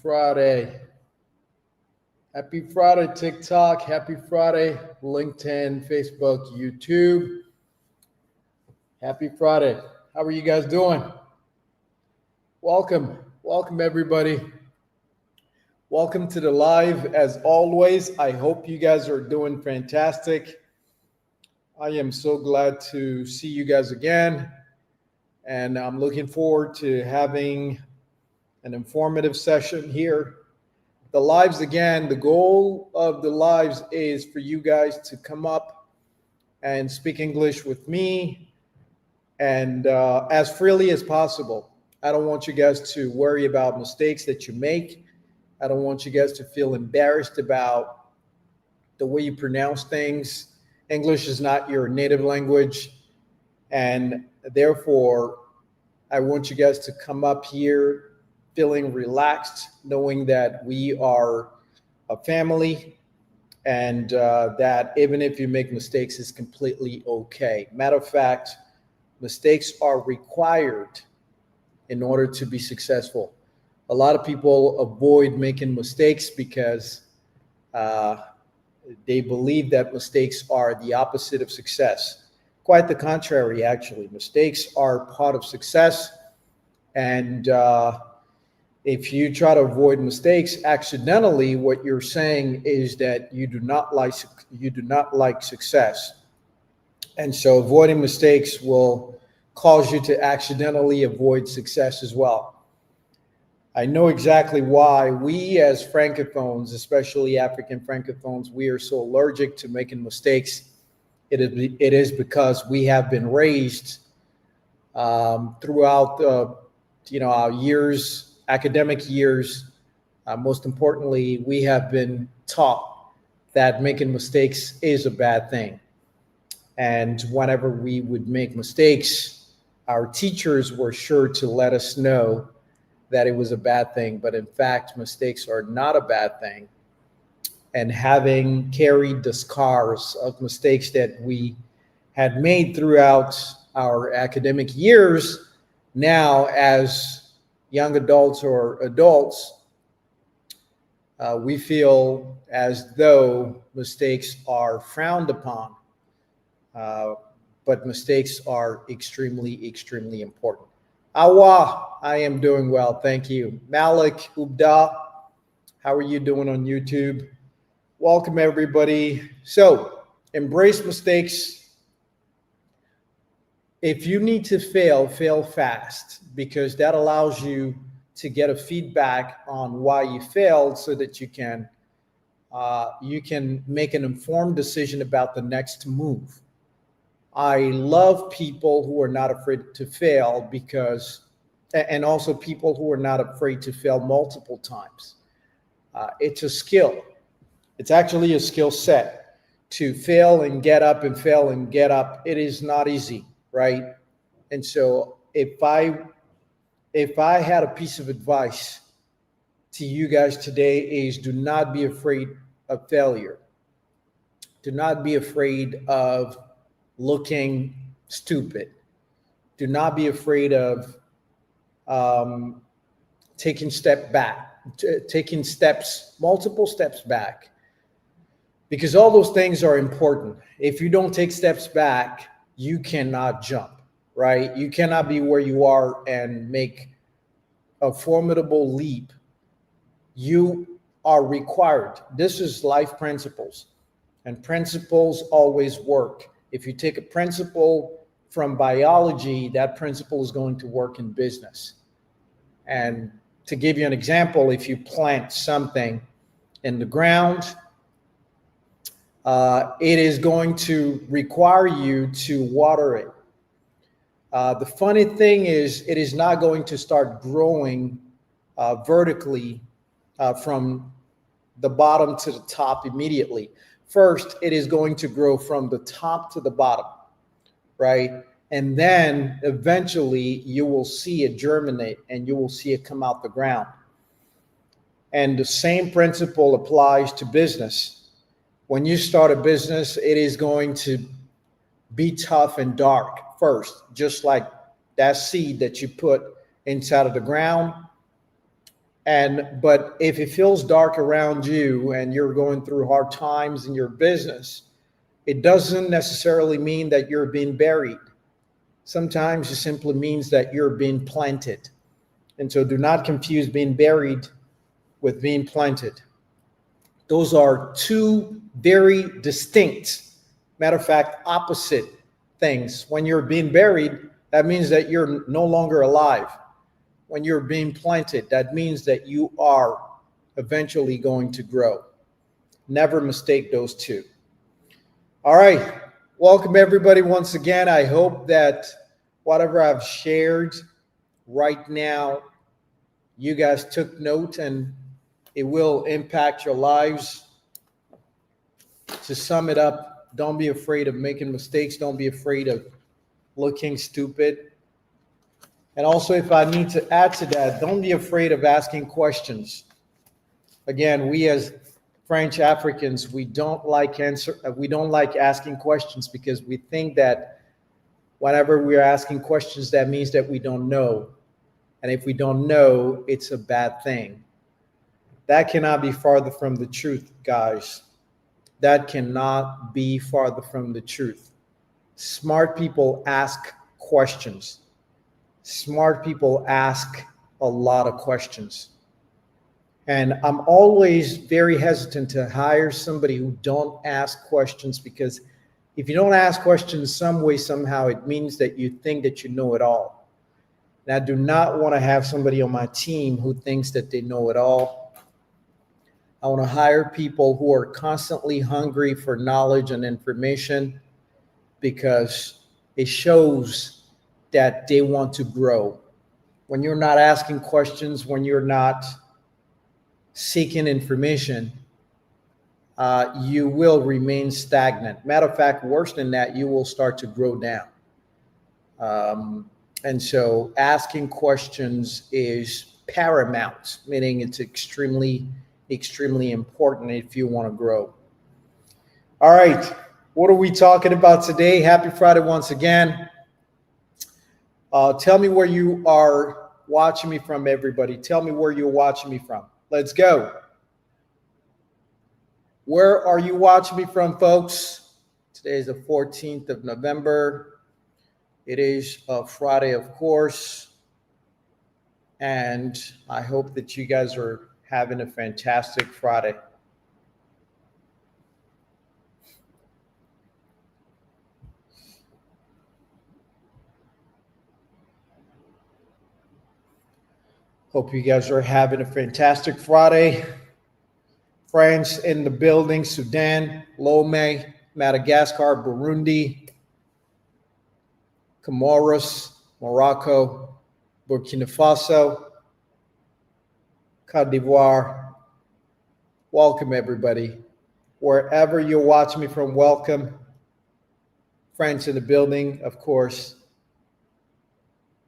Friday. Happy Friday, TikTok. Happy Friday, LinkedIn, Facebook, YouTube. Happy Friday. How are you guys doing? Welcome everybody. Welcome to the live. As always, I hope you guys are doing fantastic. I am so glad to see you guys again. And I'm looking forward to having an informative session here. The lives, again, the goal of the lives is for you guys to come up and speak English with me and as freely as possible. I don't want you guys to worry about mistakes that you make. I don't want you guys to feel embarrassed about the way you pronounce things. English is not your native language, and therefore, I want you guys to come up here feeling relaxed, knowing that we are a family and that even if you make mistakes, it's completely okay. Matter of fact, mistakes are required in order to be successful. A lot of people avoid making mistakes because they believe that mistakes are the opposite of success. Quite the contrary, actually. Mistakes are part of success. And if you try to avoid mistakes accidentally, what you're saying is that you do not like success. And so avoiding mistakes will cause you to accidentally avoid success as well. I know exactly why we as Francophones, especially African Francophones, we are so allergic to making mistakes. It is because we have been raised throughout our years, academic years. Most importantly, we have been taught that making mistakes is a bad thing. And whenever we would make mistakes, our teachers were sure to let us know that it was a bad thing. But in fact, mistakes are not a bad thing. And having carried the scars of mistakes that we had made throughout our academic years, now as young adults or adults, we feel as though mistakes are frowned upon. But mistakes are extremely, extremely important. Awa, I am doing well, thank you. Malik, Ubda, how are you doing on YouTube? Welcome, everybody. So, embrace mistakes. If you need to fail fast, because that allows you to get a feedback on why you failed so that you can make an informed decision about the next move. I love people who are not afraid to fail and also people who are not afraid to fail multiple times. It's a skill. It's actually a skill set to fail and get up and fail and get up. It is not easy, right? And so if I had a piece of advice to you guys today is do not be afraid of failure. Do not be afraid of looking stupid. Do not be afraid of taking multiple steps back, because all those things are important. If you don't take steps back, you cannot jump, right? You cannot be where you are and make a formidable leap. You are required. This is life principles, and principles always work. If you take a principle from biology, that principle is going to work in business. And to give you an example, if you plant something in the ground, it is going to require you to water it. The funny thing is, it is not going to start growing vertically from the bottom to the top immediately. First, it is going to grow from the top to the bottom, right? And then eventually you will see it germinate and you will see it come out the ground. And the same principle applies to business. When you start a business, it is going to be tough and dark first, just like that seed that you put inside of the ground. But if it feels dark around you and you're going through hard times in your business, it doesn't necessarily mean that you're being buried. Sometimes it simply means that you're being planted. And so do not confuse being buried with being planted. Those are two very distinct, matter of fact, opposite things. When you're being buried, that means that you're no longer alive. When you're being planted, that means that you are eventually going to grow. Never mistake those two. All right. Welcome, everybody, once again. I hope that whatever I've shared right now, you guys took note and it will impact your lives. To sum it up, don't be afraid of making mistakes. Don't be afraid of looking stupid. And also, if I need to add to that, don't be afraid of asking questions. Again, we as French Africans, we don't like asking questions because we think that whenever we're asking questions, that means that we don't know. And if we don't know, it's a bad thing. That cannot be farther from the truth, guys. That cannot be farther from the truth. Smart people ask questions. Smart people ask a lot of questions. And I'm always very hesitant to hire somebody who don't ask questions, because if you don't ask questions some way, somehow, it means that you think that you know it all. And I do not want to have somebody on my team who thinks that they know it all. I want to hire people who are constantly hungry for knowledge and information, because it shows that they want to grow. When you're not asking questions, when you're not seeking information, you will remain stagnant. Matter of fact, worse than that, you will start to grow down. And so asking questions is paramount, meaning it's extremely, extremely important if you want to grow. All right. What are we talking about today? Happy Friday once again. Tell me where you are watching me from, everybody. Tell me where you're watching me from. Let's go. Where are you watching me from, folks? Today is the 14th of November. It is a Friday, of course. And I hope that you guys are having a fantastic Friday. Hope you guys are having a fantastic Friday. France in the building, Sudan, Lomé, Madagascar, Burundi, Comoros, Morocco, Burkina Faso, Côte d'Ivoire. Welcome, everybody. Wherever you're watching me from, welcome. France in the building, of course.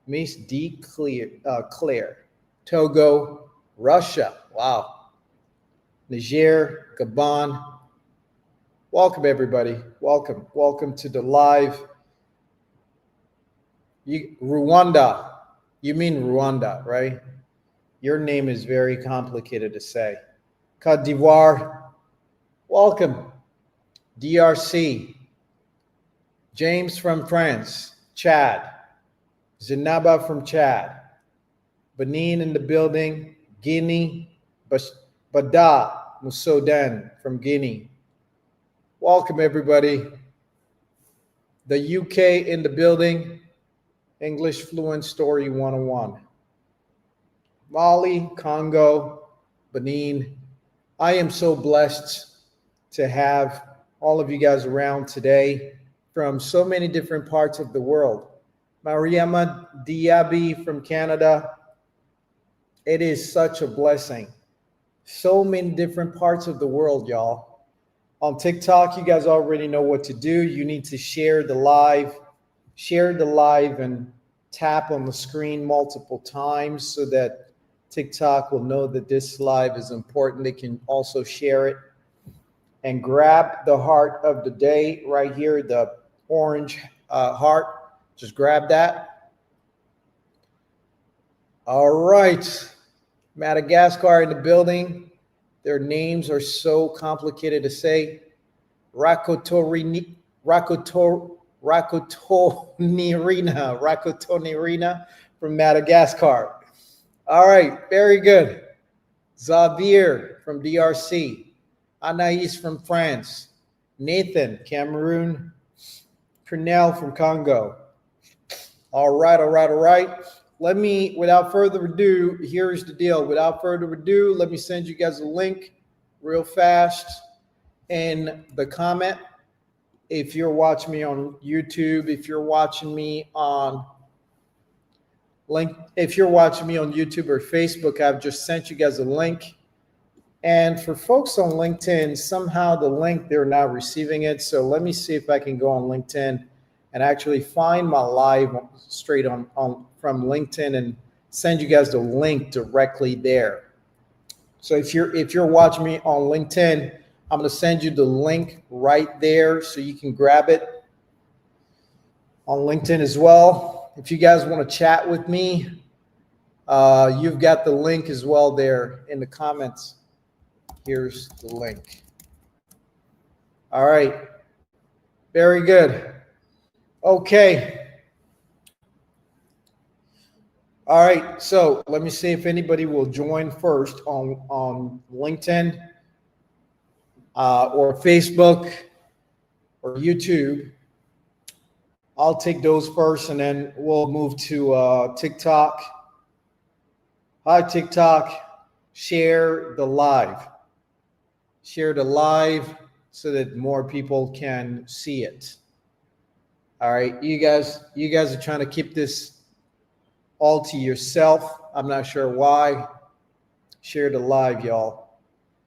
Miss D. Claire. Togo, Russia. Wow. Niger, Gabon. Welcome, everybody. Welcome to the live. Rwanda. You mean Rwanda, right? Your name is very complicated to say. Côte d'Ivoire. Welcome. DRC. James from France. Chad. Zinaba from Chad. Benin in the building. Guinea. Bada Musodan from Guinea. Welcome, everybody. The UK in the building. English Fluent Story 101. Mali, Congo, Benin. I am so blessed to have all of you guys around today from so many different parts of the world. Mariama Diaby from Canada. It is such a blessing. So many different parts of the world, y'all. On TikTok, you guys already know what to do. You need to share the live and tap on the screen multiple times so that TikTok will know that this live is important. They can also share it. And grab the heart of the day right here, the orange heart. Just grab that. All right. Madagascar in the building. Their names are so complicated to say. Rakotonirina from Madagascar. All right, very good. Xavier from DRC. Anaïs from France. Nathan, Cameroon. Pernell from Congo. All right, all right, all right. Without further ado, here's the deal. Without further ado, let me send you guys a link real fast in the comment. If you're watching me on YouTube, if you're watching me on YouTube or Facebook, I've just sent you guys a link. And for folks on LinkedIn, somehow the link, they're not receiving it. So let me see if I can go on LinkedIn and actually find my live straight on from LinkedIn and send you guys the link directly there. So if you're watching me on LinkedIn, I'm going to send you the link right there so you can grab it on LinkedIn as well. If you guys want to chat with me, you've got the link as well there in the comments. Here's the link. All right. Very good. Okay. All right. So let me see if anybody will join first on LinkedIn or Facebook or YouTube. I'll take those first and then we'll move to TikTok. Hi, TikTok. Share the live. Share the live so that more people can see it. All right, you guys are trying to keep this all to yourself. I'm not sure why. Share the live, y'all.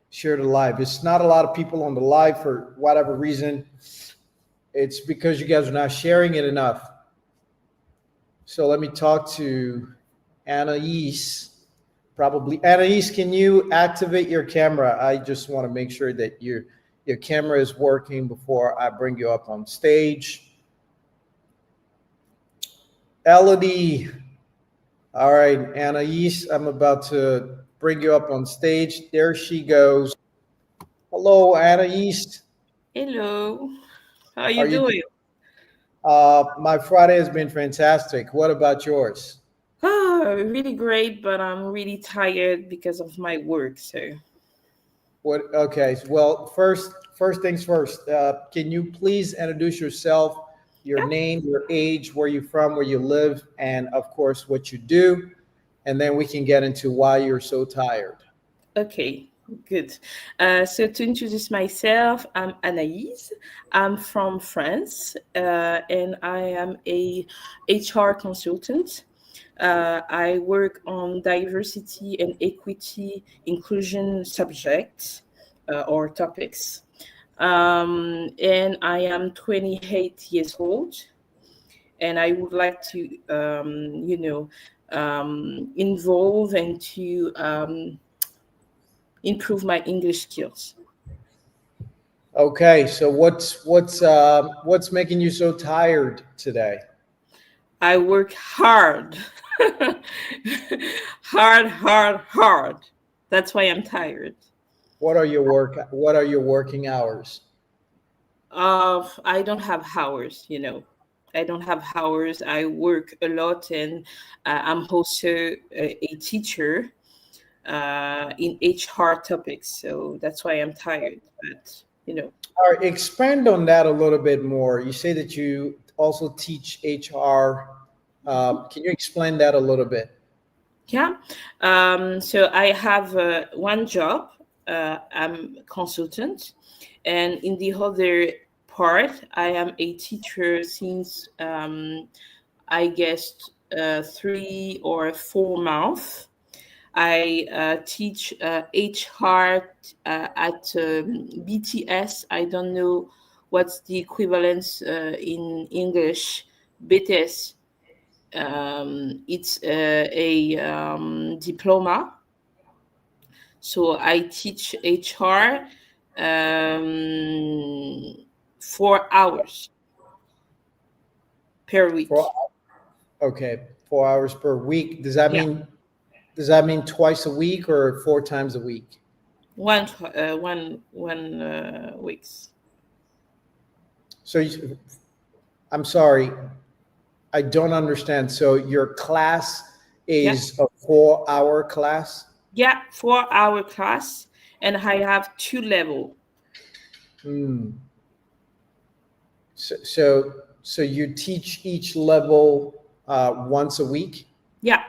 Share the live. It's not a lot of people on the live for whatever reason. It's because you guys are not sharing it enough. So let me talk to Anaïs. Probably. Anaïs, can you activate your camera? I just want to make sure that your camera is working before I bring you up on stage. Elodie. All right, Anaïs, I'm about to bring you up on stage. There she goes. Hello, Anaïs. Hello. How are you doing? My Friday has been fantastic. What about yours? Really great, but I'm really tired because of my work. So, What? Okay. Well, first things first. Can you please introduce yourself, your yeah. name, your age, where you're from, where you live, and of course what you do, and then we can get into why you're so tired. Okay, good. So to introduce myself, I'm Anaïs. I'm from France, and I am a HR consultant. I work on diversity and equity inclusion subjects or topics. And I am 28 years old, and I would like to, involve and to improve my English skills. Okay. So what's making you so tired today? I work hard, hard. That's why I'm tired. What are your working hours? I don't have hours, I don't have hours. I work a lot, and I'm also a teacher in HR topics. So that's why I'm tired. But All right, expand on that a little bit more. You say that you also teach HR. Can you explain that a little bit? yeah. So I have one job. I'm a consultant, and in the other part, I am a teacher since I guess 3 or 4 months. I teach HR at BTS. I don't know what's the equivalence in English. BTS. It's a diploma. So I teach HR 4 hours per week. Okay, 4 hours per week. Does that Yeah. mean Does that mean twice a week or 4 times a week? One weeks. So I'm sorry, I don't understand. So your class Yeah, is a 4-hour class? yeah, 4 hour class, and I have 2 level. Hmm. So you teach each level once a week? Yeah,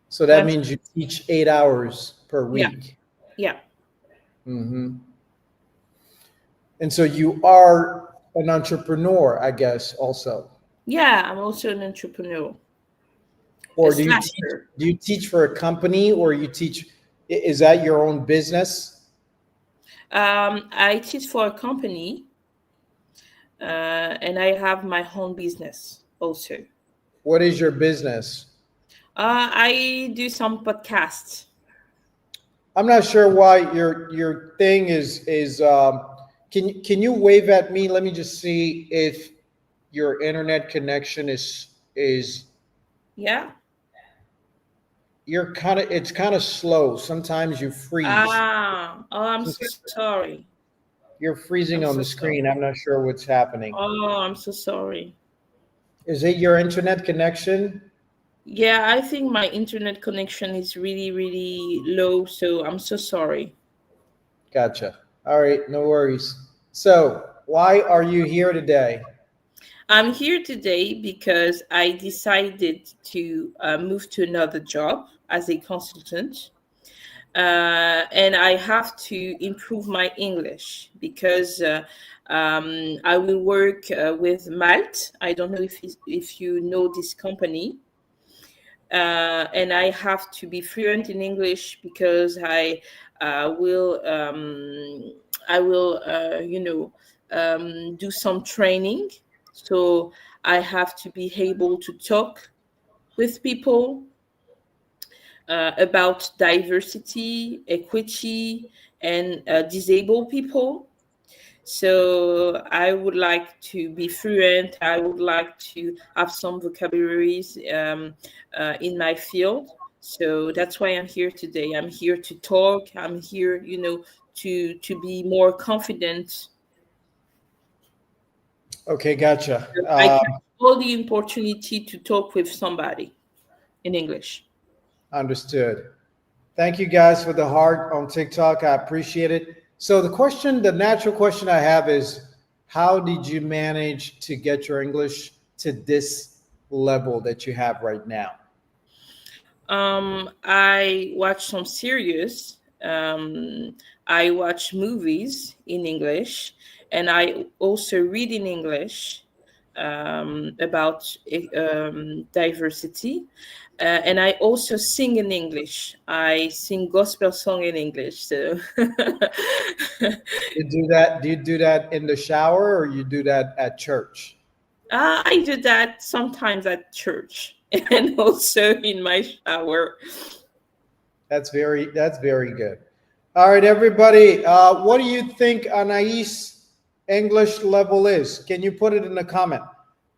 So that once. means you teach 8 hours per Yeah, week. yeah, Hmm. And so you are an entrepreneur, I guess, also. yeah. I'm also an entrepreneur, a Or slasher. do you teach for a company, or you teach, is that your own business? I teach for a company, and I have my own business also. What is your business? I do some podcasts. I'm not sure why your thing is can you wave at me? Let me just see if your internet connection is Yeah. you're kind of it's kind of slow. Sometimes you freeze. Oh, I'm so Sometimes sorry. you're freezing I'm on so the screen. sorry. I'm not sure what's happening. Oh, I'm so sorry. Is it your internet connection? Yeah, I think my internet connection is really, really low, so I'm so sorry. Gotcha. All right, no worries. So, why are you here today? I'm here today because I decided to move to another job as a consultant. And I have to improve my English because I will work with Malt. I don't know if you know this company, and I have to be fluent in English because uh, will um, I will do some training. So I have to be able to talk with people about diversity, equity, and disabled people. So I would like to be fluent. I would like to have some vocabularies in my field. So that's why I'm here today. I'm here to talk. I'm here, to be more confident. Okay, gotcha. I can all the opportunity to talk with somebody in English. Understood. Thank you guys for the heart on TikTok. I appreciate it. So the natural question I have is, how did you manage to get your English to this level that you have right now? I watch some series. I watch movies in English, and I also read in English about diversity. And I also sing in English. I sing gospel song in English. So You do that? Do you do that in the shower or you do that at church? I do that sometimes at church and also in my shower. That's very good. All right, everybody. What do you think Anais English level is? Can you put it in the comment?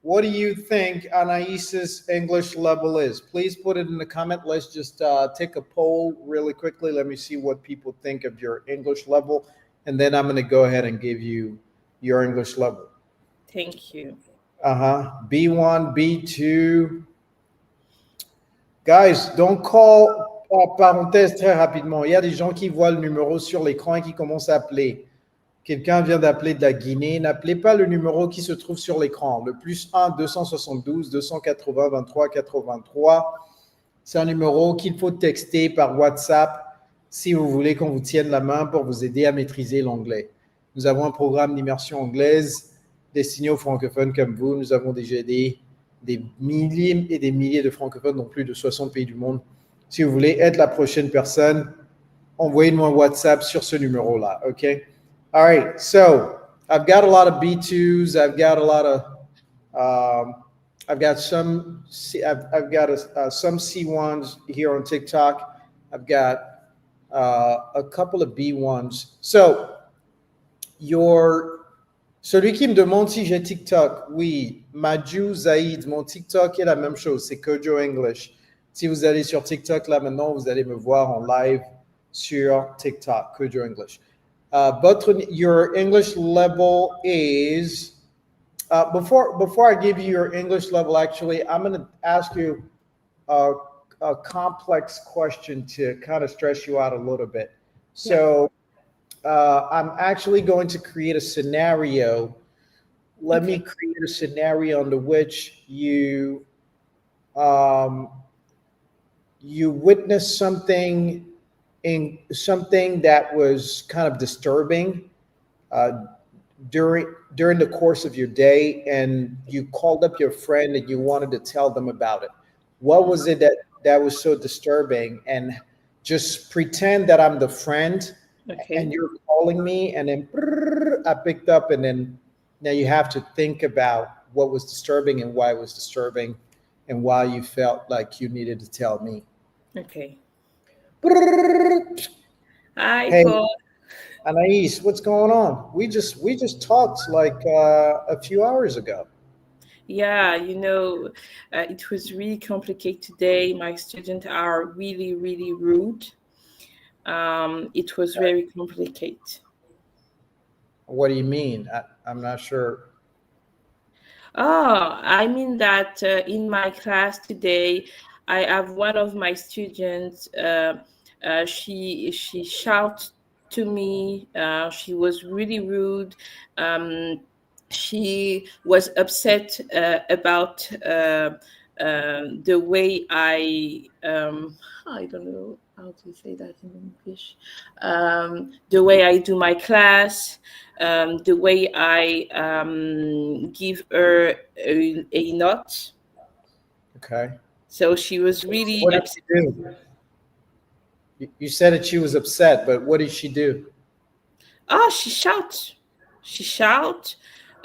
What do you think Anais's English level is? Please put it in the comment. Let's just take a poll really quickly. Let me see what people think of your English level, and then I'm going to go ahead and give you your English level. Thank you. B1, B2. Guys, don't call, en parenthèse très rapidement, il y a des gens qui voient le numéro sur l'écran et qui commencent à appeler. Quelqu'un vient d'appeler de la Guinée. N'appelez pas le numéro qui se trouve sur l'écran. Le plus 1 272 280 23 83. C'est un numéro qu'il faut texter par WhatsApp si vous voulez qu'on vous tienne la main pour vous aider à maîtriser l'anglais. Nous avons un programme d'immersion anglaise destiné aux francophones comme vous. Nous avons déjà aidé des milliers et des milliers de francophones dans plus de 60 pays du monde. Si vous voulez être la prochaine personne, envoyez-nous un WhatsApp sur ce numéro-là, OK? All right, so I've got a lot of B2s. I've got a lot of, I've got some some C1s here on TikTok. I've got a couple of B1s. So celui qui me demande si j'ai TikTok, oui. Maju Zaid, mon TikTok est la même chose, c'est Kojo English. Si vous allez sur TikTok, là maintenant, vous allez me voir en live sur TikTok, Could Your English. Your English level is, before I give you your English level, actually, I'm going to ask you a complex question to kind of stress you out a little bit. So I'm actually going to create a scenario. Let me create a scenario under which you witness something that was kind of disturbing during the course of your day, and you called up your friend and you wanted to tell them about it. What was it that was so disturbing? And just pretend that I'm the friend and you're calling me, and then I picked up, and then now you have to think about what was disturbing and why it was disturbing and why you felt like you needed to tell me. Okay. Hey, Anais, what's going on? We just talked like a few hours ago. Yeah, it was really complicated today. My students are really, really rude. It was very complicated. What do you mean? I'm not sure. Oh, I mean that in my class today, I have one of my students. She shouted to me. She was really rude. She was upset about the way I don't know how to say that in English. The way I do my class, the way I give her a note. Okay. So she was really What did upset. she do? You said that she was upset, but what did she do? Oh, she shout. She shout.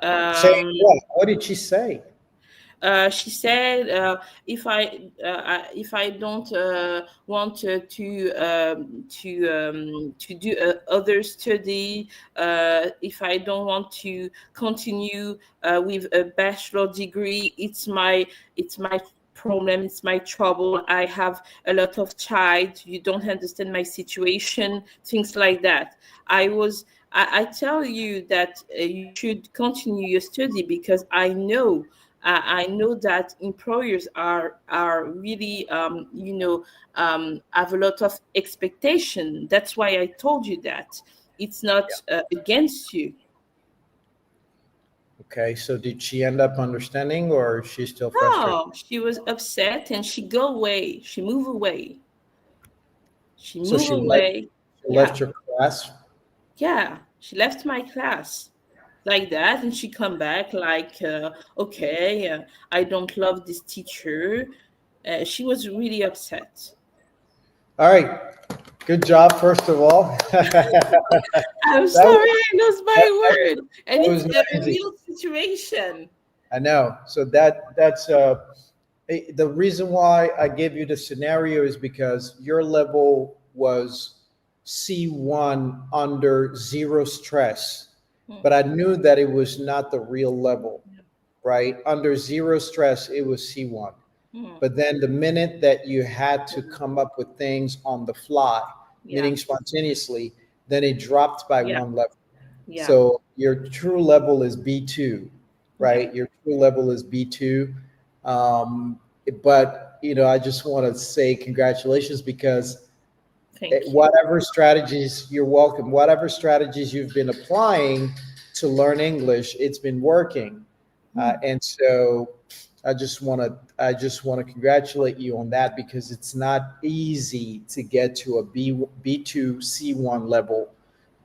Saying what? What did she say? She said, if I don't want to do other study, if I don't want to continue with a bachelor degree, it's my problem, it's my trouble. I have a lot of child. You don't understand my situation. Things like that. I tell you that you should continue your study because I know that employers are really have a lot of expectation. That's why I told you that it's not against you. Okay, so did she end up understanding, or is she still frustrated? No, she was upset and she go away. She move away. So she left your class? Yeah, she left my class like that, and she come back like, okay, I don't love this teacher. She was really upset. All right. Good job, first of all. I'm sorry, I lost my word, and it's a amazing. real situation. I know. So that's the reason why I gave you the scenario is because your level was C1 under zero stress, but I knew that it was not the real level, right? Under zero stress, it was C1. But then the minute that you had to come up with things on the fly, meaning spontaneously, then it dropped by one level. So your true level is B2, right? Your true level is B2. But I just want to say congratulations, because whatever strategies, you're welcome. Whatever strategies you've been applying to learn English, it's been working. And so I just want to congratulate you on that, because it's not easy to get to a B2 C1 level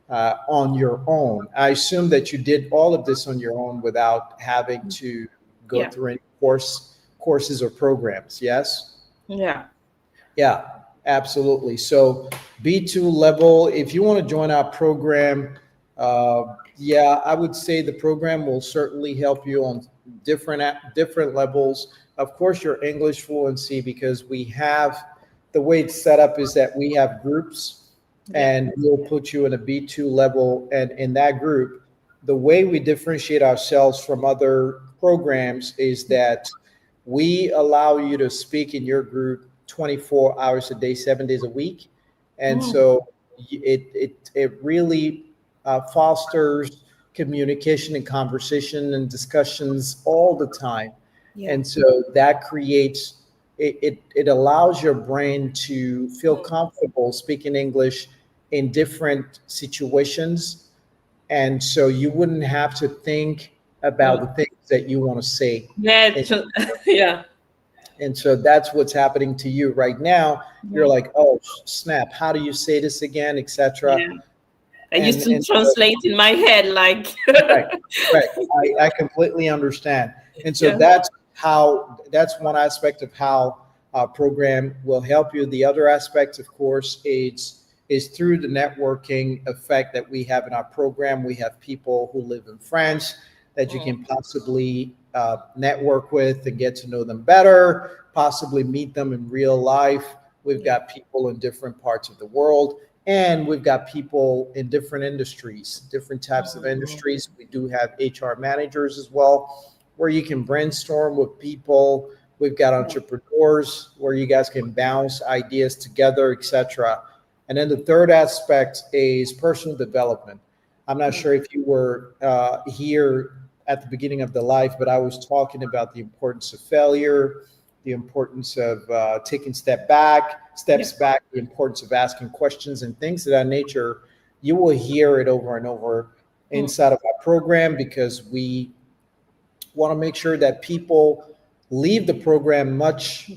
on your own. I assume that you did all of this on your own without having to go through any courses or programs. Yes? Yeah, absolutely. So B2 level, if you want to join our program, I would say the program will certainly help you on different levels. Of course, your English fluency, because we have, the way it's set up is that we have groups, and we'll put you in a B2 level. And in that group, the way we differentiate ourselves from other programs is that we allow you to speak in your group 24 hours a day, 7 days a week. And so it really fosters communication and conversation and discussions all the time. Yeah. And so that creates, it allows your brain to feel comfortable speaking English in different situations. And so you wouldn't have to think about the things that you want to say. Yeah. Yeah. And so that's what's happening to you right now. You're like, oh, snap, how do you say this again, etc. Yeah. I used to translate in my head, like. Right. I completely understand. And so that's one aspect of how our program will help you. The other aspect, of course, is through the networking effect that we have in our program. We have people who live in France that you can possibly network with and get to know them better, possibly meet them in real life. We've got people in different parts of the world, and we've got people in different industries, different types of industries. We do have HR managers as well, where you can brainstorm with people. We've got entrepreneurs where you guys can bounce ideas together, etc. And then the third aspect is personal development. I'm not sure if you were here at the beginning of the live, but I was talking about the importance of failure, the importance of taking steps back, the importance of asking questions and things of that nature. You will hear it over and over inside of our program, because we want to make sure that people leave the program much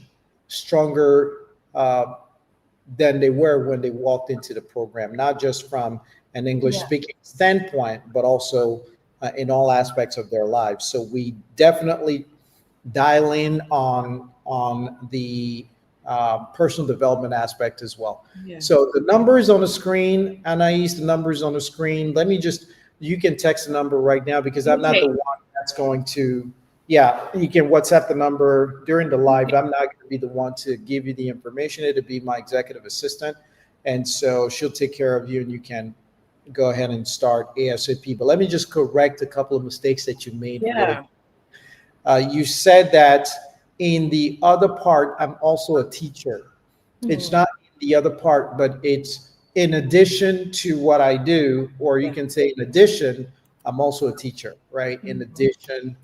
stronger than they were when they walked into the program, not just from an English speaking standpoint, but also in all aspects of their lives. So we definitely dial in on the personal development aspect as well. So the numbers on the screen, Anais, the numbers on the screen. You can text the number right now, because I'm not the one that's going to, you can WhatsApp the number during the live. I'm not going to be the one to give you the information. It'll be my executive assistant. And so she'll take care of you, and you can go ahead and start ASAP. But let me just correct a couple of mistakes that you made. You said that in the other part, I'm also a teacher. It's not in the other part, but it's in addition to what I do, or you can say in addition, I'm also a teacher, right? In addition,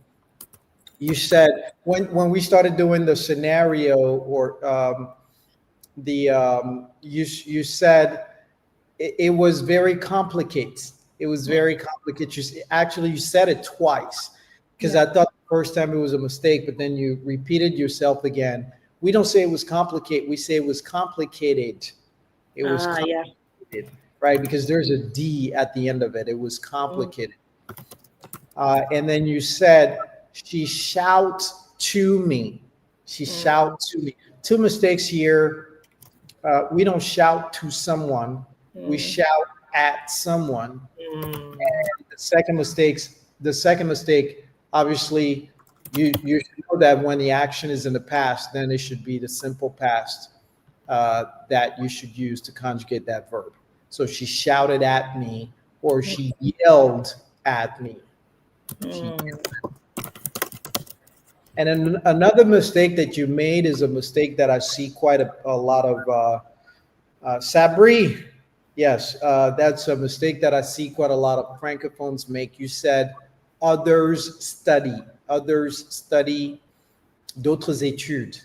you said when we started doing the scenario, or you said it was very complicated. It was very complicated. You said it twice, because I thought the first time it was a mistake, but then you repeated yourself again. We don't say it was complicated. We say it was complicated. It was complicated, right? Because there's a D at the end of it. It was complicated. And then you said, she shouts to me. She shouts to me. Two mistakes here. We don't shout to someone. We shout at someone. And the second mistake, obviously, you should know that when the action is in the past, then it should be the simple past that you should use to conjugate that verb. So she shouted at me, or she yelled at me. And then another mistake that you made is a mistake that I see quite a lot of. Sabri, yes, that's a mistake that I see quite a lot of francophones make. You said others study, d'autres études.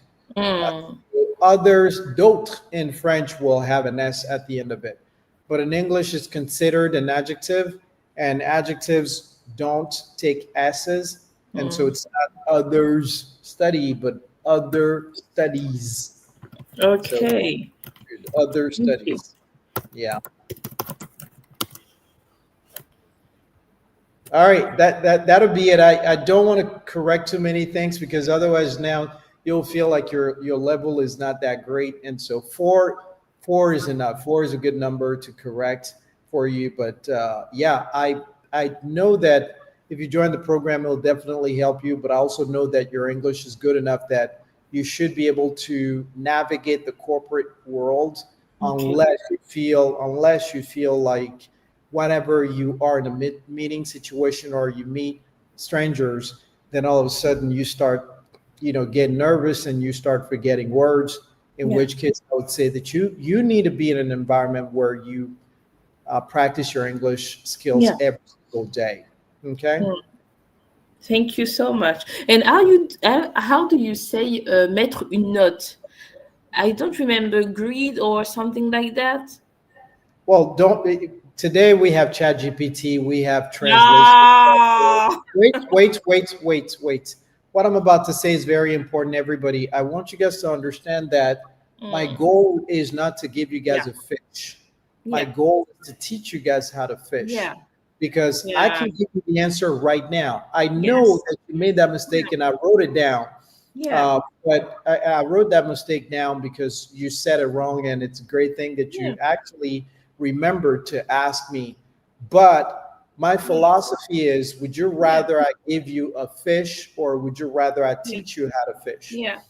Others, d'autres in French will have an S at the end of it. But in English, it's considered an adjective, and adjectives don't take S's. And so it's not others study, but other studies. Okay. So, other studies. Yeah. All right. That'll be it. I don't want to correct too many things, because otherwise now you'll feel like your level is not that great. And so four is enough. 4 is a good number to correct for you. But I know that if you join the program, it'll definitely help you. But I also know that your English is good enough that you should be able to navigate the corporate world, unless you feel like whenever you are in a meeting situation or you meet strangers, then all of a sudden you start, getting nervous and you start forgetting words. in Yeah. which case I would say that you need to be in an environment where you practice your English skills Yeah. every single day. Okay. Mm. Thank you so much. And how do you say mettre une note? I don't remember grid or something like that. Well, don't today we have ChatGPT, we have translation software. Yeah. Wait. What I'm about to say is very important, everybody. I want you guys to understand that my Mm. goal is not to give you guys Yeah. a fish. My Yeah. goal is to teach you guys how to fish Yeah. because I Yeah. can give you the answer right now. I know Yes. that you made that Yeah. mistake and I wrote it down. Yeah. But I wrote that mistake down because you said it wrong, and it's a great thing that Yeah. you actually remembered to ask me. But my Yeah. philosophy is, would you Yeah. rather I give you a fish or would you rather I Yeah. teach you how to fish? Yeah.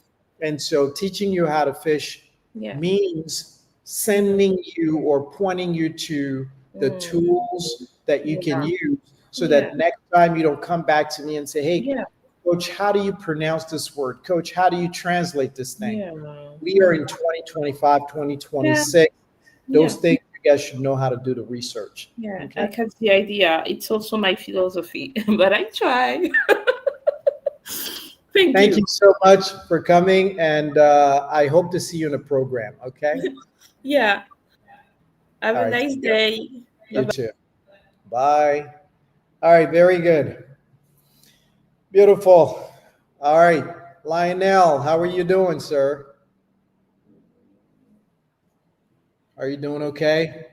And so teaching you how to fish Yeah. means sending you or pointing you to the Mm. tools that you can Yeah. use so Yeah. that next time you don't come back to me and say, hey, Yeah. Coach, how do you pronounce this word? Coach, how do you translate this thing? Yeah. We are in 2025, Yeah. 2026. Those Yeah. things you guys should know how to do the research. Yeah. Okay. I catch the idea. It's also my philosophy, but I try. Thank Thank you. you so much for coming, and I hope to see you in the program. Okay. Yeah. Have All a right. nice Take care. day. You too. Bye. All right. Very good. Beautiful. All right. Lionel, how are you doing, sir? Are you doing okay?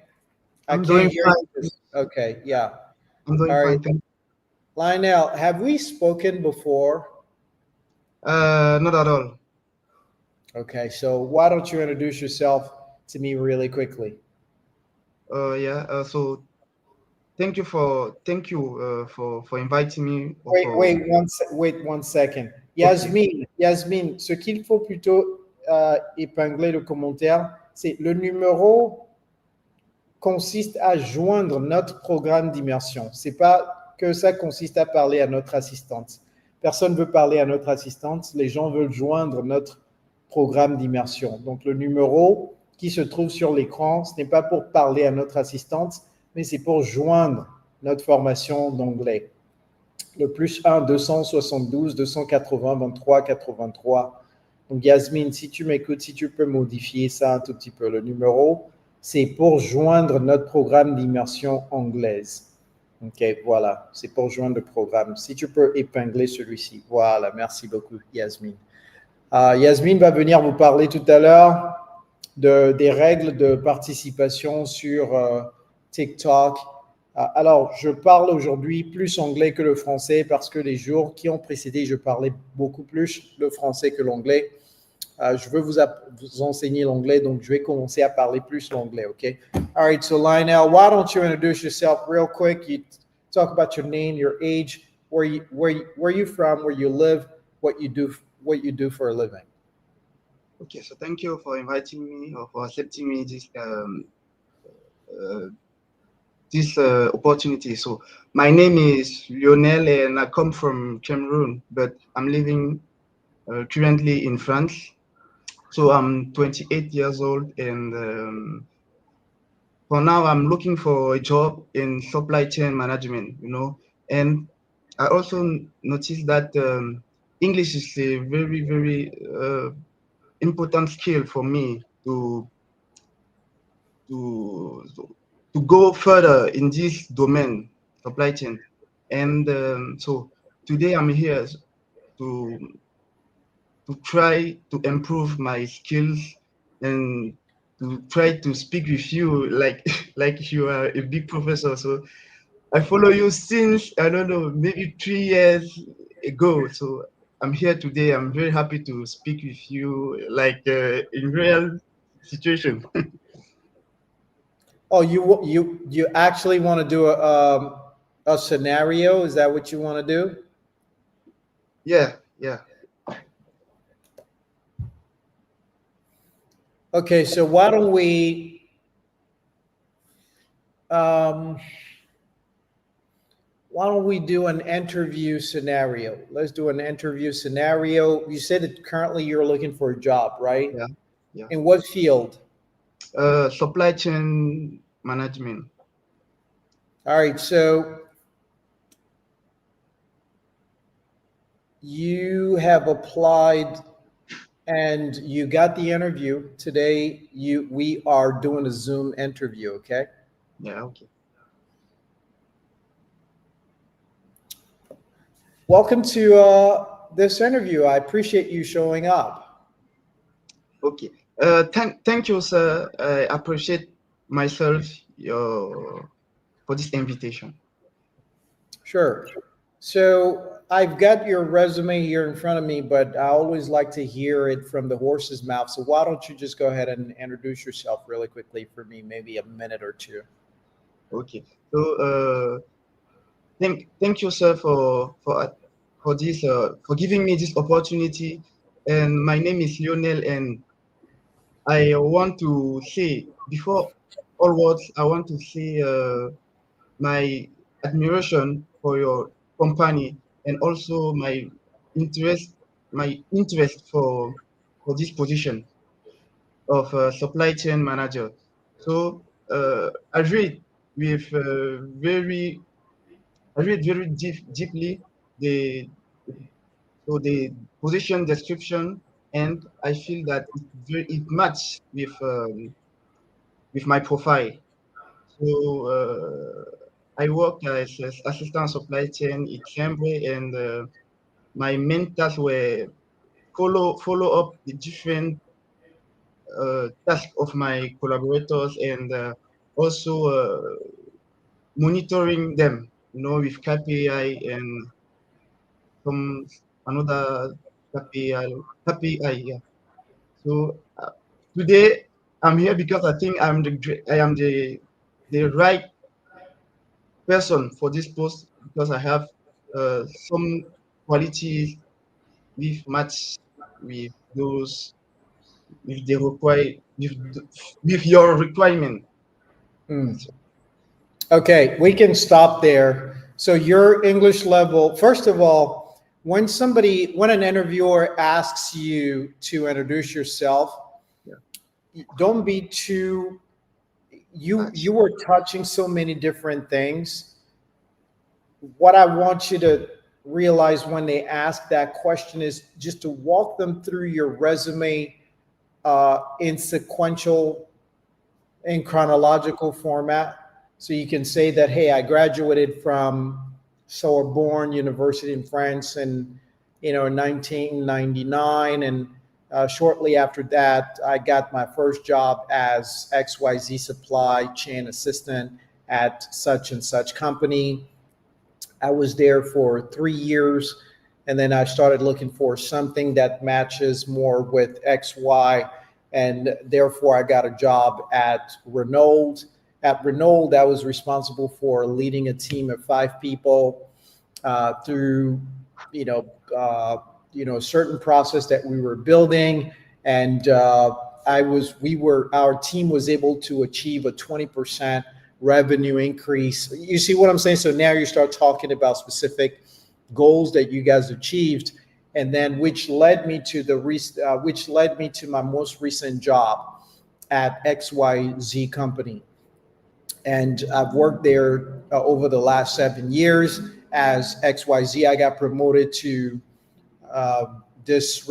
I I'm can't doing hear you. fine. Okay. Yeah. I'm doing All right. fine. Thank Lionel, have we spoken before? Not at all. Okay, so why don't you introduce yourself to me really quickly? Yeah. So thank you for inviting me or Wait, for. wait, wait 1 second. Okay. Yasmine, ce qu'il faut plutôt épingler le commentaire, c'est le numéro consiste à joindre notre programme d'immersion. C'est pas que ça consiste à parler à notre assistante. Personne veut parler à notre assistante. Les gens veulent joindre notre programme d'immersion. Donc, le numéro qui se trouve sur l'écran, ce n'est pas pour parler à notre assistante, mais c'est pour joindre notre formation d'anglais. Le plus 1 272 280 23 83. Donc, Yasmine, si tu m'écoutes, si tu peux modifier ça un tout petit peu, le numéro, c'est pour joindre notre programme d'immersion anglaise. OK, voilà, c'est pour joindre le programme. Si tu peux épingler celui-ci. Voilà, merci beaucoup, Yasmine. Yasmine va venir vous parler tout à l'heure des règles de participation sur TikTok. Alors, je parle aujourd'hui plus anglais que le français parce que les jours qui ont précédé, je parlais beaucoup plus le français que l'anglais. Je veux vous enseigner l'anglais, donc je vais commencer à parler plus l'anglais, OK? All right, so Lionel, why don't you introduce yourself real quick? You talk about your name, your age, where you from, where you live, what you do for a living. Okay. So thank you for inviting me or for accepting me this opportunity. So my name is Lionel and I come from Cameroon, but I'm living currently in France. So I'm 28 years old, and for now I'm looking for a job in supply chain management. And I also noticed that English is a very, very important skill for me to to go further in this domain, supply chain. And so today I'm here to try to improve my skills and to try to speak with you like like you are a big professor. So I follow you since, I don't know, maybe 3 years ago. So I'm here today. I'm very happy to speak with you, like in real situation. Oh, you actually want to do a scenario? Is that what you want to do? Yeah, yeah. Okay, so um, why don't we do an interview scenario? Let's do an interview scenario. You said that currently you're looking for a job, right? Yeah. Yeah. In what field? Supply chain management. All right, so you have applied and you got the interview today. We are doing a Zoom interview, okay? Yeah, okay. Welcome to this interview. I appreciate you showing up. Okay. Thank you, sir. I appreciate myself for this invitation. Sure. So I've got your resume here in front of me, but I always like to hear it from the horse's mouth. So why don't you just go ahead and introduce yourself really quickly for me, maybe a minute or two. Okay. So thank you, sir, for this for giving me this opportunity. And my name is Lionel, and I want to say before all words, I want to say my admiration for your company and also interest my interest for this position of supply chain manager. So I read with very deeply the the position description, and I feel that it matches with my profile. So I work as assistant supply chain in Cambre, and my main tasks were follow up the different tasks of my collaborators, and also monitoring them, with KPI and some another KPI. Yeah. So today I'm here because I think I am the right person for this post, because I have some qualities with match with those with the require with your requirement. Hmm. Okay, we can stop there. So your English level, first of all, when an interviewer asks you to introduce yourself, Yeah. don't be too, you were touching so many different things. What I want you to realize when they ask that question is just to walk them through your resume in sequential, in chronological format. So you can say that, hey, I graduated from Sorbonne University in France in 1999, and shortly after that, I got my first job as XYZ supply chain assistant at such and such company. I was there for 3 years, and then I started looking for something that matches more with XY, and therefore I got a job at Renault. At Renault, I was responsible for leading a team of 5 people through, a certain process that we were building, and our team was able to achieve a 20% revenue increase. You see what I'm saying? So now you start talking about specific goals that you guys achieved, and then which led me to my most recent job at XYZ company. And I've worked there over the last 7 years as XYZ. I got promoted to this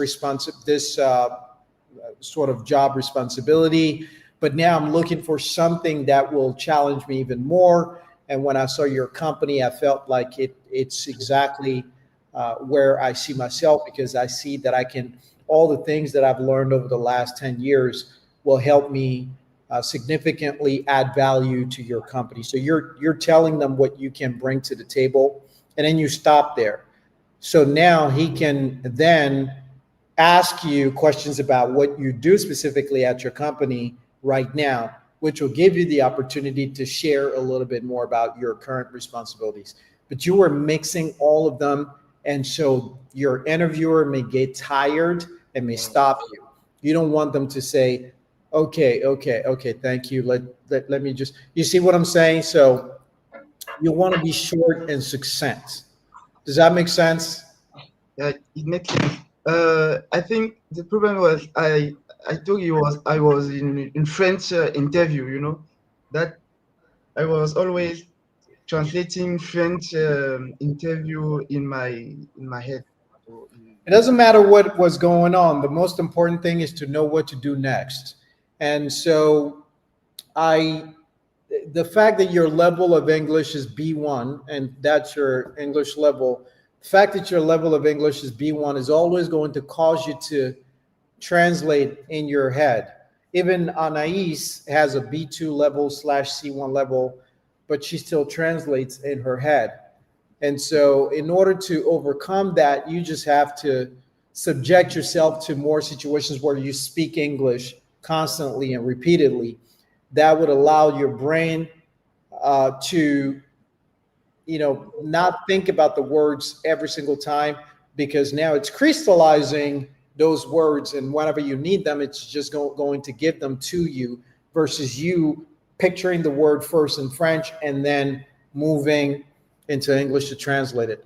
sort of job responsibility. But now I'm looking for something that will challenge me even more. And when I saw your company, I felt like it's exactly where I see myself, because I see that all the things that I've learned over the last 10 years will help me significantly add value to your company. So you're telling them what you can bring to the table, and then you stop there. So now he can then ask you questions about what you do specifically at your company right now, which will give you the opportunity to share a little bit more about your current responsibilities. But you were mixing all of them, and so your interviewer may get tired and may stop you. You don't want them to say, okay, thank you. Let me just, you see what I'm saying? So you want to be short and succinct. Does that make sense? Yeah, it makes sense. I think the problem was I told you I was in French interview. You know that I was always translating French interview in my head. So, It doesn't matter what was going on. The most important thing is to know what to do next. And so I the fact that your level of English is B1 and that's your English level, the fact that your level of English is B1 is always going to cause you to translate in your head. Even Anais has a B2 level / C1 level, but she still translates in her head. And so, in order to overcome that, you just have to subject yourself to more situations where you speak English constantly and repeatedly. That would allow your brain to, not think about the words every single time, because now it's crystallizing those words, and whenever you need them, it's just going to give them to you, versus you picturing the word first in French and then moving into English to translate it.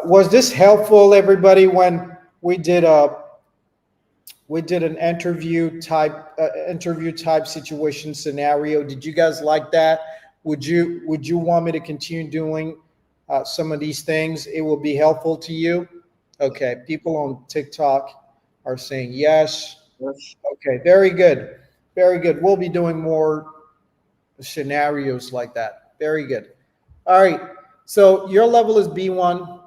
Was this helpful, everybody, when we did an interview type situation scenario? Did you guys like that? Would you want me to continue doing some of these things? It will be helpful to you. Okay, people on TikTok are saying yes. yes. Okay, very good, very good. We'll be doing more scenarios like that. Very good. All right. So your level is B1.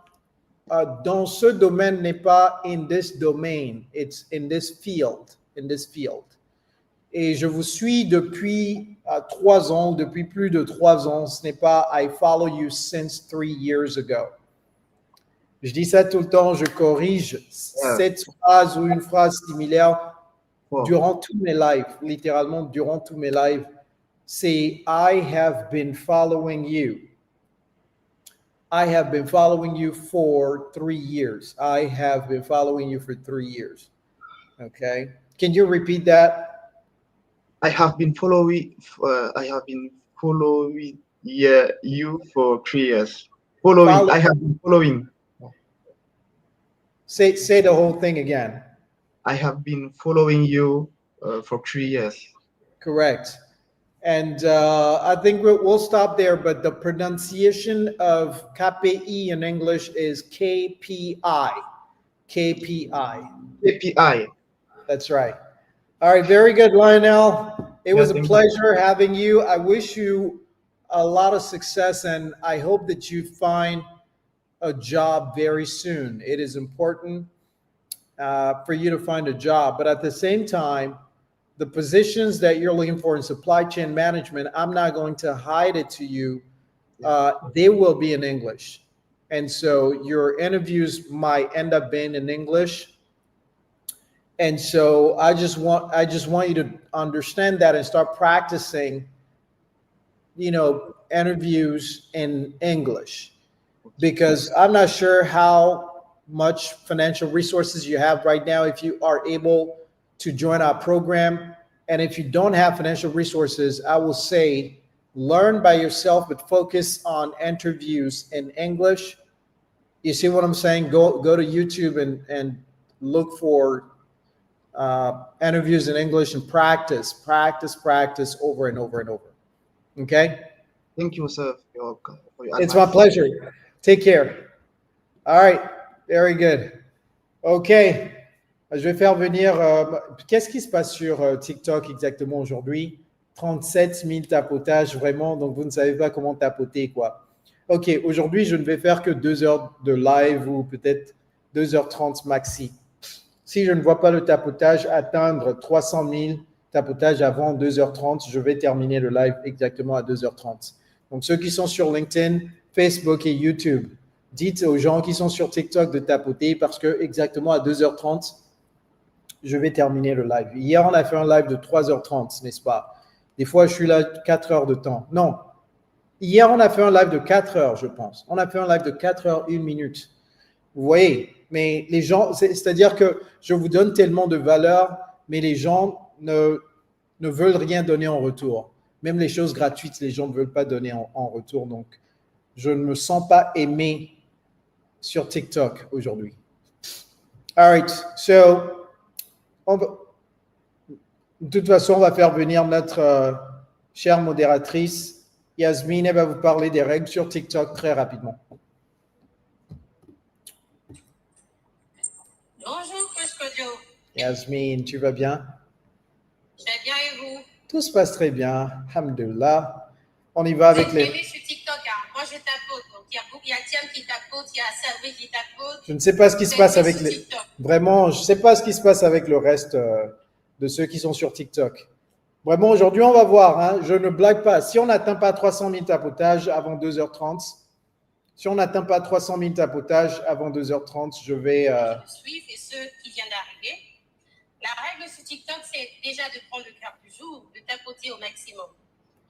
Dans ce domaine n'est pas in this domain. It's in this field. In this field. Et je vous suis depuis 3 ans, depuis plus de 3 ans. Ce n'est pas I follow you since 3 years ago. Je dis ça tout le temps, je corrige cette phrase ou une phrase similaire durant tous mes lives, littéralement durant tous mes lives. C'est I have been following you. I have been following you for 3 years. I have been following you for 3 years. Okay. Can you repeat that? I have been following you for 3 years. Following. I have been following. Say the whole thing again. I have been following you for 3 years. Correct. And I think we'll stop there, but the pronunciation of KPI in English is KPI. KPI. KPI. That's right. All right, very good, Lionel. It was a pleasure having you. I wish you a lot of success, and I hope that you find a job very soon. It is important for you to find a job, but at the same time, the positions that you're looking for in supply chain management, I'm not going to hide it to you. They will be in English. And so your interviews might end up being in English. And so I just want you to understand that and start practicing, interviews in English, because I'm not sure how much financial resources you have right now. If you are able to join our program. And if you don't have financial resources, I will say learn by yourself, but focus on interviews in English. You see what I'm saying? Go to YouTube and look for interviews in English and practice over and over and over. Okay? Thank you, sir, for your It's my pleasure. Take care. All right. Very good. Okay. Je vais faire venir. Qu'est-ce qui se passe sur TikTok exactement aujourd'hui? 37 000 tapotages, vraiment. Donc, vous ne savez pas comment tapoter, quoi. OK, aujourd'hui, je ne vais faire que 2 heures de live ou peut-être 2h30 maxi. Si je ne vois pas le tapotage atteindre 300 000 tapotages avant 2h30, je vais terminer le live exactement à 2h30. Donc, ceux qui sont sur LinkedIn, Facebook et YouTube, dites aux gens qui sont sur TikTok de tapoter parce que exactement à 2h30, je vais terminer le live. Hier, on a fait un live de 3h30, n'est-ce pas? Des fois, je suis là 4 heures de temps. Non. Hier, on a fait un live de 4 heures, je pense. On a fait un live de 4 heures, 1 minute. Vous voyez? Mais les gens, c'est-à-dire que je vous donne tellement de valeur, mais les gens ne veulent rien donner en retour. Même les choses gratuites, les gens ne veulent pas donner en retour. Donc, je ne me sens pas aimé sur TikTok aujourd'hui. All right. So, De toute façon, on va faire venir notre chère modératrice Yasmine. Elle va vous parler des règles sur TikTok très rapidement. Bonjour, Coach Kojo. Yasmine, tu vas bien? Je vais bien et vous? Tout se passe très bien. Alhamdulillah. On y va avec Vous les... aimez sur TikTok, hein? Moi je tapote. Donc il y a Tiam qui tapote, il y a Servé qui tapote. Je ne sais pas ce qui se passe avec les... Vraiment, je ne sais pas ce qui se passe avec le reste de ceux qui sont sur TikTok. Vraiment, aujourd'hui, on va voir. Hein, je ne blague pas. Si on n'atteint pas 300 000 tapotages avant 2h30, si on n'atteint pas 300 000 tapotages avant 2h30, je vais... suivre et ceux qui viennent d'arriver. La règle sur TikTok, c'est déjà de prendre le cœur du jour, de tapoter au maximum.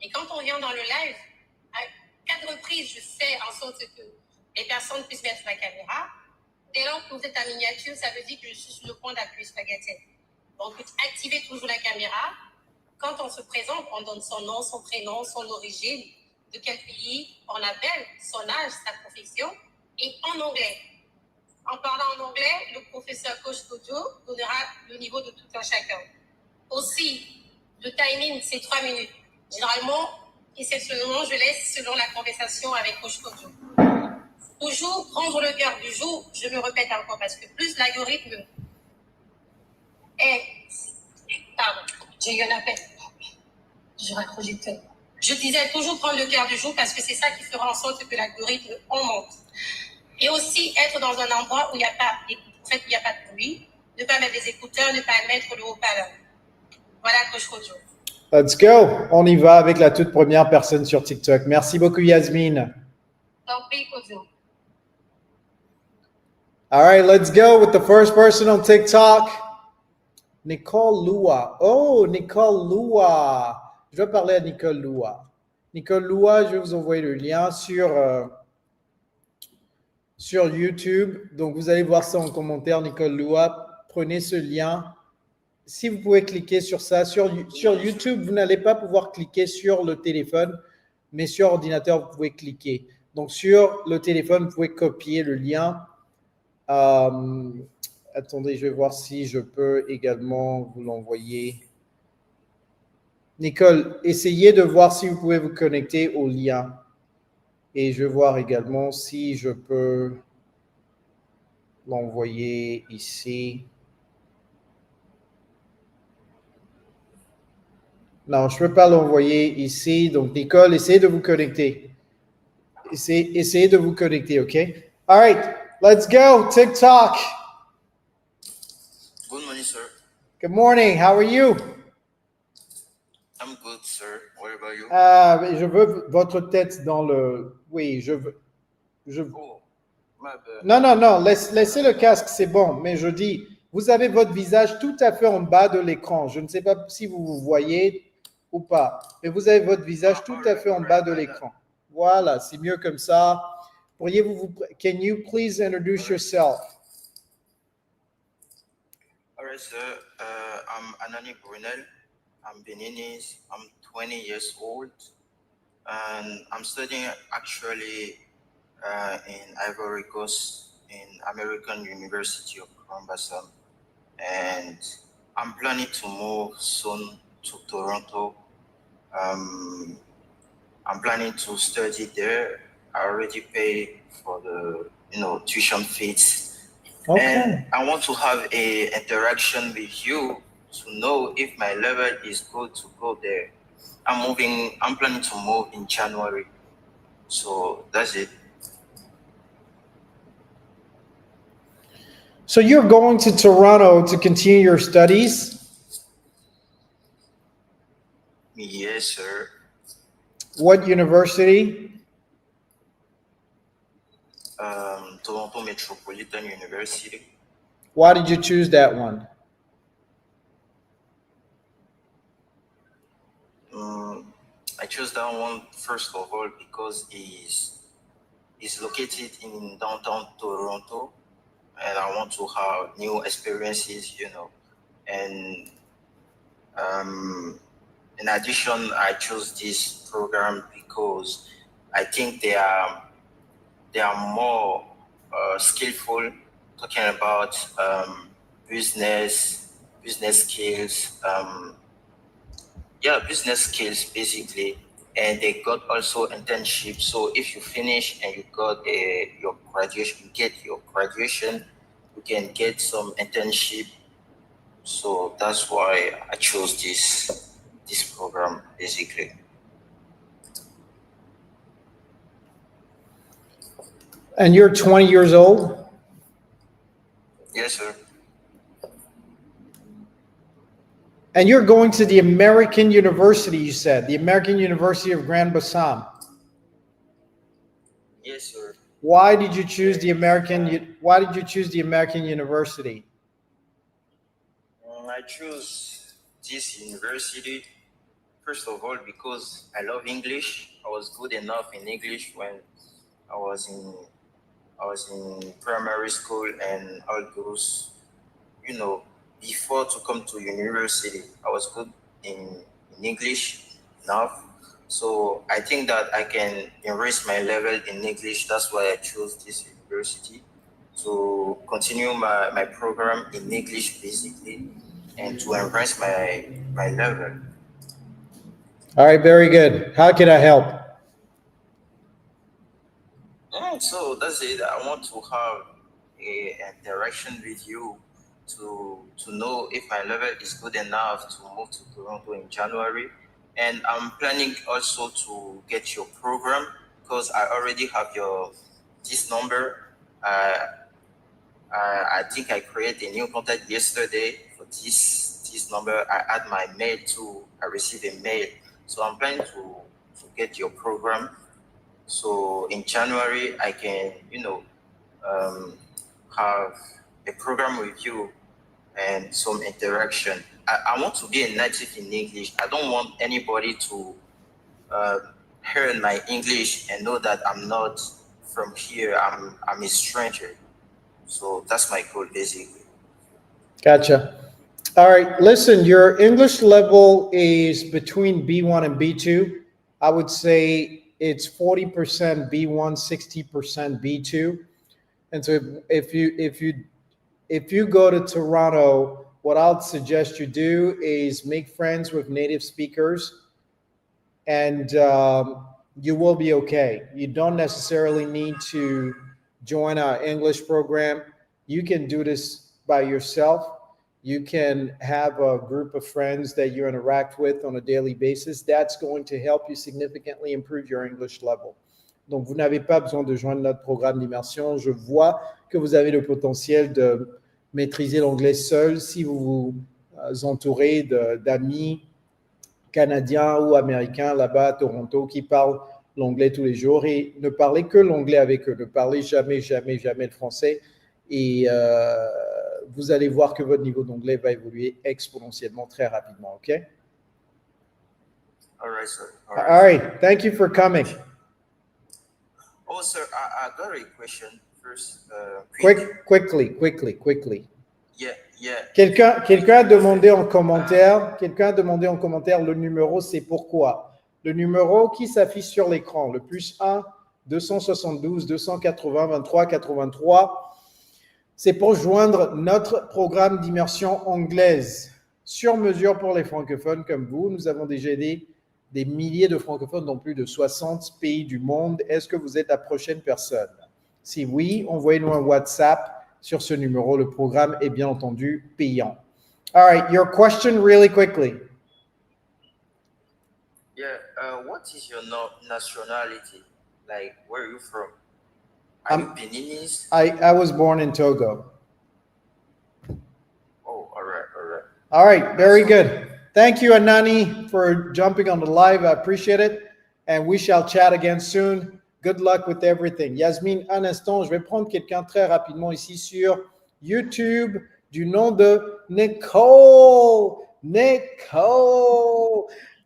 Et quand on vient dans le live, à 4 reprises, je fais en sorte que les personnes puissent mettre la caméra. Dès lors que vous êtes en miniature, ça veut dire que je suis sur le point d'appuyer sur la gâchette. Donc, activez toujours la caméra. Quand on se présente, on donne son nom, son prénom, son origine, de quel pays on appelle, son âge, sa profession, et en anglais. En parlant en anglais, le professeur Coach Kojo donnera le niveau de tout un chacun. Aussi, le timing, c'est 3 minutes. Généralement, exceptionnellement, je laisse selon la conversation avec Coach Kojo. Toujours prendre le cœur du jour, je me répète encore, parce que plus l'algorithme est... Pardon, j'ai eu un appel. Je raccroche le téléphone. Je disais toujours prendre le cœur du jour parce que c'est ça qui fera en sorte que l'algorithme augmente. Et aussi être dans un endroit où il n'y a pas de bruit, ne pas mettre des écouteurs, ne pas mettre le haut-parleur. Voilà, Coach Kojo. Let's go. On y va avec la toute première personne sur TikTok. Merci beaucoup, Yasmine. Tant pis, Kojo. All right, let's go with the first person on TikTok. Nicole Lua. Oh, Nicole Lua. Je vais parler à Nicole Lua. Nicole Lua, je vais vous envoyer le lien sur YouTube. Donc, vous allez voir ça en commentaire, Nicole Lua. Prenez ce lien. Si vous pouvez cliquer sur ça, sur YouTube, vous n'allez pas pouvoir cliquer sur le téléphone, mais sur ordinateur, vous pouvez cliquer. Donc, sur le téléphone, vous pouvez copier le lien. Attendez, je vais voir si je peux également vous l'envoyer. Nicole, essayez de voir si vous pouvez vous connecter au lien. Et je vais voir également si je peux l'envoyer ici. Non, je ne peux pas l'envoyer ici. Donc, Nicole, essayez de vous connecter. Essayez de vous connecter, OK? All right, let's go. TikTok. Good morning, sir. Good morning. How are you? I'm good, sir. What about you? Je veux votre tête dans le... Oui, je veux... Oh, my bad. Non. Laissez le casque, c'est bon. Mais je dis, vous avez votre visage tout à fait en bas de l'écran. Je ne sais pas si vous vous voyez ou pas. Mais vous avez votre visage tout à fait en bas de l'écran. Voilà, c'est mieux comme ça. Pourriez-vous... Can you please introduce yourself? All right, sir. I'm Anani Brunel. I'm Beninese. I'm 20 years old. And I'm studying actually in Ivory Coast in American University of Columbus. And I'm planning to move soon to Toronto. I'm planning to study there. I already paid for the tuition fees. Okay. And I want to have a interaction with you to know if my level is good to go there. I'm planning to move in January. So that's it. So you're going to Toronto to continue your studies? Yes, sir. What university? Toronto Metropolitan University. Why did you choose that one? I chose that one first of all because it's located in downtown Toronto, and I want to have new experiences, And in addition, I chose this program because I think they are more skillful, talking about business skills, business skills basically, and they got also internship. So if you finish and you got your graduation, you can get some internship. So that's why I chose this program basically. And you're 20 years old? Yes, sir. And you're going to the American University, you said, the American University of Grand Bassam. Yes, sir. Why did you choose the American University? I chose this university first of all because I love English. I was good enough in English when I was in primary school and all those, before to come to university, I was good in English enough. So I think that I can increase my level in English. That's why I chose this university to continue my program in English basically and to enhance my level. All right, very good. How can I help? So that's it. I want to have an interaction with you to know if my level is good enough to move to Toronto in January. And I'm planning also to get your program because I already have this number. I think I created a new contact yesterday for this number. I add my mail too. I received a mail. So I'm planning to get your program. So in January, I can, have a program with you and some interaction. I want to be a native in English. I don't want anybody to hear my English and know that I'm not from here. I'm a stranger. So that's my goal, basically. Gotcha. All right, listen, your English level is between B1 and B2. I would say it's 40% B1, 60% B2. And so if you go to Toronto, what I'll suggest you do is make friends with native speakers, and you will be okay. You don't necessarily need to join our English program. You can do this by yourself. You can have a group of friends that you interact with on a daily basis. That's going to help you significantly improve your English level. Donc, vous n'avez pas besoin de joindre notre programme d'immersion. Je vois que vous avez le potentiel de maîtriser l'anglais seul si vous vous entourez d'amis canadiens ou américains là-bas à Toronto qui parlent l'anglais tous les jours, et ne parlez que l'anglais avec eux. Ne parlez jamais le français, et vous allez voir que votre niveau d'anglais va évoluer exponentiellement très rapidement, OK? All right, sir. All right. Thank you for coming. Oh, sir, I got a question first. Quickly. Yeah. Quelqu'un a demandé en commentaire, le numéro, c'est pourquoi. Le numéro qui s'affiche sur l'écran, le +1 272 280 23 83, c'est pour joindre notre programme d'immersion anglaise sur mesure pour les francophones comme vous. Nous avons déjà aidé des milliers de francophones dans plus de 60 pays du monde. Est-ce que vous êtes la prochaine personne? Si oui, envoyez-nous un WhatsApp sur ce numéro. Le programme est bien entendu payant. All right, your question really quickly. Yeah, what is your nationality? Like, where are you from? Are you Beninese? I was born in Togo. Oh, all right. All right, very good. Thank you, Anani, for jumping on the live. I appreciate it. And we shall chat again soon. Good luck with everything. Yasmine, un instant, je vais prendre quelqu'un très rapidement ici sur YouTube du nom de Nicole.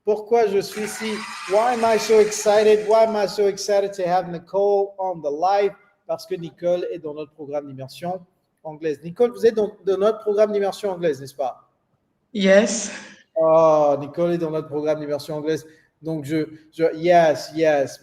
Pourquoi je suis ici? Why am I so excited? Why am I so excited to have Nicole on the live? Parce que Nicole est dans notre programme d'immersion anglaise. Nicole, vous êtes dans notre programme d'immersion anglaise, n'est-ce pas? Yes. Oh, Nicole est dans notre programme d'immersion anglaise. Donc, yes.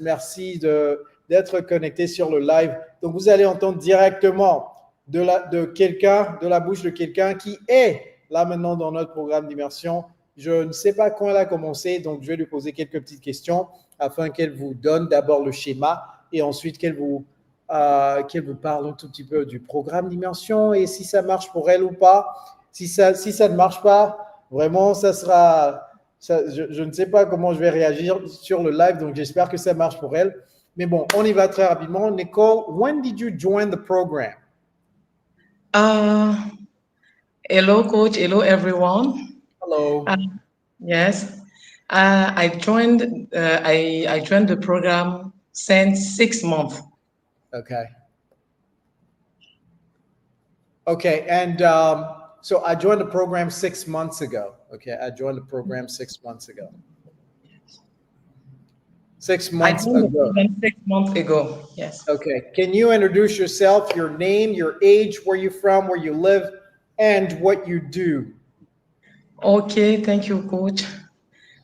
Merci d'être connecté sur le live. Donc, vous allez entendre directement de la bouche de quelqu'un qui est là maintenant dans notre programme d'immersion Je ne sais pas quand elle a commencé, donc je vais lui poser quelques petites questions afin qu'elle vous donne d'abord le schéma et ensuite qu'elle vous parle un tout petit peu du programme d'immersion et si ça marche pour elle ou pas. Si ça ne marche pas, vraiment, ça sera... je ne sais pas comment je vais réagir sur le live, donc j'espère que ça marche pour elle. Mais bon, on y va très rapidement. Nicole, when did you join the program? Hello, coach. Hello, everyone. Hello. Yes, I joined. I joined the program since 6 months. Okay. Okay, and so I joined the program 6 months ago. Okay, I joined the program 6 months ago. 6 months I joined the ago. program 6 months ago. Yes. Okay, can you introduce yourself, your name, your age, where you're from, where you live, and what you do? Okay, thank you, coach.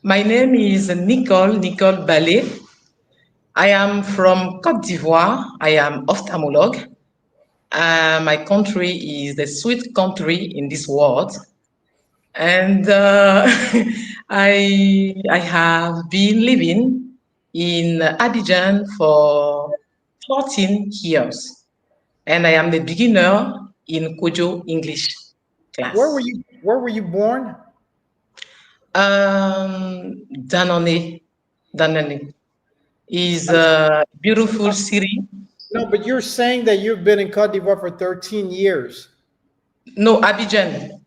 My name is Nicole Ballet. I am from Côte d'Ivoire. I am ophthalmologist. My country is the sweet country in this world. And I have been living in Abidjan for 14 years. And I am the beginner in Kojo English class. Where were you born? Danone is a beautiful city. No, but you're saying that you've been in Côte d'Ivoire for 13 years. No, Abidjan.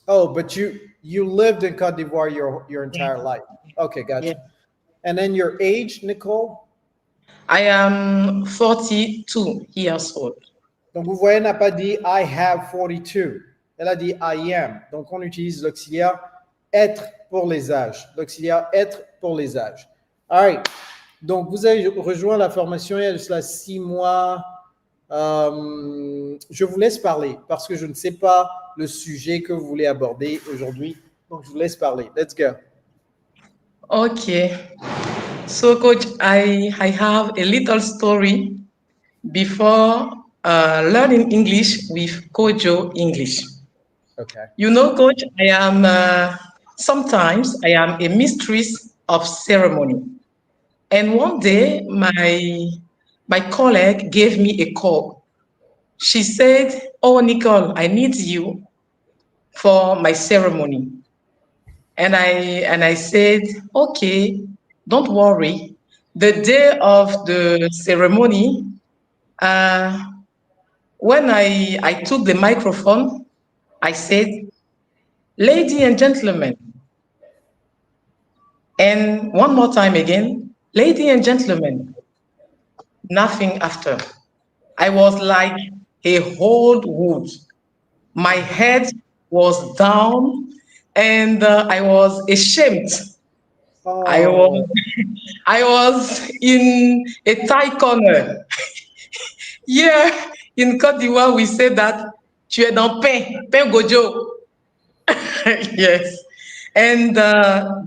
Oh, but you lived in Côte d'Ivoire your entire life. Okay, gotcha. Yeah. And then your age, Nicole? I am 42 years old. Donc, vous voyez, elle n'a pas dit I have 42. Elle a dit I am. Donc, on utilise l'auxiliaire être pour les âges. L'auxiliaire être pour les âges. All right. Donc, vous avez rejoint la formation il y a de cela 6 mois. Je vous laisse parler parce que je ne sais pas le sujet que vous voulez aborder aujourd'hui. Donc, je vous laisse parler. Let's go. Okay. So, coach, I have a little story before learning English with Kojo English. Okay. You know, coach, I am sometimes I am a mistress of ceremony. And one day my colleague gave me a call. She said, "Oh, Nicole, I need you for my ceremony." And I said, "Okay, don't worry. The day of the ceremony, when I took the microphone, I said, 'Ladies and gentlemen,' and one more time again, 'Ladies and gentlemen,' nothing after. I was like a old wood. My head was down and I was ashamed. Oh. I was in a tight corner. Yeah, in Côte d'Ivoire, we say that tu es dans pain gojo. Yes. And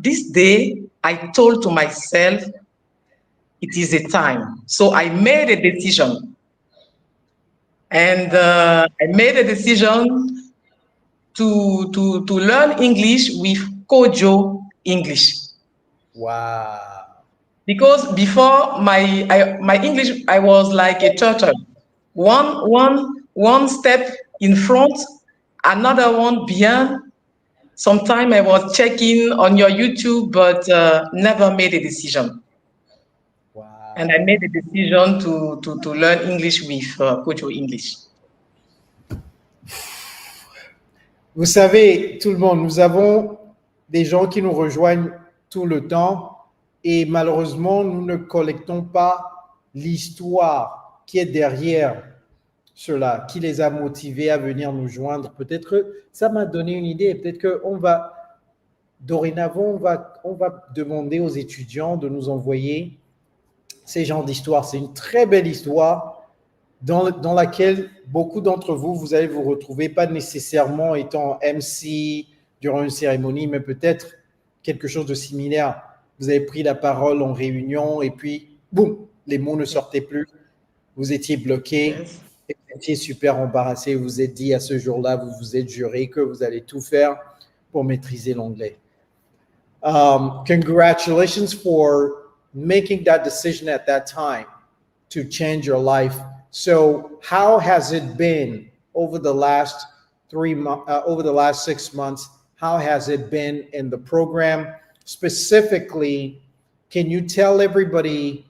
this day, I told to myself, it is a time. So I made a decision. And I made a decision to learn English with Kojo English. Wow. Because before my English, I was like a turtle. One step in front, another one behind. Sometime I was checking on your YouTube, but never made a decision. Wow. And I made a decision to learn English with Kojo English. Vous savez, tout le monde, nous avons des gens qui nous rejoignent tout le temps et malheureusement, nous ne collectons pas l'histoire qui est derrière cela, qui les a motivés à venir nous joindre. Peut-être que ça m'a donné une idée. Peut-être qu'on va, dorénavant, on va demander aux étudiants de nous envoyer ces genres d'histoires. C'est une très belle histoire dans laquelle beaucoup d'entre vous, vous allez vous retrouver, pas nécessairement étant MC durant une cérémonie, mais peut-être quelque chose de similaire. Vous avez pris la parole en réunion et puis, boum, les mots ne sortaient plus. Vous étiez bloqué, Yes. et vous étiez super embarrassé. Vous vous êtes dit à ce jour-là, vous vous êtes juré que vous allez tout faire pour maîtriser l'anglais. Congratulations for making that decision at that time to change your life. So how has it been over the last 6 months? How has it been in the program? Specifically, can you tell everybody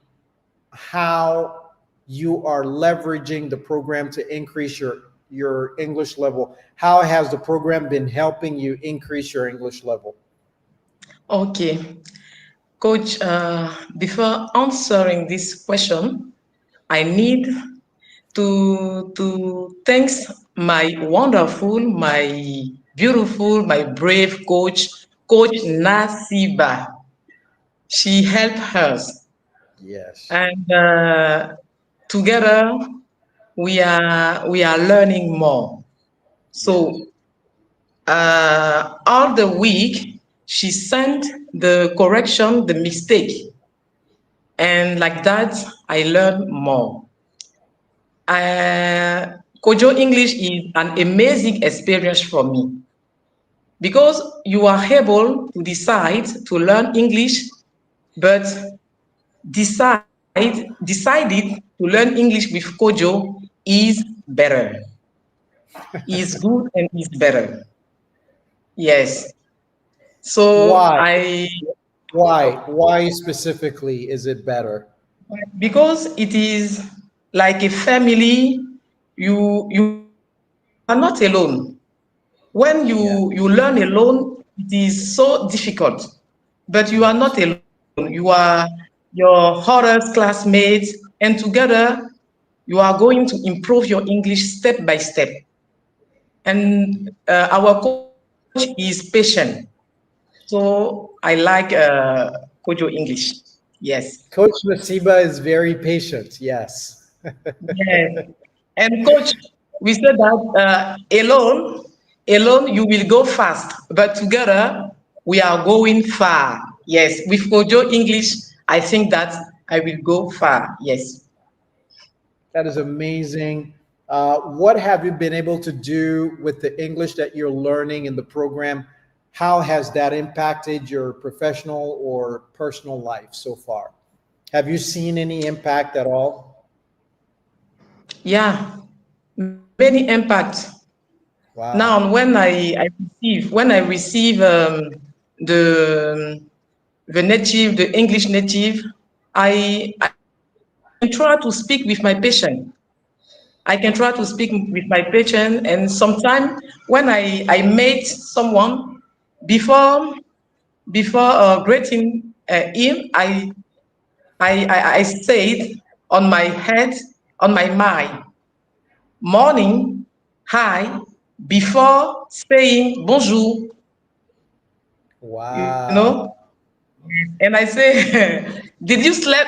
how you are leveraging the program to increase your English level? How has the program been helping you increase your English level? Okay, Coach, before answering this question, I need to thank my wonderful, my beautiful, my brave coach, Coach Nasiba. She helped us. Yes. And together we are learning more. So all the week she sent the correction, the mistake, and like that I learn more. Kojo English is an amazing experience for me because you are able to decide to learn English, but decided to learn English with Kojo is better. Is good and is better. Yes. So Why? Why specifically is it better? because it is like a family, you are not alone. When you learn alone, it is so difficult. But you are not alone. You are your horrors classmates, and together you are going to improve your English step by step. And our coach is patient. So I like Kojo English. Yes. Coach Nasiba is very patient. Yes. Yes. And coach, we said that alone you will go fast, but together we are going far. Yes. With Kojo English, I think that I will go far. Yes. That is amazing. What have you been able to do with the English that you're learning in the program? How has that impacted your professional or personal life so far? Have you seen any impact at all? Yeah. Many impacts. Wow. Now, when I receive the English native, I can try to speak with my patient. I can try to speak with my patient, and sometimes when I meet someone before greeting him, I said on my head, on my mind, morning, hi, before saying bonjour. You Wow. know, and I say, did you sleep?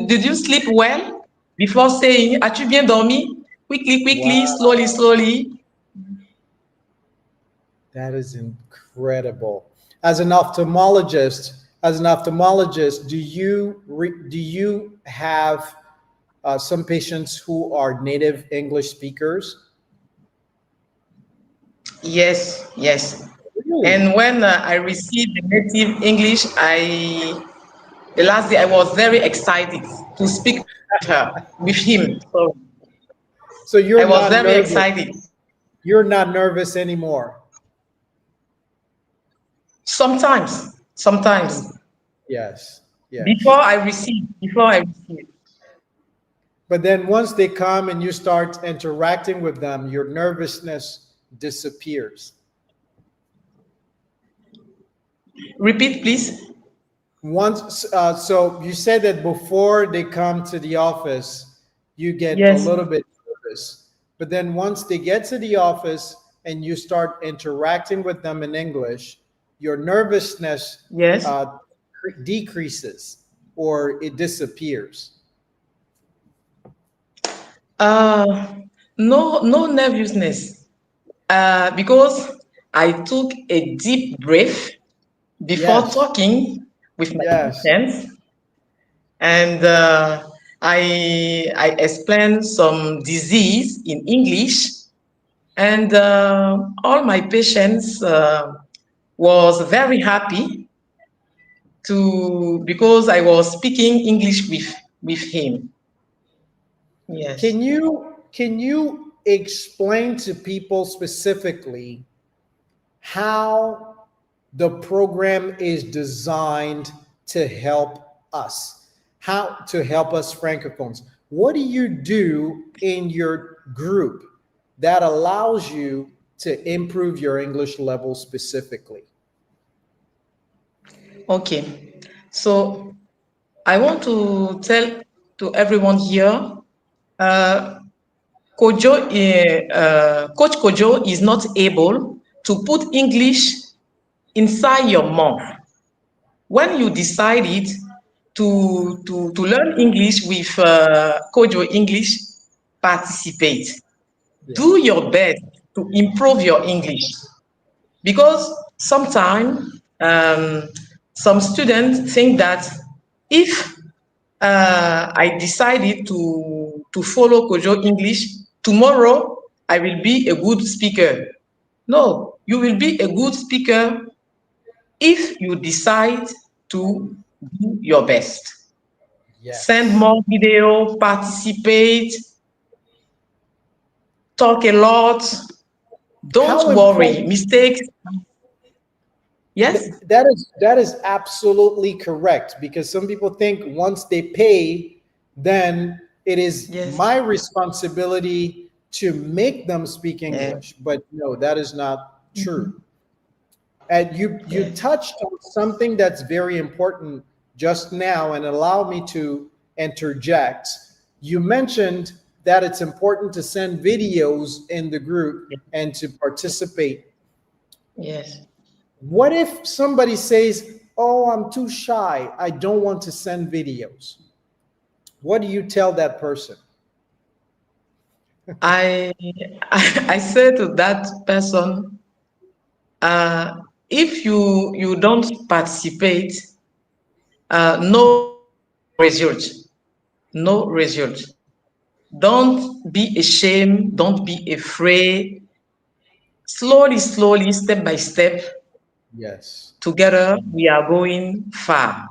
Did you sleep well? Before saying, as-tu bien dormi? Quickly, Wow. slowly. That is incredible. As an ophthalmologist, do you have some patients who are native English speakers? Yes. Really? And when I received the native English, the last day I was very excited to speak with her, with him. So So I you're was not very nervous. excited. You're not nervous anymore. Sometimes. Yes. Before I receive. But then once they come and you start interacting with them, your nervousness disappears. Repeat, please. So you said that before they come to the office, you get a Yes. little bit nervous. But then once they get to the office and you start interacting with them in English, your nervousness Yes. decreases or it disappears. No nervousness. Because I took a deep breath before Yes. talking with my Yes. patients, and I explained some disease in English, and all my patients was very happy because I was speaking English with him. Yes. Can you explain to people specifically how the program is designed to help us? How to help us Francophones? What do you do in your group that allows you to improve your English level specifically? Okay. So I want to tell to everyone here, Coach Kojo is not able to put English inside your mouth. When you decided to learn English with Kojo English, participate. Yeah. Do your best to improve your English. Because sometimes some students think that if I decided to follow Kojo English, tomorrow I will be a good speaker. No, you will be a good speaker if you decide to do your best. Yes. Send more video, participate, talk a lot. Don't How worry, important- mistakes. Yes? That is absolutely correct, because some people think once they pay, then it is Yes. my responsibility to make them speak English. But no, that is not true. And you Yes. touched on something that's very important just now, and allow me to interject. You mentioned that it's important to send videos in the group and to participate. Yes. What if somebody says, "Oh, I'm too shy. I don't want to send videos"? What do you tell that person? I say to that person, if you don't participate, no result, no result. Don't be ashamed. Don't be afraid. Slowly, slowly, step by step, Yes. together we are going far.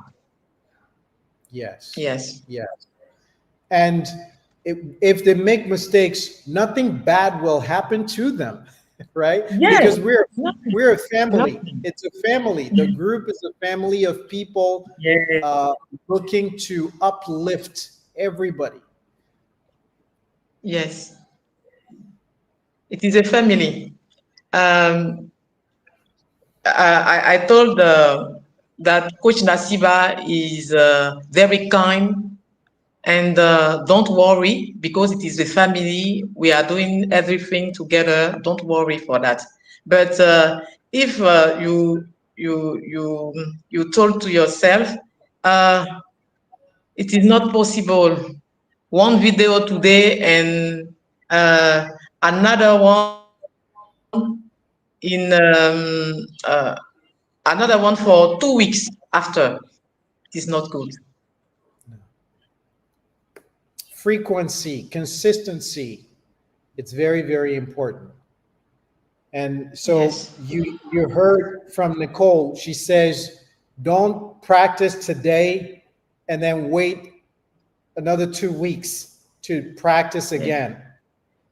Yes. Yes. Yes. And if they make mistakes, nothing bad will happen to them, right? Yes. Because Nothing. we're a family. Nothing. It's a family. The group is a family of people Yes. looking to uplift everybody. Yes. It is a family. Um, I told that Coach Nasiba is very kind, and don't worry, because it is a family. We are doing everything together. Don't worry for that. But if you told to yourself, uh, it is not possible. One video today and another one in another one for 2 weeks after. It is not good. Frequency, consistency, it's very, very important. And so Yes. you heard from Nicole, she says, don't practice today and then wait another 2 weeks to practice again.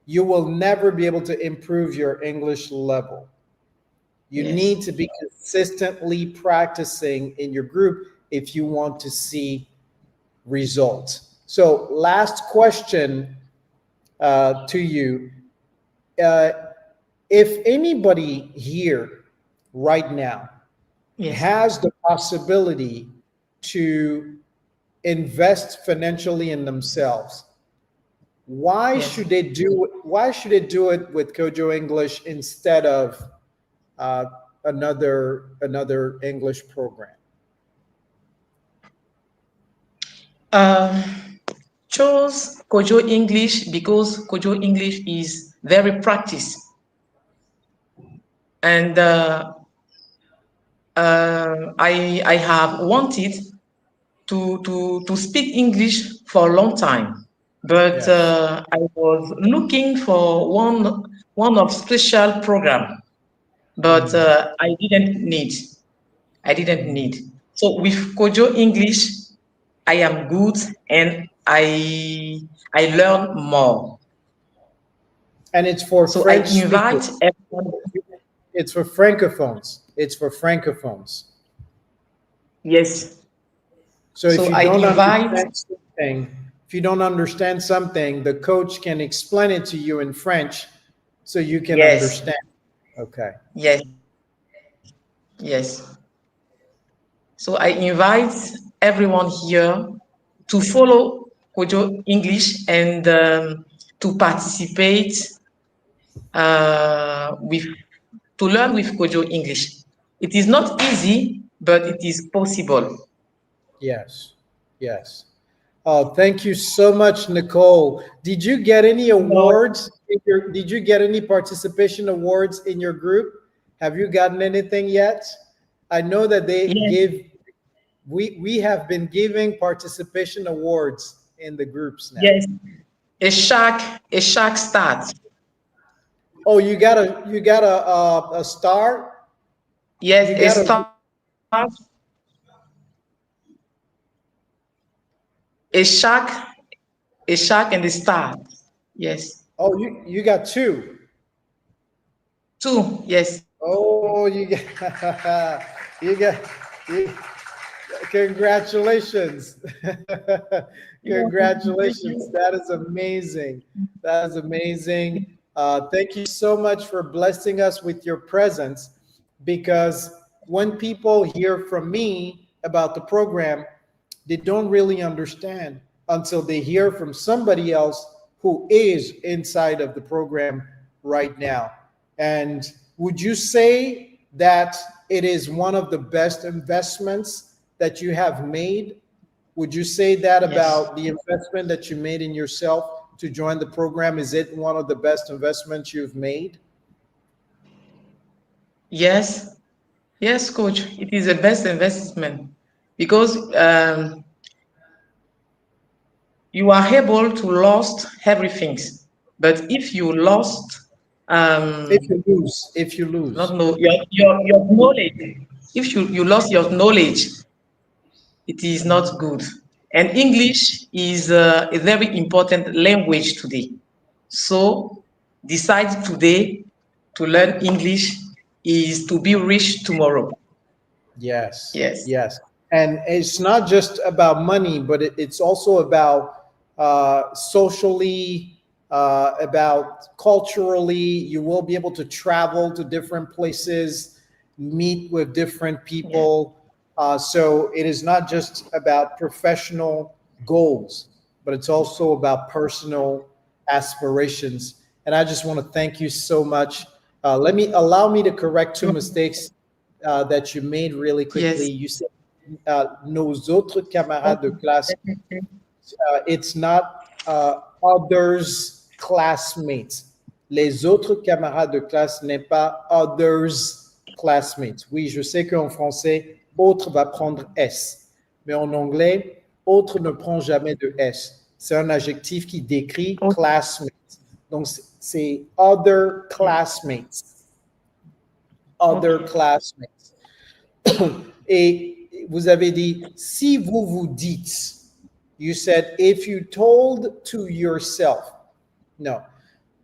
You will never be able to improve your English level. You Yes. need to be consistently practicing in your group if you want to see results. So last question to you. If anybody here right now Yes. has the possibility to invest financially in themselves, why Yes. should they do it? Why should they do it with Kojo English instead of another English program? Chose Kojo English because Kojo English is very practice, and I have wanted to speak English for a long time, but Yes. I was looking for one of special program but I didn't need. I didn't need. So with Kojo English, I am good and I learn more. And it's for So French I invite speakers. everyone. It's for francophones. It's for francophones. Yes. So if you I don't invite. understand something, if you don't understand something, the coach can explain it to you in French so you can Yes. understand. Okay. Yes. Yes. So I invite everyone here to follow Kojo English and to participate with to learn with Kojo English. It is not easy, but it is possible. Yes. Yes. Oh, thank you so much, Nicole. Did you get any awards? Did you get any participation awards in your group? Have you gotten anything yet? I know that they Yes. we have been giving participation awards in the groups now. Yes. A shark start. Oh, you got a star? Yes, You a got a start. A shark and a star. Yes. oh you got two. Two. Yes. Oh, you got you got you, congratulations. Congratulations. That is amazing. That is amazing. Thank you so much for blessing us with your presence, because when people hear from me about the program, they don't really understand until they hear from somebody else who is inside of the program right now. And would you say that it is one of the best investments that you have made? Would you say that about the investment that you made in yourself to join the program? Is it one of the best investments you've made? Yes. Yes, coach. It is the best investment because you are able to lost everything. But if you lost, If you lose. not know your knowledge, if you lost your knowledge, it is not good. And English is a very important language today. So decide today to learn English is to be rich tomorrow. Yes, Yes. yes. And it's not just about money, but it's also about socially, about culturally. You will be able to travel to different places, meet with different people. So it is not just about professional goals, but it's also about personal aspirations. And I just want to thank you so much. Allow me to correct two mistakes that you made really quickly. Yes. You said nos autres camarades de classe. It's not others classmates. Les autres camarades de classe n'est pas others classmates. Oui, je sais qu'en français, autre va prendre S. Mais en anglais, autre ne prend jamais de S. C'est un adjectif qui décrit classmates. Donc, c'est other classmates. Other classmates. Et vous avez dit, si vous vous dites, you said, if you told to yourself. No,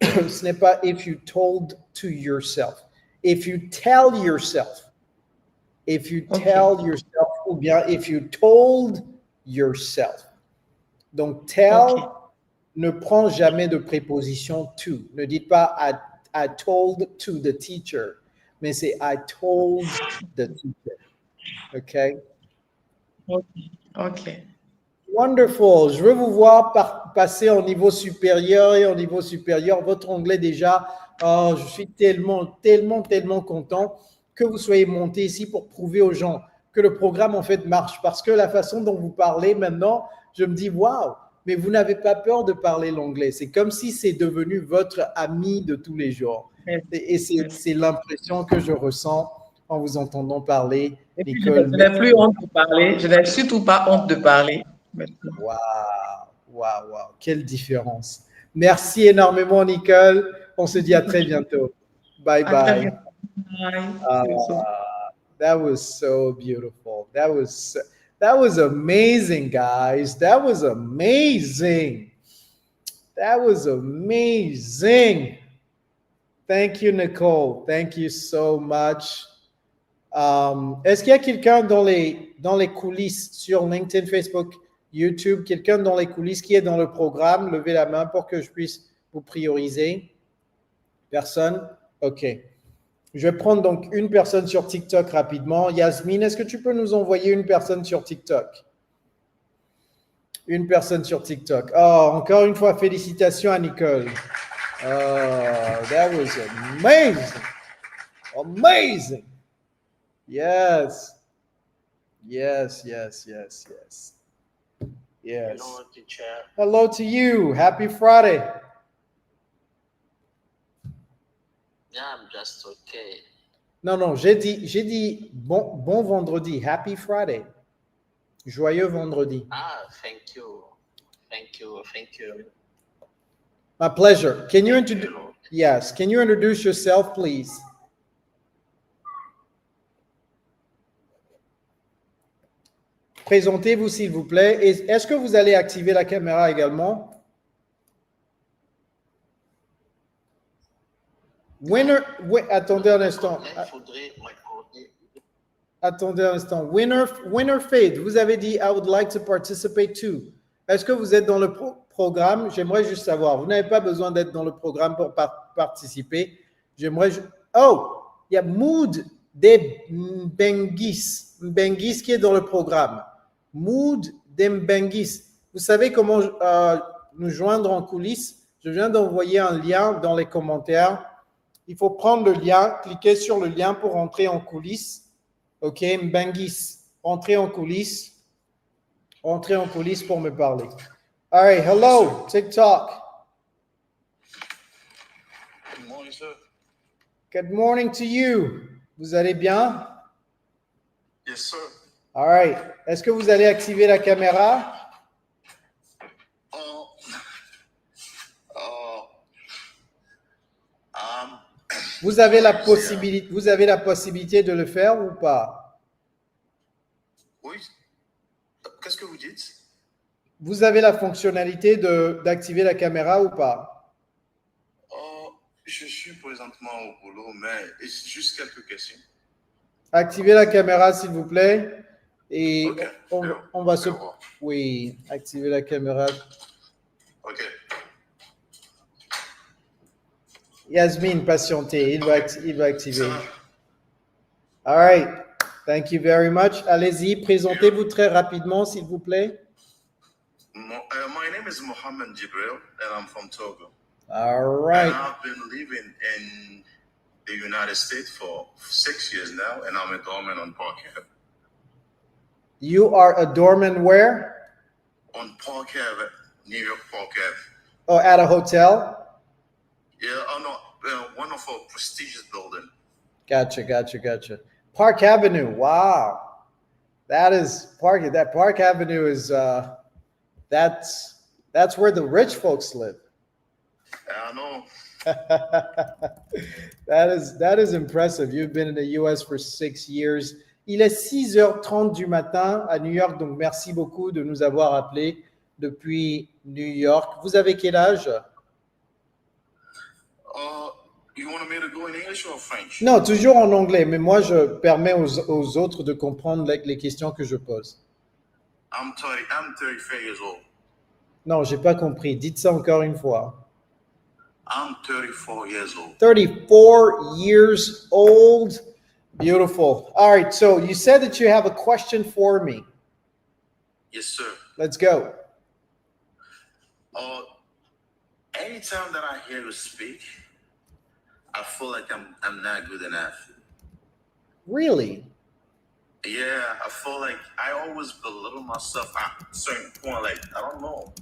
ce n'est pas if you told to yourself. If you tell yourself. If you tell yourself, ou bien if you told yourself. Donc, tell ne prend jamais de préposition to. Ne dites pas I told to the teacher. Mais c'est I told the teacher. Okay? Okay. Wonderful. Je veux vous voir passer au niveau supérieur et au niveau supérieur. Votre anglais déjà, je suis tellement content que vous soyez monté ici pour prouver aux gens que le programme en fait marche. Parce que la façon dont vous parlez maintenant, je me dis waouh, mais vous n'avez pas peur de parler l'anglais. C'est comme si c'est devenu votre ami de tous les jours. Et c'est l'impression que je ressens en vous entendant parler, Nicole. Je n'ai plus honte de parler. Je n'ai surtout pas honte de parler. Waouh, quelle différence. Merci énormément, Nicole. On se dit à très bientôt. Bye bye. That was so beautiful. That was amazing, guys. That was amazing. That was amazing. Thank you, Nicole. Thank you so much. Est-ce qu'il y a quelqu'un dans les coulisses sur LinkedIn, Facebook, YouTube, quelqu'un dans les coulisses qui est dans le programme? Levez la main pour que je puisse vous prioriser. Personne? OK. Je vais prendre donc une personne sur TikTok rapidement. Yasmine, est-ce que tu peux nous envoyer une personne sur TikTok? Une personne sur TikTok. Oh, encore une fois, félicitations à Nicole. Oh, that was amazing. Amazing. Yes. Yes, yes, yes, yes. Yes. Hello, teacher. Hello to you. Happy Friday. Yeah, I'm just okay. Non, j'ai dit bon vendredi. Happy Friday. Joyeux vendredi. Ah, thank you. Thank you. Thank you. My pleasure. Can you Thank introduce? you. Yes. Can you introduce yourself, please? Présentez-vous, s'il vous plaît. Et est-ce que vous allez activer la caméra également? Attendez un instant. Il faudrait m'accorder. Attendez un instant. Winner Fade, vous avez dit I would like to participate too. Est-ce que vous êtes dans le programme? J'aimerais juste savoir. Vous n'avez pas besoin d'être dans le programme pour participer. Oh, il y a Mood de Mbengis qui est dans le programme. Mood de Mbengis. Vous savez comment nous joindre en coulisses? Je viens d'envoyer un lien dans les commentaires. Il faut prendre le lien, cliquer sur le lien pour entrer en coulisses. OK, Mbengis, entrez en coulisses pour me parler. All right, hello, TikTok. Good morning, sir. Good morning to you. Vous allez bien? Yes, sir. All right. Est-ce que vous allez activer la caméra? Vous avez la possibilité de le faire ou pas? Oui. Qu'est-ce que vous dites? Vous avez la fonctionnalité d'activer la caméra ou pas? Je suis présentement au boulot, mais c'est juste quelques questions. Activez la caméra, s'il vous plaît. Et Okay. on va se... Oui, activez la caméra. OK. Yasmine, patientez. Il va activer. All right. Thank you very much. Allez-y, présentez-vous très rapidement, s'il vous plaît. My name is Mohammed Jibril, and I'm from Togo. All right. And I've been living in the United States for 6 years now, and I'm a doorman on Park Ave. You are a doorman where? On Park Ave, New York Park Ave. Oh, at a hotel? Yeah, one of our prestigious building. Gotcha. Park Avenue. Wow. That Park Avenue is that's where the rich folks live. I know. That is impressive. You've been in the US for 6 years. Il est 6h30 du matin à New York, donc merci beaucoup de nous avoir appelés depuis New York. Vous avez quel âge? You want me to go in English or French? Non, toujours en anglais, mais moi je permets aux autres de comprendre les questions que je pose. I'm 34 years old. Non, j'ai pas compris. Dites ça encore une fois. I'm 34 years old. 34 years old. Beautiful. All right, so you said that you have a question for me. Yes, sir. Let's go. Anytime that I hear you speak, I feel like I'm not good enough. Really? Yeah, I feel like I always belittle myself at a certain point. Like, I don't know.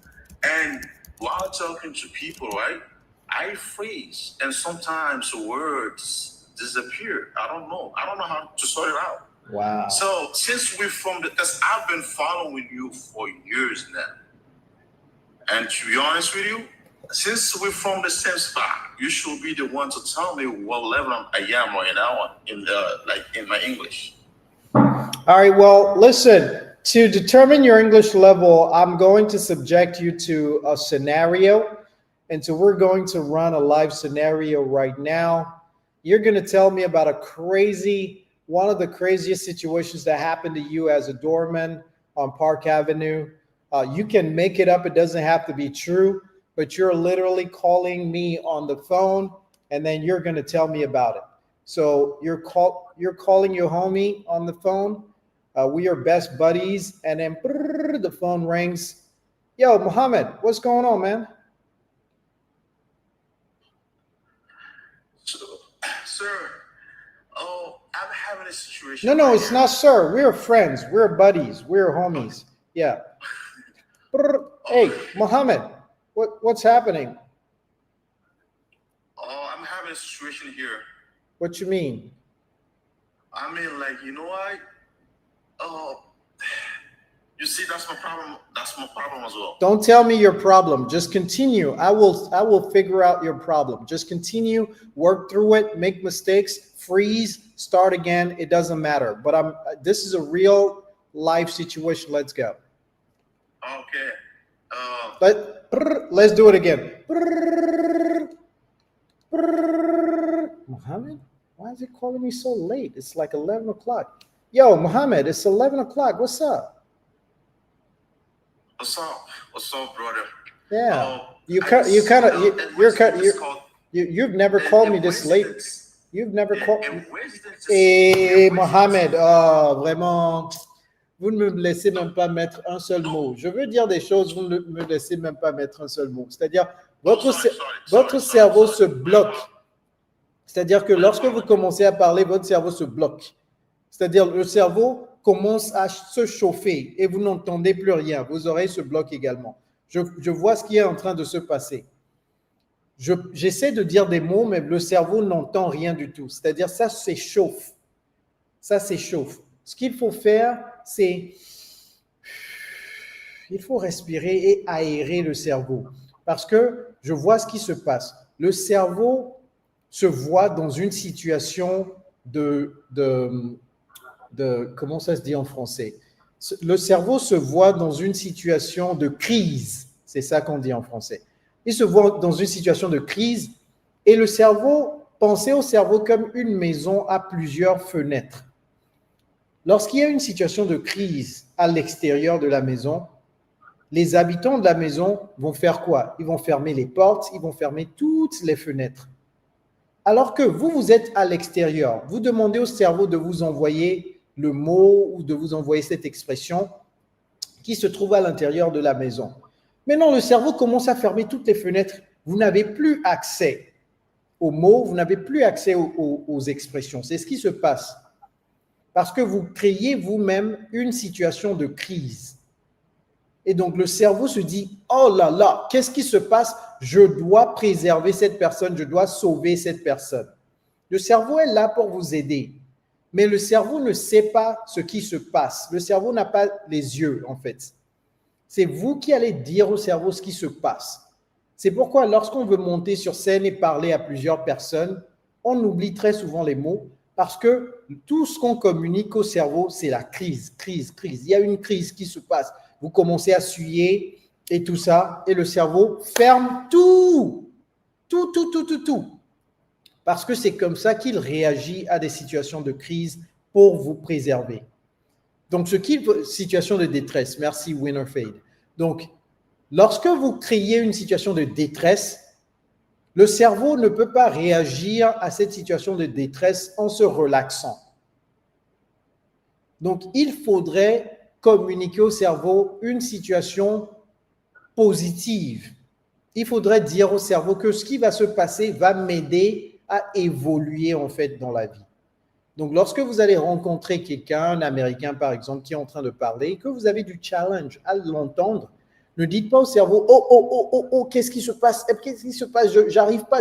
And while talking to people, right, I freeze. And sometimes words disappear. I don't know how to sort it out. Wow. So since because I've been following you for years now. And to be honest with you, since we're from the same spot, you should be the one to tell me what level I am right now in my English. All right, well, listen, to determine your English level, I'm going to subject you to a scenario. And so we're going to run a live scenario right now. You're going to tell me about one of the craziest situations that happened to you as a doorman on Park Avenue. You can make it up. It doesn't have to be true, but you're literally calling me on the phone, and then you're going to tell me about it. So you're calling your homie on the phone. We are best buddies, and then the phone rings. Yo, Mohammed, what's going on, man? Sir, I'm having a situation. No, it's not, sir. We're friends. We're buddies. We're homies. Yeah. Hey, Mohammed, what's happening? Oh, I'm having a situation here. What you mean? I mean, like, you know what? You see, that's my problem. That's my problem as well. Don't tell me your problem. Just continue. I will figure out your problem. Just continue, work through it, make mistakes, freeze, start again. It doesn't matter. But this is a real life situation. Let's go. Okay. Let's do it again. Mohammed, why is it calling me so late? It's like 11 o'clock. Yo, Mohammed, it's 11 o'clock. What's up? What's up? What's up, brother? Yeah. You've never called me this late. You've never called me. Hey, Mohammed, vraiment. Vous ne me laissez même pas mettre un seul mot. Je veux dire des choses, vous ne me laissez même pas mettre un seul mot. C'est-à-dire, votre cerveau se bloque. C'est-à-dire que lorsque vous commencez à parler, votre cerveau se bloque. C'est-à-dire, le cerveau commence à se chauffer et vous n'entendez plus rien. Vos oreilles se bloquent également. Je vois ce qui est en train de se passer. J'essaie de dire des mots, mais le cerveau n'entend rien du tout. C'est-à-dire, ça s'échauffe. Ça s'échauffe. Ce qu'il faut faire, c'est il faut respirer et aérer le cerveau. Parce que je vois ce qui se passe. Le cerveau se voit dans une situation de comment ça se dit en français? Le cerveau se voit dans une situation de crise. C'est ça qu'on dit en français. Il se voit dans une situation de crise et le cerveau, pensez au cerveau comme une maison à plusieurs fenêtres. Lorsqu'il y a une situation de crise à l'extérieur de la maison, les habitants de la maison vont faire quoi? Ils vont fermer les portes, ils vont fermer toutes les fenêtres. Alors que vous êtes à l'extérieur, vous demandez au cerveau de vous envoyer le mot ou de vous envoyer cette expression qui se trouve à l'intérieur de la maison. Maintenant, le cerveau commence à fermer toutes les fenêtres. Vous n'avez plus accès aux mots, vous n'avez plus accès aux expressions. C'est ce qui se passe. Parce que vous créez vous-même une situation de crise. Et donc, le cerveau se dit, oh là là, qu'est-ce qui se passe? Je dois préserver cette personne, je dois sauver cette personne. Le cerveau est là pour vous aider. Mais le cerveau ne sait pas ce qui se passe. Le cerveau n'a pas les yeux, en fait. C'est vous qui allez dire au cerveau ce qui se passe. C'est pourquoi lorsqu'on veut monter sur scène et parler à plusieurs personnes, on oublie très souvent les mots parce que tout ce qu'on communique au cerveau, c'est la crise. Il y a une crise qui se passe. Vous commencez à suer et tout ça, et le cerveau ferme tout. Parce que c'est comme ça qu'il réagit à des situations de crise pour vous préserver. Donc, situation de détresse. Merci, Winnerfade. Donc, lorsque vous créez une situation de détresse, le cerveau ne peut pas réagir à cette situation de détresse en se relaxant. Donc, il faudrait communiquer au cerveau une situation positive. Il faudrait dire au cerveau que ce qui va se passer va m'aider à évoluer en fait dans la vie. Donc, lorsque vous allez rencontrer quelqu'un, un Américain par exemple, qui est en train de parler et que vous avez du challenge à l'entendre, ne dites pas au cerveau « Oh, qu'est-ce qui se passe? J'arrive pas. »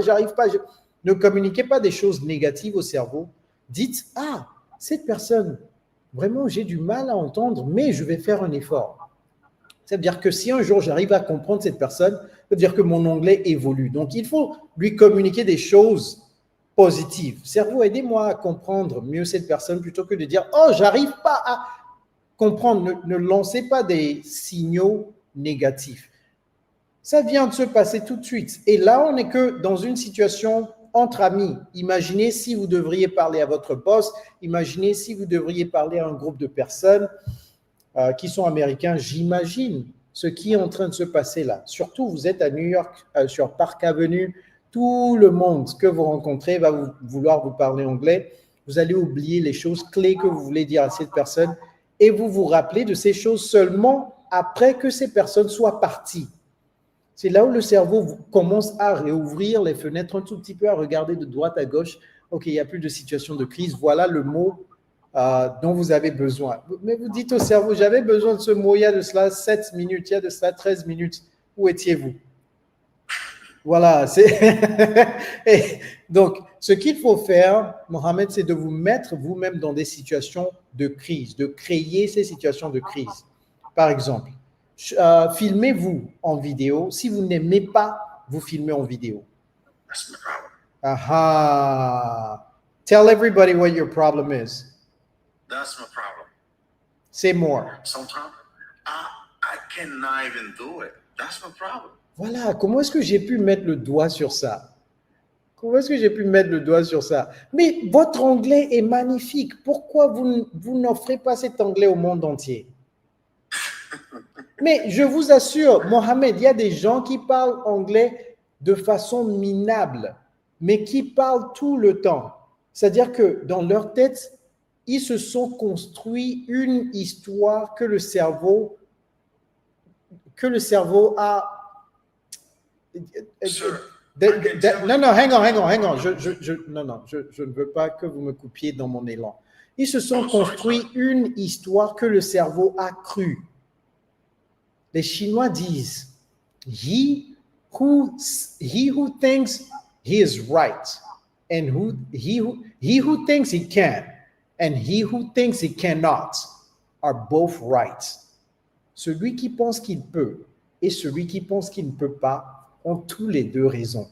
Ne communiquez pas des choses négatives au cerveau. Dites « Ah, cette personne, vraiment, j'ai du mal à entendre, mais je vais faire un effort. » Ça veut dire que si un jour j'arrive à comprendre cette personne, ça veut dire que mon anglais évolue. Donc, il faut lui communiquer des choses positives. Cerveau, aidez-moi à comprendre mieux cette personne plutôt que de dire « Oh, j'arrive pas à comprendre ». Ne lancez pas des signaux négatifs. Ça vient de se passer tout de suite. Et là, on n'est que dans une situation entre amis. Imaginez si vous devriez parler à votre boss, imaginez si vous devriez parler à un groupe de personnes qui sont américains, j'imagine ce qui est en train de se passer là. Surtout, vous êtes à New York, sur Park Avenue, tout le monde que vous rencontrez va vouloir vous parler anglais. Vous allez oublier les choses clés que vous voulez dire à cette personne et vous vous rappelez de ces choses seulement après que ces personnes soient parties. C'est là où le cerveau commence à réouvrir les fenêtres un tout petit peu, à regarder de droite à gauche. OK, il n'y a plus de situation de crise. Voilà le mot dont vous avez besoin. Mais vous dites au cerveau, j'avais besoin de ce mot il y a de cela 7 minutes, il y a de cela 13 minutes. Où étiez-vous? Voilà. Et donc, ce qu'il faut faire, Mohamed, c'est de vous mettre vous-même dans des situations de crise, de créer ces situations de crise. Par exemple, filmez-vous en vidéo. Si vous n'aimez pas vous filmer en vidéo. That's my problem. Aha. Tell everybody what your problem is. That's my problem. Say more. Sometimes I cannot even do it. That's my problem. Voilà, comment est-ce que j'ai pu mettre le doigt sur ça? Comment est-ce que j'ai pu mettre le doigt sur ça? Mais votre anglais est magnifique. Pourquoi vous n'offrez pas cet anglais au monde entier? Mais je vous assure, Mohamed, il y a des gens qui parlent anglais de façon minable, mais qui parlent tout le temps. C'est-à-dire que dans leur tête, ils se sont construits une histoire que le cerveau a. Sir, Non, hang on. Je ne veux pas que vous me coupiez dans mon élan. Ils se sont construits une histoire que le cerveau a crue. Les Chinois disent, he who thinks he is right, and he who thinks he can, and he who thinks he cannot, are both right. Celui qui pense qu'il peut et celui qui pense qu'il ne peut pas ont tous les deux raison.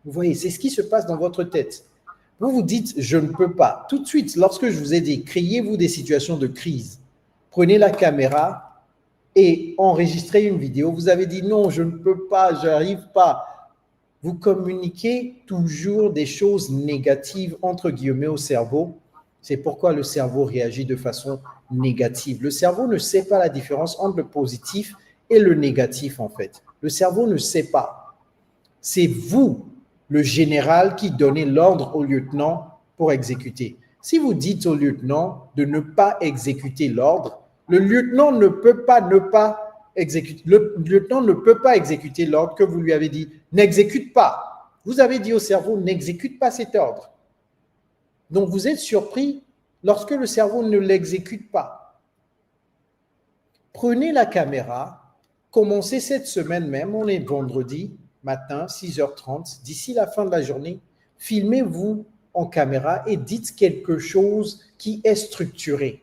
Vous voyez, c'est ce qui se passe dans votre tête. Vous vous dites, je ne peux pas. Tout de suite, lorsque je vous ai dit, créez-vous des situations de crise. Prenez la caméra et enregistrez une vidéo. Vous avez dit, non, je ne peux pas, je n'arrive pas. Vous communiquez toujours des choses négatives, entre guillemets, au cerveau. C'est pourquoi le cerveau réagit de façon négative. Le cerveau ne sait pas la différence entre le positif et le négatif, en fait. Le cerveau ne sait pas. C'est vous, le général, qui donnez l'ordre au lieutenant pour exécuter. Si vous dites au lieutenant de ne pas exécuter l'ordre, le lieutenant ne peut pas exécuter. Le lieutenant ne peut pas exécuter l'ordre que vous lui avez dit. N'exécute pas. Vous avez dit au cerveau, n'exécute pas cet ordre. Donc, vous êtes surpris lorsque le cerveau ne l'exécute pas. Prenez la caméra, commencez cette semaine même, on est vendredi matin, 6h30, d'ici la fin de la journée, filmez-vous en caméra et dites quelque chose qui est structuré.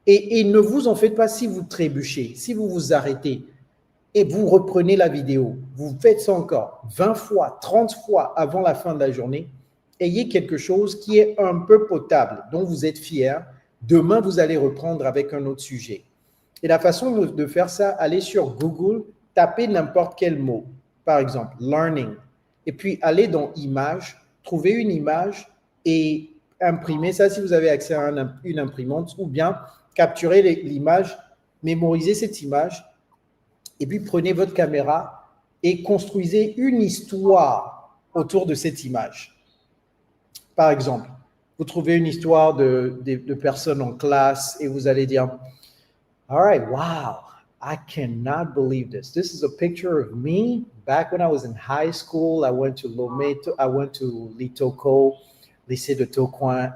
Et ne vous en faites pas si vous trébuchez, si vous vous arrêtez et vous reprenez la vidéo. Vous faites ça encore 20 fois, 30 fois avant la fin de la journée. Ayez quelque chose qui est un peu potable, dont vous êtes fier. Demain, vous allez reprendre avec un autre sujet. Et la façon de faire ça, allez sur Google, tapez n'importe quel mot. Par exemple, learning. Et puis, allez dans images, trouvez une image et imprimez ça si vous avez accès à une imprimante ou bien capturez l'image, mémorisez cette image et puis prenez votre caméra et construisez une histoire autour de cette image. Par exemple, vous trouvez une histoire de personnes en classe et vous allez dire « All right, wow, I cannot believe this. This is a picture of me back when I was in high school. I went to Lomé, I went to Litoko, lycée de Tocoin.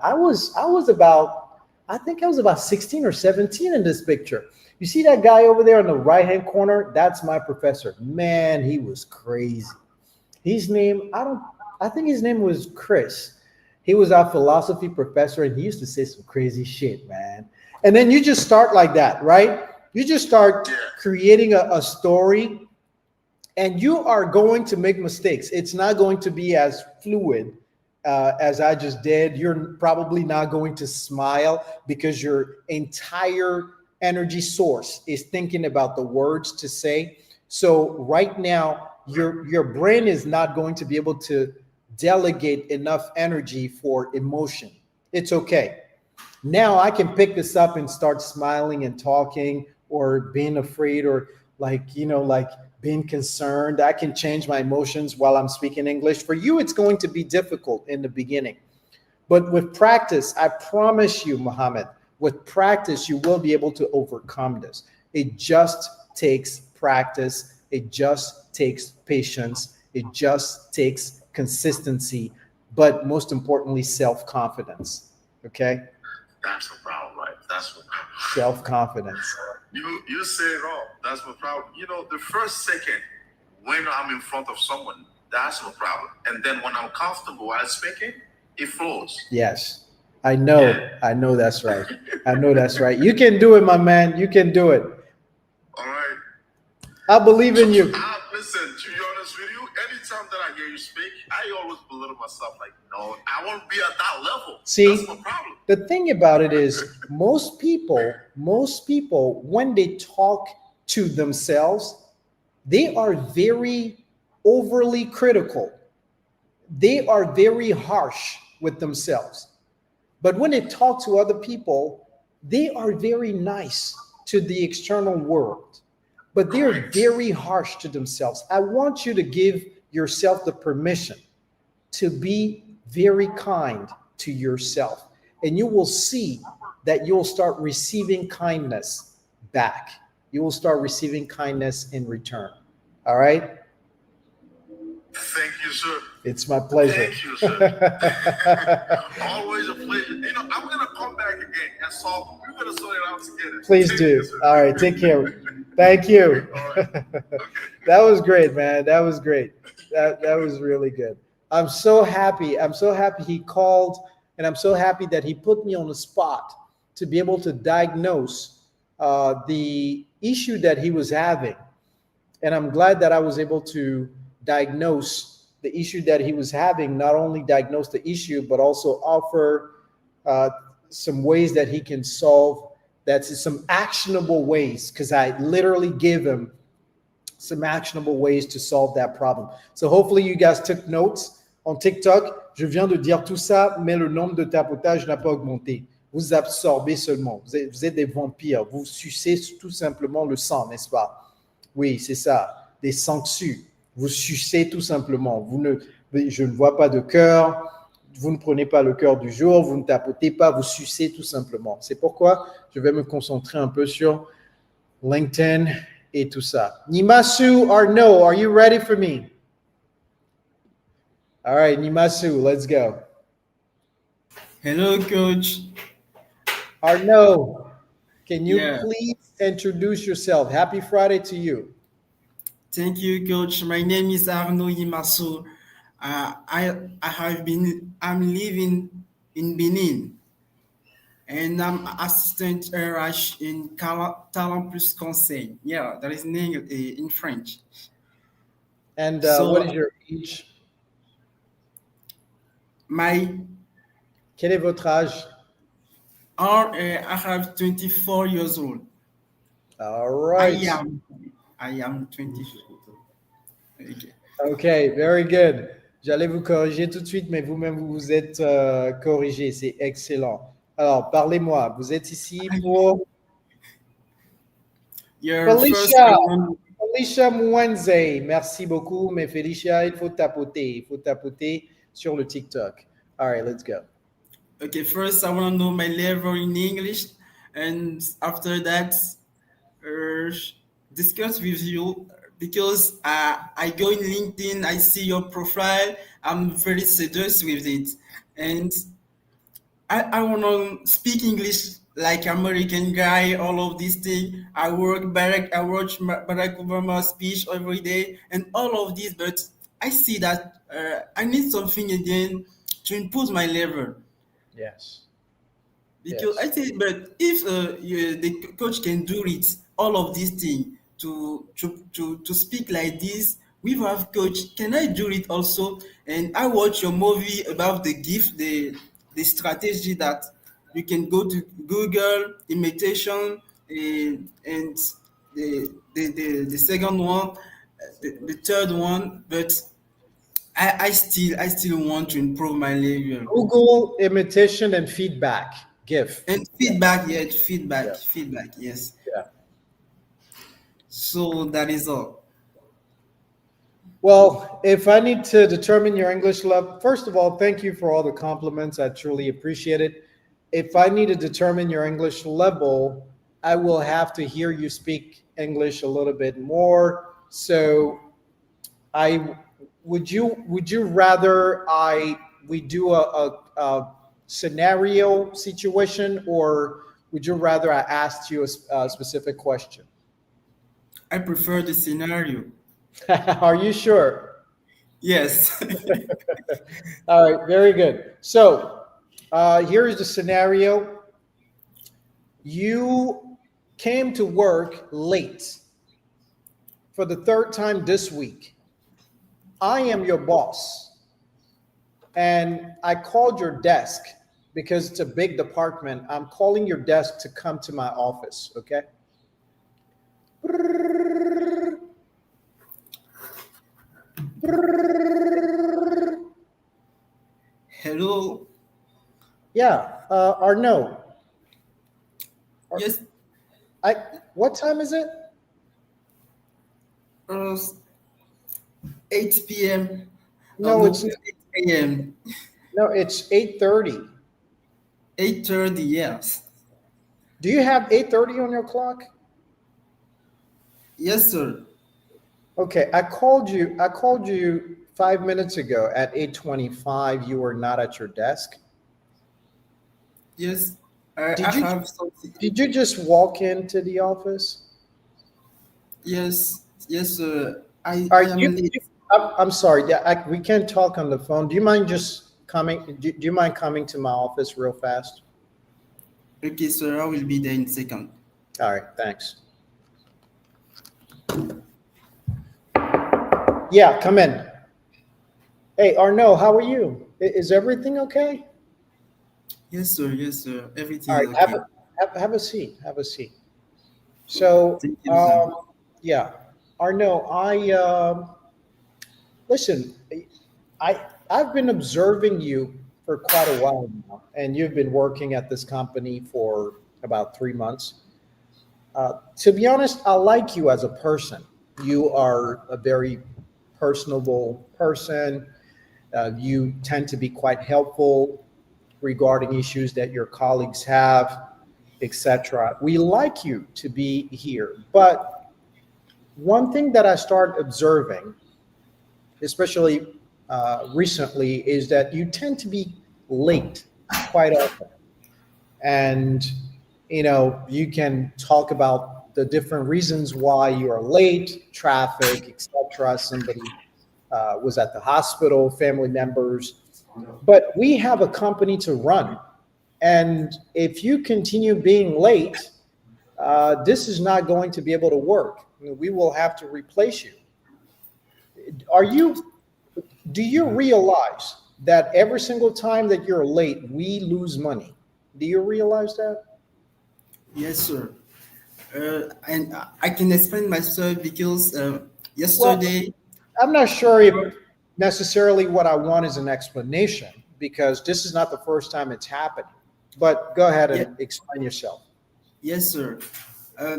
I think I was about 16 or 17 in this picture. You see that guy over there in the right-hand corner? That's my professor. Man, he was crazy. His name, I think his name was Chris. He was our philosophy professor and he used to say some crazy shit, man. And then you just start like that, right? You just start creating a story, and you are going to make mistakes. It's not going to be as fluid as I just did. You're probably not going to smile because your entire energy source is thinking about the words to say. So right now, your brain is not going to be able to delegate enough energy for emotion. It's okay. Now I can pick this up and start smiling and talking, or being afraid, or like being concerned. I can change my emotions while I'm speaking English. For you, it's going to be difficult in the beginning. But with practice, I promise you, Mohammed, with practice, you will be able to overcome this. It just takes practice. It just takes patience. It just takes consistency, but most importantly, self-confidence. Okay? That's the problem, right? That's the problem. Self-confidence. You say it all. That's my problem. The first second when I'm in front of someone, that's my problem. And then when I'm comfortable while speaking, it flows. Yes, I know. Yeah. I know that's right. I know that's right. You can do it, my man. You can do it. All right. I believe in you. Listen, to be honest with you, anytime that I hear you speak, I always belittle myself. Like, no, I won't be at that level. See, that's my problem. The thing about it is, most people, when they talk to themselves, they are very overly critical. They are very harsh with themselves. But when they talk to other people, they are very nice to the external world. But they're very harsh to themselves. I want you to give yourself the permission to be very kind to yourself. And you will see that you'll start receiving kindness back. You will start receiving kindness in return. All right? Thank you, sir. It's my pleasure. Thank you, sir. Always a pleasure. I'm going to come back again and solve. We're going to sort it out together. Please do. All right. Take care. Thank you. Right. Okay. That was great, man. That was great. That was really good. I'm so happy. I'm so happy he called, and I'm so happy that he put me on the spot to be able to diagnose the issue that he was having. And I'm glad that I was able to diagnose the issue that he was having, not only diagnose the issue, but also offer some ways that he can solve. That's some actionable ways, because I literally give him some actionable ways to solve that problem. So hopefully you guys took notes on TikTok. Je viens de dire tout ça, mais le nombre de tapotage n'a pas augmenté. Vous absorbez seulement. Vous êtes des vampires. Vous sucez tout simplement le sang, n'est-ce pas? Oui, c'est ça. Des sangsue. Vous sucez tout simplement. Je ne vois pas de cœur. Vous ne prenez pas le cœur du jour. Vous ne tapotez pas. Vous sucez tout simplement. C'est pourquoi je vais me concentrer un peu sur LinkedIn et tout ça. Nimasu Arnaud, are you ready for me? All right, Nimasu, let's go. Hello, Coach. Arnaud, can you please introduce yourself? Happy Friday to you. Thank you, Coach. My name is Arnaud Yimasu. I'm living in Benin, and I'm assistant RH in Talent Plus Conseil. Yeah, that is named in French. And what is your age? Quel est votre âge? I have 24 years old. All right. I am 24. Okay, very good. J'allais vous corriger tout de suite, mais vous-même, vous vous êtes corrigé. C'est excellent. Alors, parlez-moi. Vous êtes ici pour... Felicia Mwenze. Merci beaucoup, mais Felicia, il faut tapoter. Il faut tapoter sur le TikTok. All right, let's go. Okay, first I want to know my level in English, and after that, discuss with you, because I go in LinkedIn, I see your profile, I'm very seduced with it, and I want to speak English like American guy, all of these things. I watch Barack Obama's speech every day and all of this, but I see that I need something again to improve my level. Yes. Because Yes. I think, but if the coach can do it, all of these things to speak like this, we have coach. Can I do it also? And I watch your movie about the gift, the strategy that you can go to Google imitation, and the second one, the third one. But I still want to improve my level. Google imitation and feedback. GIF. And feedback, yeah, feedback, yes. Yeah. So that is all. Well, if I need to determine your English level, first of all, thank you for all the compliments. I truly appreciate it. If I need to determine your English level, I will have to hear you speak English a little bit more. So would you rather we do a scenario situation, or would you rather I asked you a specific question? I prefer the scenario. Are you sure? Yes. All right, very good. So here's the scenario. You came to work late for the third time this week. I am your boss, and I called your desk because it's a big department. I'm calling your desk to come to my office, okay? Hello. Yeah, Arnaud. Yes. What time is it? uh, 8 p.m. No, it's 8 a.m. no, it's 8:30. 8:30, yes. Do you have 8:30 on your clock? Yes, sir. Okay, I called you 5 minutes ago at 8:25. You were not at your desk. Yes. I Did you have something. did you just walk into the office? Yes, yes, sir. I Are am you? late. I'm sorry. Yeah, we can't talk on the phone. Do you mind just coming? Do you mind coming to my office real fast? Okay, sir. I will be there in a second. All right, thanks. Yeah, come in. Hey, Arnaud, how are you? Is everything okay? Yes, sir. Yes, sir. Everything All is right, okay. have a seat. Have a seat. So, Thank you, sir. yeah, Arnaud, listen. I've been observing you for quite a while now, and you've been working at this company for about 3 months. To be honest, I like you as a person. You are a very personable person. You tend to be quite helpful regarding issues that your colleagues have, etc. We like you to be here, but one thing that I started observing, especially recently, is that you tend to be late quite often. And you can talk about the different reasons why you are late, traffic, etc. Somebody was at the hospital, family members. But we have a company to run. And if you continue being late, this is not going to be able to work. We will have to replace you. Do you realize that every single time that you're late, we lose money? Do you realize that? Yes, sir. And I can explain myself because Well, yesterday. I'm not sure if necessarily what I want is an explanation, because this is not the first time it's happened. But go ahead Yeah, and explain yourself. yes, sir. Uh,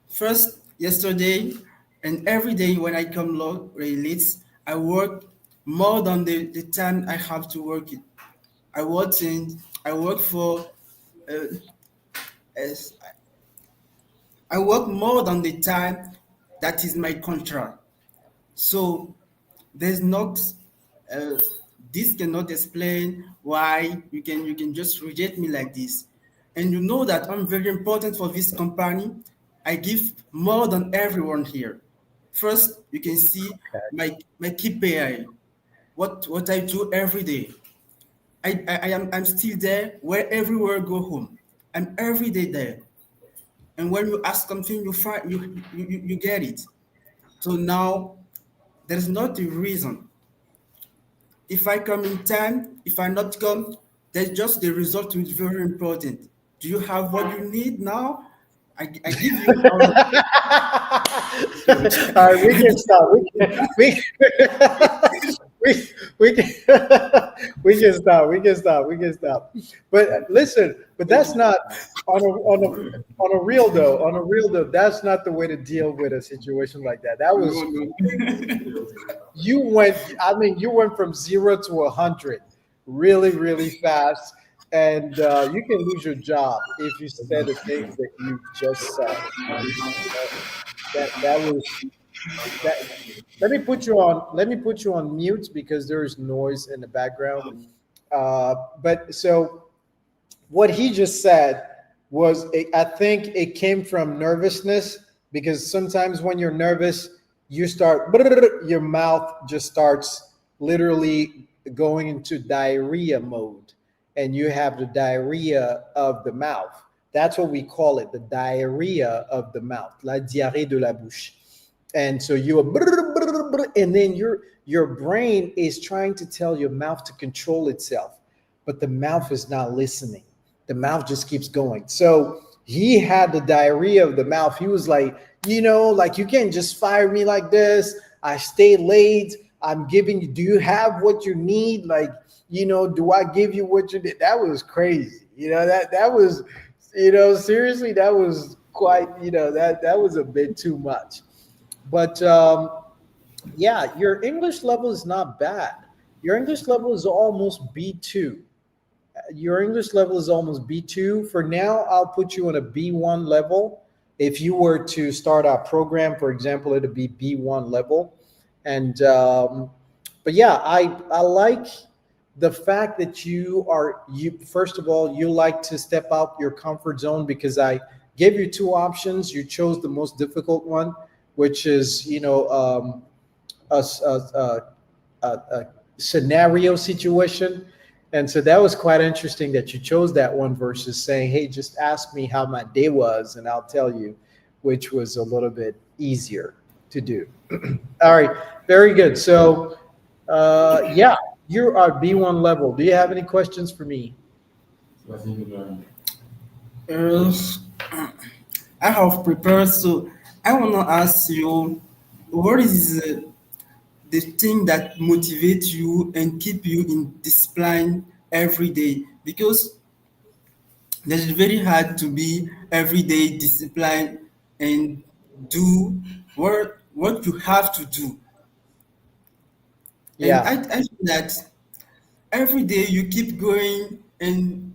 First, yesterday, and every day when I come late, I work more than the time I have to work it. I work for, uh, as, I work more than the time that is my contract. So there's not, uh, this cannot explain why you can just reject me like this. And you know that I'm very important for this company. I give more than everyone here. First, you can see my KPI, what I do every day. I'm still there where everywhere I go home. I'm every day there. And when you ask something, you get it. So now there's not a reason. If I come in time, if I not come, there's just the result which is very important. Do you have what you need now? I give you all of All right, we can stop. We can we can stop. We can stop. We can stop. But listen, but that's not on a real though. On a real though, that's not the way to deal with a situation like that. That was you went. I mean, you went from 0 to 100 really, really fast. And you can lose your job if you say the things that you just said. That was that. Let me put you on. Let me put you on mute because there is noise in the background. But so what he just said was, I think it came from nervousness because sometimes when you're nervous, you start your mouth just starts literally going into diarrhea mode. And you have the diarrhea of the mouth. That's what we call it, the diarrhea of the mouth, la diarrhée de la bouche. And so you are, and then your brain is trying to tell your mouth to control itself, but the mouth is not listening. The mouth just keeps going. So he had the diarrhea of the mouth. He was like, like you can't just fire me like this. I stayed late. I'm giving you, do you have what you need? Like, do I give you what you did? That was crazy. That was, seriously, that was quite, that was a bit too much. But yeah, your English level is not bad. Your English level is almost B2. Your English level is almost B2. For now, I'll put you on a B1 level. If you were to start our program, for example, it'd be B1 level. And, but yeah, I like the fact that you first of all, you like to step out your comfort zone because I gave you two options. You chose the most difficult one, which is, a scenario situation. And so that was quite interesting that you chose that one versus saying, hey, just ask me how my day was and I'll tell you, which was a little bit easier to do. All right, very good. So yeah, you are B1 level. Do you have any questions for me? I have prepared, so I want to ask you, what is the thing that motivates you and keep you in discipline every day? Because it's very hard to be everyday disciplined and do what you have to do. Yeah. And I feel that every day you keep going, and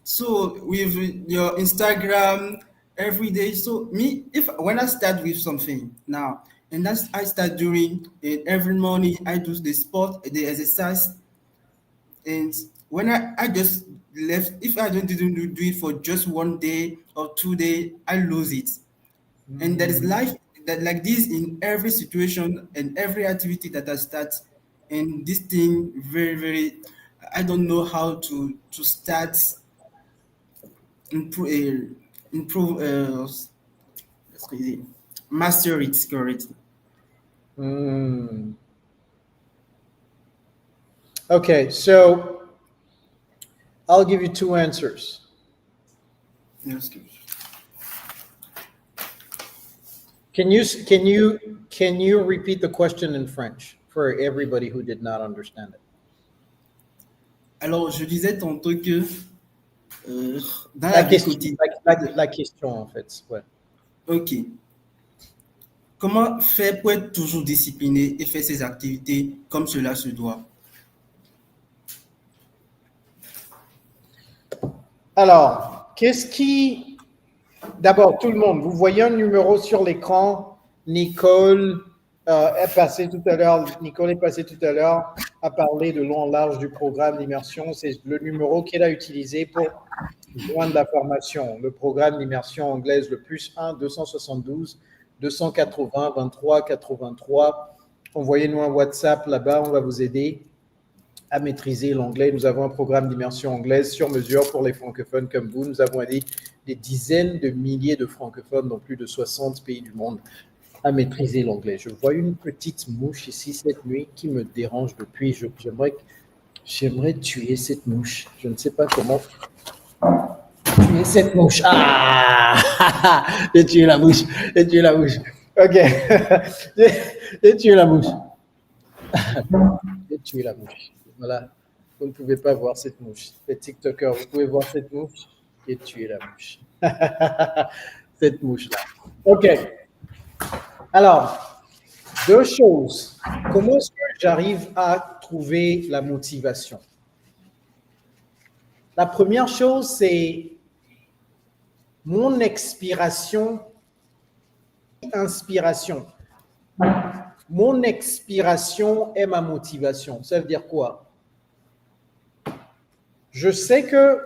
so with your Instagram every day. So me, if when I start with something now, and that's I start doing it every morning, I do the sport, the exercise, and when I just left, if I don't didn't do it for just 1 day or 2 days, I lose it. And there is life that like this in every situation and every activity that I start. And this thing very, very, I don't know how to start improve let's crazy, master it correctly. Okay, so I'll give you two answers. Yes, good. Can you repeat the question in French for everybody who did not understand it? Alors, je disais tantôt que dans La la vie question, quotidienne, la question en fait. Ouais. ok. Comment faire pour être toujours discipliné et faire ses activités comme cela se doit? Alors, d'abord, tout le monde, vous voyez un numéro sur l'écran. Nicole est passée tout à l'heure à parler de long en large du programme d'immersion. C'est le numéro qu'elle a utilisé pour joindre la formation. Le programme d'immersion anglaise, le +1 272 280 23 83. Envoyez-nous un WhatsApp là-bas, on va vous aider. à maîtriser l'anglais. Nous avons un programme d'immersion anglaise sur mesure pour les francophones comme vous. Nous avons aidé des dizaines de milliers de francophones dans plus de 60 pays du monde à maîtriser l'anglais. Je vois une petite mouche ici cette nuit qui me dérange depuis. J'aimerais tuer cette mouche. Je ne sais pas comment tuer cette mouche. Ah! J'ai tué la mouche. J'ai tué la mouche. OK. J'ai tué la mouche. J'ai tué la mouche. Voilà. Vous ne pouvez pas voir cette mouche. Les TikTokers, vous pouvez voir cette mouche. J'ai tué la mouche. Cette mouche-là. OK. Alors, deux choses. Comment est-ce que j'arrive à trouver la motivation? La première chose, c'est mon expiration, inspiration. Mon expiration est ma motivation. Ça veut dire quoi? Je sais que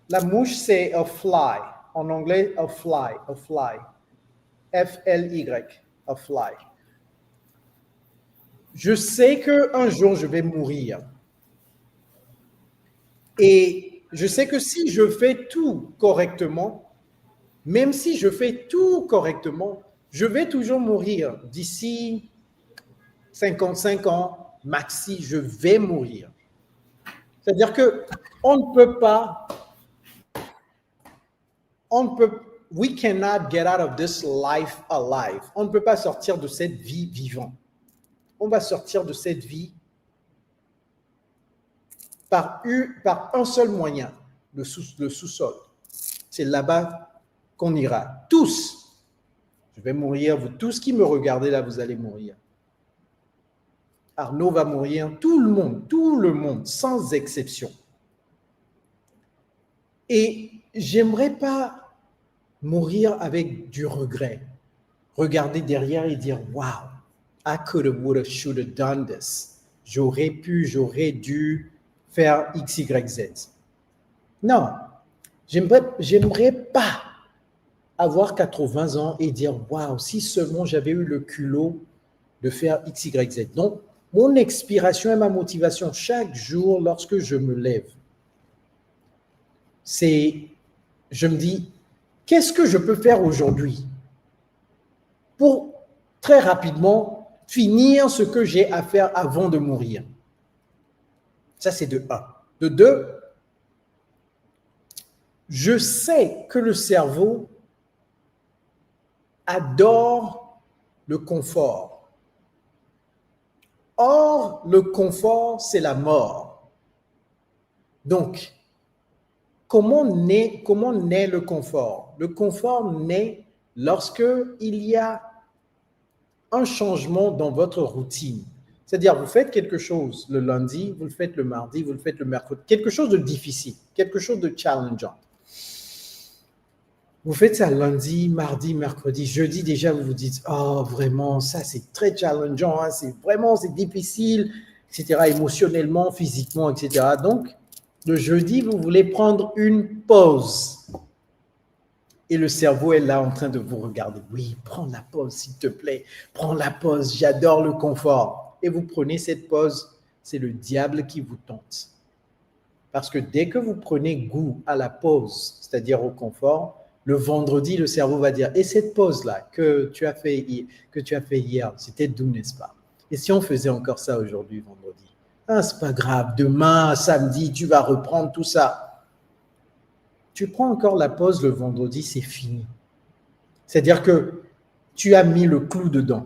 la mouche, c'est a fly. En anglais, a fly, a fly. F-L-Y, a fly. Je sais qu'un jour, je vais mourir. Et je sais que si je fais tout correctement, même si je fais tout correctement, je vais toujours mourir. D'ici 55 ans, maxi, je vais mourir. C'est-à-dire que we cannot get out of this life alive. On ne peut pas sortir de cette vie vivant. On va sortir de cette vie par un seul moyen, le sous-sol. C'est là-bas qu'on ira. Tous. Je vais mourir. Vous tous qui me regardez là, vous allez mourir. Arnaud va mourir. Tout le monde, sans exception. Et j'aimerais pas mourir avec du regret. Regarder derrière et dire, wow, I could have, would have, should have done this. J'aurais dû faire X, Y, Z. Non, j'aimerais pas avoir 80 ans et dire, wow, si seulement j'avais eu le culot de faire X, Y, Z. Donc, mon expiration et ma motivation chaque jour lorsque je me lève, je me dis, qu'est-ce que je peux faire aujourd'hui pour très rapidement finir ce que j'ai à faire avant de mourir? Ça, c'est de 1. De 2, je sais que le cerveau adore le confort. Or, le confort, c'est la mort. Donc, comment naît le confort? Le confort naît lorsque il y a un changement dans votre routine. C'est-à-dire, vous faites quelque chose le lundi, vous le faites le mardi, vous le faites le mercredi. Quelque chose de difficile, quelque chose de challengeant. Vous faites ça lundi, mardi, mercredi, jeudi, déjà, vous vous dites, oh, vraiment, ça, c'est très challengeant, hein, c'est difficile, etc., émotionnellement, physiquement, etc. Donc, le jeudi, vous voulez prendre une pause. Et le cerveau est là en train de vous regarder. Oui, prends la pause, s'il te plaît. Prends la pause, j'adore le confort. Et vous prenez cette pause, c'est le diable qui vous tente. Parce que dès que vous prenez goût à la pause, c'est-à-dire au confort, le vendredi, le cerveau va dire, et cette pause-là que tu as fait hier, c'était doux, n'est-ce pas? Et si on faisait encore ça aujourd'hui, vendredi? Ah, c'est pas grave, demain, samedi, tu vas reprendre tout ça. Tu prends encore la pause le vendredi, c'est fini. C'est-à-dire que tu as mis le clou dedans.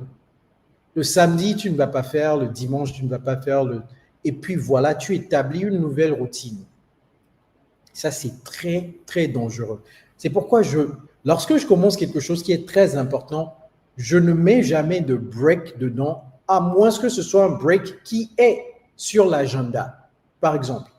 Le samedi, tu ne vas pas faire, le dimanche, tu ne vas pas faire, et puis voilà, tu établis une nouvelle routine. Ça, c'est très, très dangereux. C'est pourquoi lorsque je commence quelque chose qui est très important, je ne mets jamais de break dedans, à moins que ce soit un break qui est sur l'agenda. Par exemple,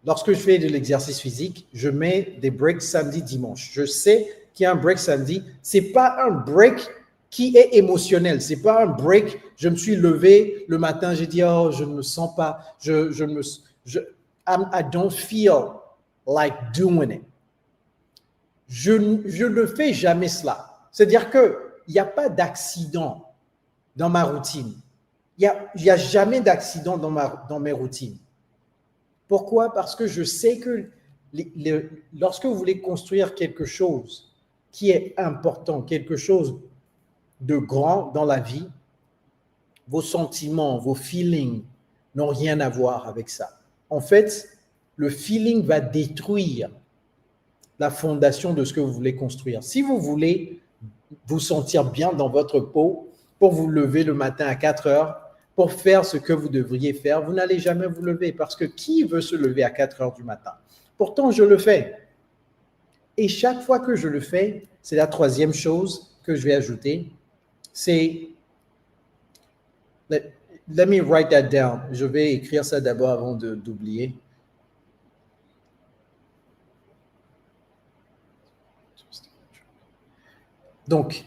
lorsque je fais de l'exercice physique, je mets des breaks samedi, dimanche. Je sais qu'il y a un break samedi. Ce n'est pas un break qui est émotionnel. Ce n'est pas un break, je me suis levé le matin, j'ai dit, oh, je ne me sens pas, I don't feel like doing it. Je ne fais jamais cela. C'est-à-dire qu'il n'y a pas d'accident dans ma routine. Il y a jamais d'accident dans mes routines. Pourquoi? Parce que je sais que lorsque vous voulez construire quelque chose qui est important, quelque chose de grand dans la vie, vos sentiments, vos feelings n'ont rien à voir avec ça. En fait, le feeling va détruire la fondation de ce que vous voulez construire. Si vous voulez vous sentir bien dans votre peau pour vous lever le matin à 4 heures, pour faire ce que vous devriez faire, vous n'allez jamais vous lever parce que qui veut se lever à 4 heures du matin? Pourtant, je le fais. Et chaque fois que je le fais, c'est la troisième chose que je vais ajouter, c'est... Let me write that down. Je vais écrire ça d'abord avant d'oublier. Donc,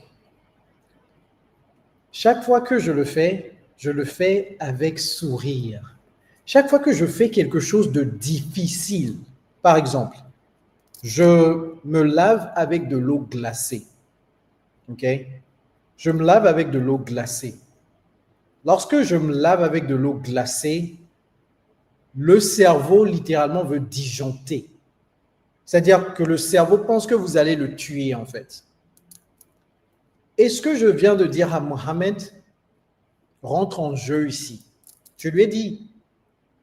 chaque fois que je le fais avec sourire. Chaque fois que je fais quelque chose de difficile, par exemple, je me lave avec de l'eau glacée. OK? Je me lave avec de l'eau glacée. Lorsque je me lave avec de l'eau glacée, le cerveau littéralement veut disjoncter. C'est-à-dire que le cerveau pense que vous allez le tuer en fait. Et ce que je viens de dire à Mohamed rentre en jeu ici. Je lui ai dit,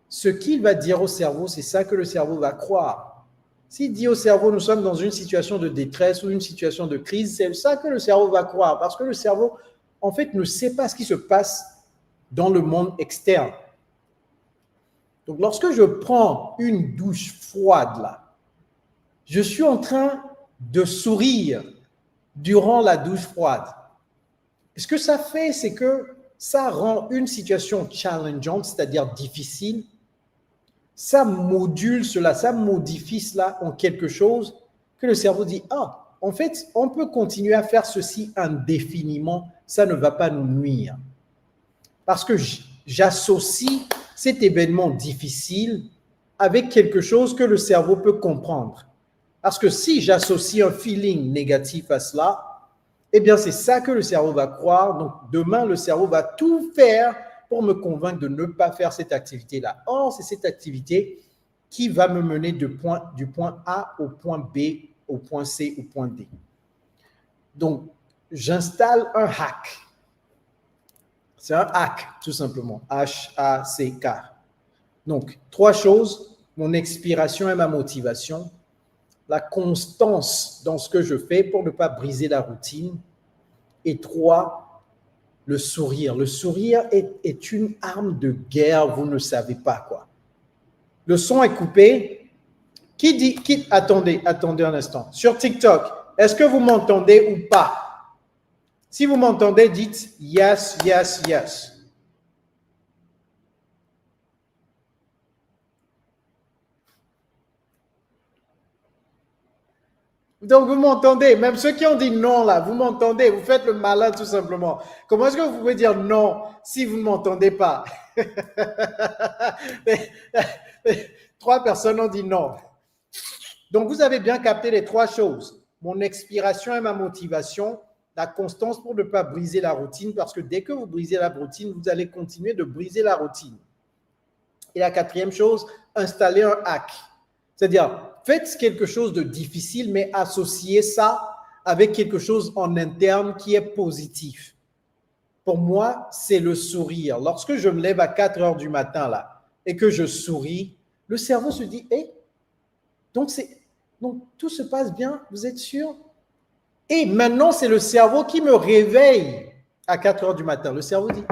ce qu'il va dire au cerveau, c'est ça que le cerveau va croire. S'il dit au cerveau, nous sommes dans une situation de détresse ou une situation de crise, c'est ça que le cerveau va croire. Parce que le cerveau, en fait, ne sait pas ce qui se passe dans le monde externe. Donc, lorsque je prends une douche froide, là, je suis en train de sourire durant la douche froide. Et ce que ça fait, c'est que ça rend une situation challengeante, c'est-à-dire difficile. Ça module cela, ça modifie cela en quelque chose que le cerveau dit, ah, en fait, on peut continuer à faire ceci indéfiniment, ça ne va pas nous nuire. Parce que j'associe cet événement difficile avec quelque chose que le cerveau peut comprendre. Parce que si j'associe un feeling négatif à cela, eh bien, c'est ça que le cerveau va croire. Donc, demain, le cerveau va tout faire pour me convaincre de ne pas faire cette activité-là. Or, c'est cette activité qui va me mener du point A au point B, au point C, au point D. Donc, j'installe un hack. C'est un hack, tout simplement. H-A-C-K. Donc, 3 choses. Mon expiration et ma motivation. La constance dans ce que je fais pour ne pas briser la routine. Et 3, le sourire. Le sourire est une arme de guerre, vous ne savez pas quoi. Le son est coupé. Attendez un instant. Sur TikTok, est-ce que vous m'entendez ou pas? Si vous m'entendez, dites yes, yes, yes. Donc, vous m'entendez, même ceux qui ont dit non, là, vous m'entendez, vous faites le malin tout simplement. Comment est-ce que vous pouvez dire non si vous ne m'entendez pas? 3 personnes ont dit non. Donc, vous avez bien capté les 3 choses. Mon expiration et ma motivation, la constance pour ne pas briser la routine, parce que dès que vous brisez la routine, vous allez continuer de briser la routine. Et la 4e chose, installer un hack. C'est-à-dire, faites quelque chose de difficile, mais associez ça avec quelque chose en interne qui est positif. Pour moi, c'est le sourire. Lorsque je me lève à 4 heures du matin là, et que je souris, le cerveau se dit, donc tout se passe bien, vous êtes sûr? Et maintenant, c'est le cerveau qui me réveille à 4 heures du matin. Le cerveau dit,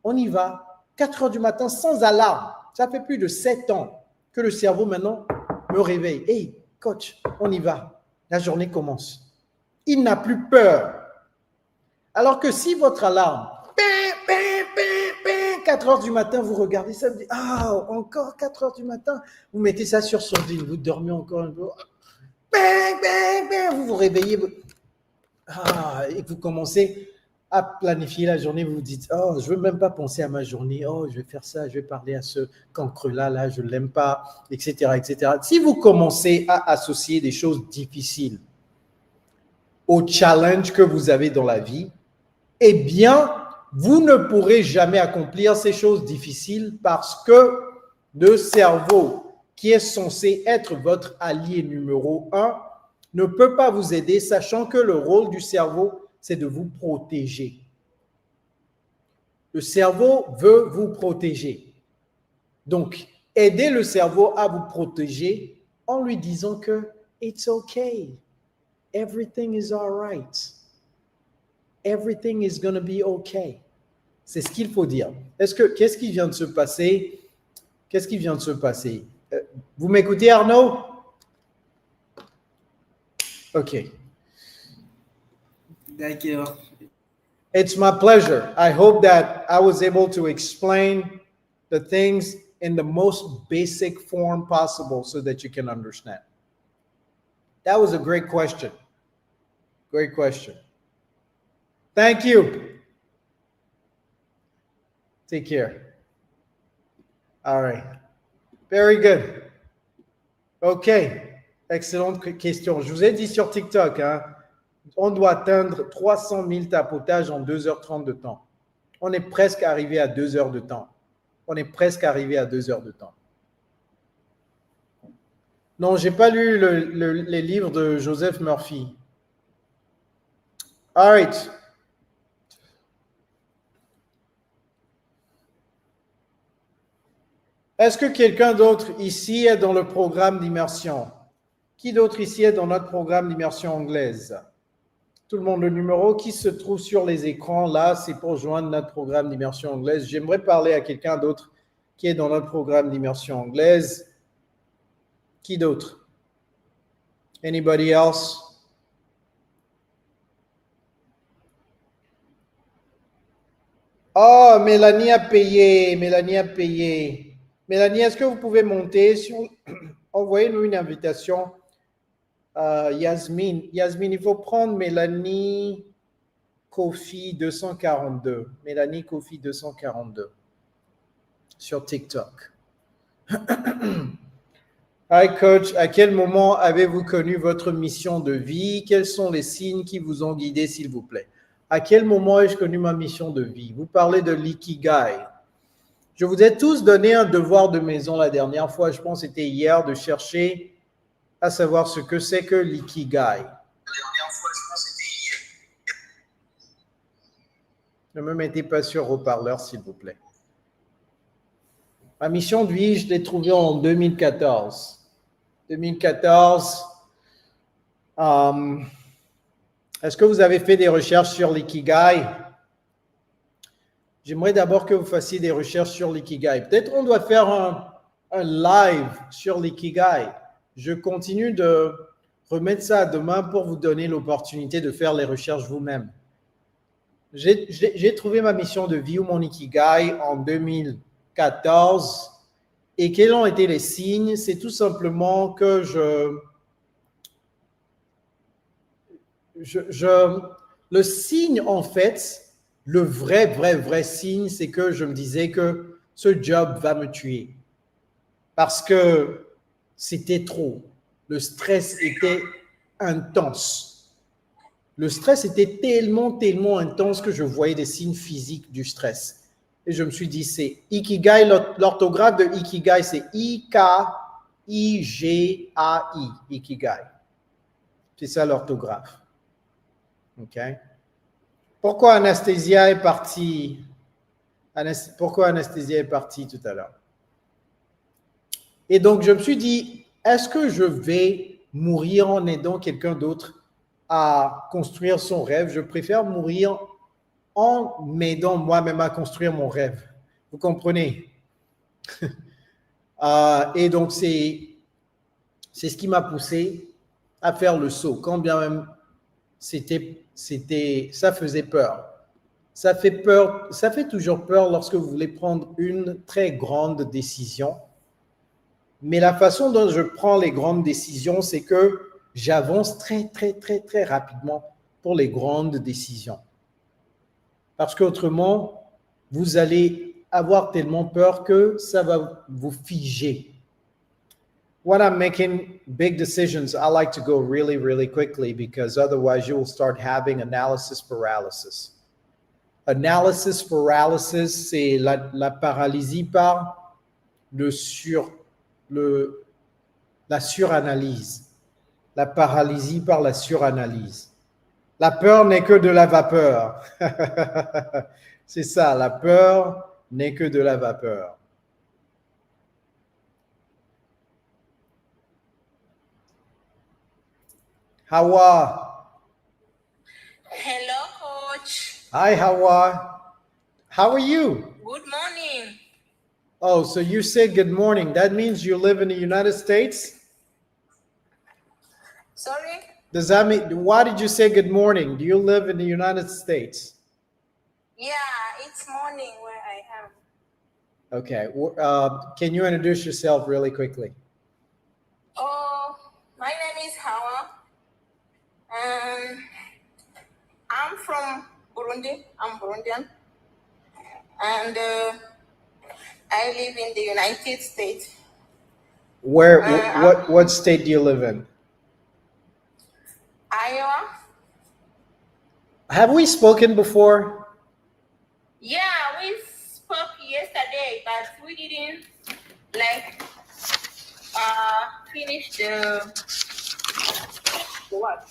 on y va, 4 heures du matin sans alarme. Ça fait plus de 7 ans que le cerveau maintenant me réveille. Hey, coach, on y va. La journée commence. Il n'a plus peur. Alors que si votre alarme, 4 heures du matin, vous regardez ça, vous dites, ah, encore 4 heures du matin, vous mettez ça sur sourdine, vous dormez encore un peu, vous vous réveillez, et vous commencez à planifier la journée, vous vous dites, oh, je ne veux même pas penser à ma journée, oh, je vais faire ça, je vais parler à ce cancre-là, je ne l'aime pas, etc., etc. Si vous commencez à associer des choses difficiles au challenge que vous avez dans la vie, eh bien, vous ne pourrez jamais accomplir ces choses difficiles parce que le cerveau, qui est censé être votre allié numéro 1, ne peut pas vous aider, sachant que le rôle du cerveau, c'est de vous protéger. Le cerveau veut vous protéger. Donc, aidez le cerveau à vous protéger en lui disant que it's okay. Everything is all right. Everything is going to be okay. C'est ce qu'il faut dire. Qu'est-ce qui vient de se passer? Qu'est-ce qui vient de se passer? Vous m'écoutez, Arnaud? OK. D'accord. It's my pleasure. I hope that I was able to explain the things in the most basic form possible so that you can understand. That was a great question. Great question. Thank you. Take care. All right. Very good. OK. Excellente question. Je vous ai dit sur TikTok, hein, on doit atteindre 300 000 tapotages en 2h30 de temps. On est presque arrivé à 2 heures de temps. On est presque arrivé à 2 heures de temps. Non, je n'ai pas lu les livres de Joseph Murphy. All right. Est-ce que quelqu'un d'autre ici est dans le programme d'immersion? Qui d'autre ici est dans notre programme d'immersion anglaise? Tout le monde, le numéro qui se trouve sur les écrans, là, c'est pour joindre notre programme d'immersion anglaise. J'aimerais parler à quelqu'un d'autre qui est dans notre programme d'immersion anglaise. Qui d'autre? Anybody else? Oh, Mélanie a payé. Mélanie a payé. Mélanie, est-ce que vous pouvez monter sur... Envoyez-nous une invitation. Yasmine, il faut prendre Mélanie Kofi 242. Mélanie Kofi 242 sur TikTok. Hi coach, à quel moment avez-vous connu votre mission de vie? Quels sont les signes qui vous ont guidé, s'il vous plaît? À quel moment ai-je connu ma mission de vie? Vous parlez de l'ikigai. Je vous ai tous donné un devoir de maison la dernière fois, je pense que c'était hier, de chercher à savoir ce que c'est que l'ikigai. Ne me mettez pas sur haut-parleur, s'il vous plaît. Ma mission de vie, je l'ai trouvée en 2014. 2014. Est-ce que vous avez fait des recherches sur l'ikigai? J'aimerais d'abord que vous fassiez des recherches sur l'ikigai. Peut-être on doit faire un live sur l'ikigai. Je continue de remettre ça à demain pour vous donner l'opportunité de faire les recherches vous-même. J'ai trouvé ma mission de vie ou mon ikigai en 2014. Et quels ont été les signes? C'est tout simplement que le signe, en fait, le vrai signe, c'est que je me disais que ce job va me tuer. Parce que c'était trop. Le stress était intense. Le stress était tellement intense que je voyais des signes physiques du stress. Et je me suis dit, c'est Ikigai, l'orthographe de Ikigai, c'est I-K-I-G-A-I, Ikigai. C'est ça l'orthographe. OK? Pourquoi Anastasia est partie? Pourquoi Anastasia est partie tout à l'heure? Et donc, je me suis dit, est-ce que je vais mourir en aidant quelqu'un d'autre à construire son rêve? Je préfère mourir en m'aidant moi-même à construire mon rêve. Vous comprenez? Et donc, c'est ce qui m'a poussé à faire le saut. Quand bien même, ça faisait peur. Ça fait peur, ça fait toujours peur lorsque vous voulez prendre une très grande décision. Mais la façon dont je prends les grandes décisions, c'est que j'avance très rapidement pour les grandes décisions. Parce qu'autrement, vous allez avoir tellement peur que ça va vous figer. When I'm making big decisions, I like to go really quickly because otherwise you will start having analysis paralysis. Analysis paralysis, c'est la paralysie par la suranalyse. La paralysie par la suranalyse. La peur n'est que de la vapeur. C'est ça, la peur n'est que de la vapeur. Hawa. Hello, coach. Hi, Hawa. How are you? Good morning. Oh, so you said good morning. That means you live in the United States? Sorry? Does that mean, why did you say good morning? Do you live in the United States? Yeah, it's morning where I am. Okay. Can you introduce yourself really quickly? Oh, my name is Hawa. I'm from Burundi. I'm Burundian. And I live in the United States. What state do you live in? Iowa. Have we spoken before? Yeah, we spoke yesterday, but we didn't finish the what?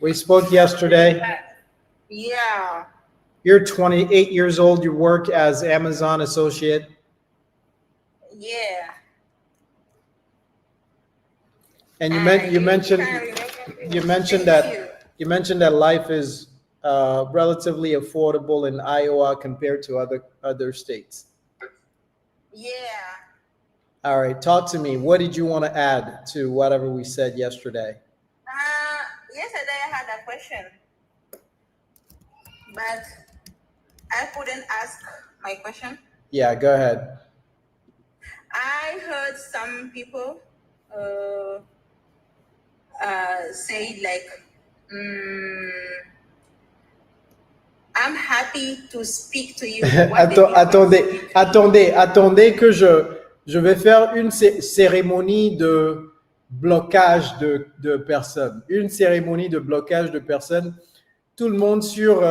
We spoke yesterday. Yeah. You're 28 years old. You work as Amazon associate. Yeah. And you mentioned that life is relatively affordable in Iowa compared to other states. Yeah. All right, talk to me. What did you want to add to whatever we said yesterday? Yesterday I had a question, but I couldn't ask my question. Yeah, go ahead. I heard some people say I'm happy to speak to you. Attendez que je vais faire une cérémonie de blocage de personnes. Une cérémonie de blocage de personnes. Tout le monde sur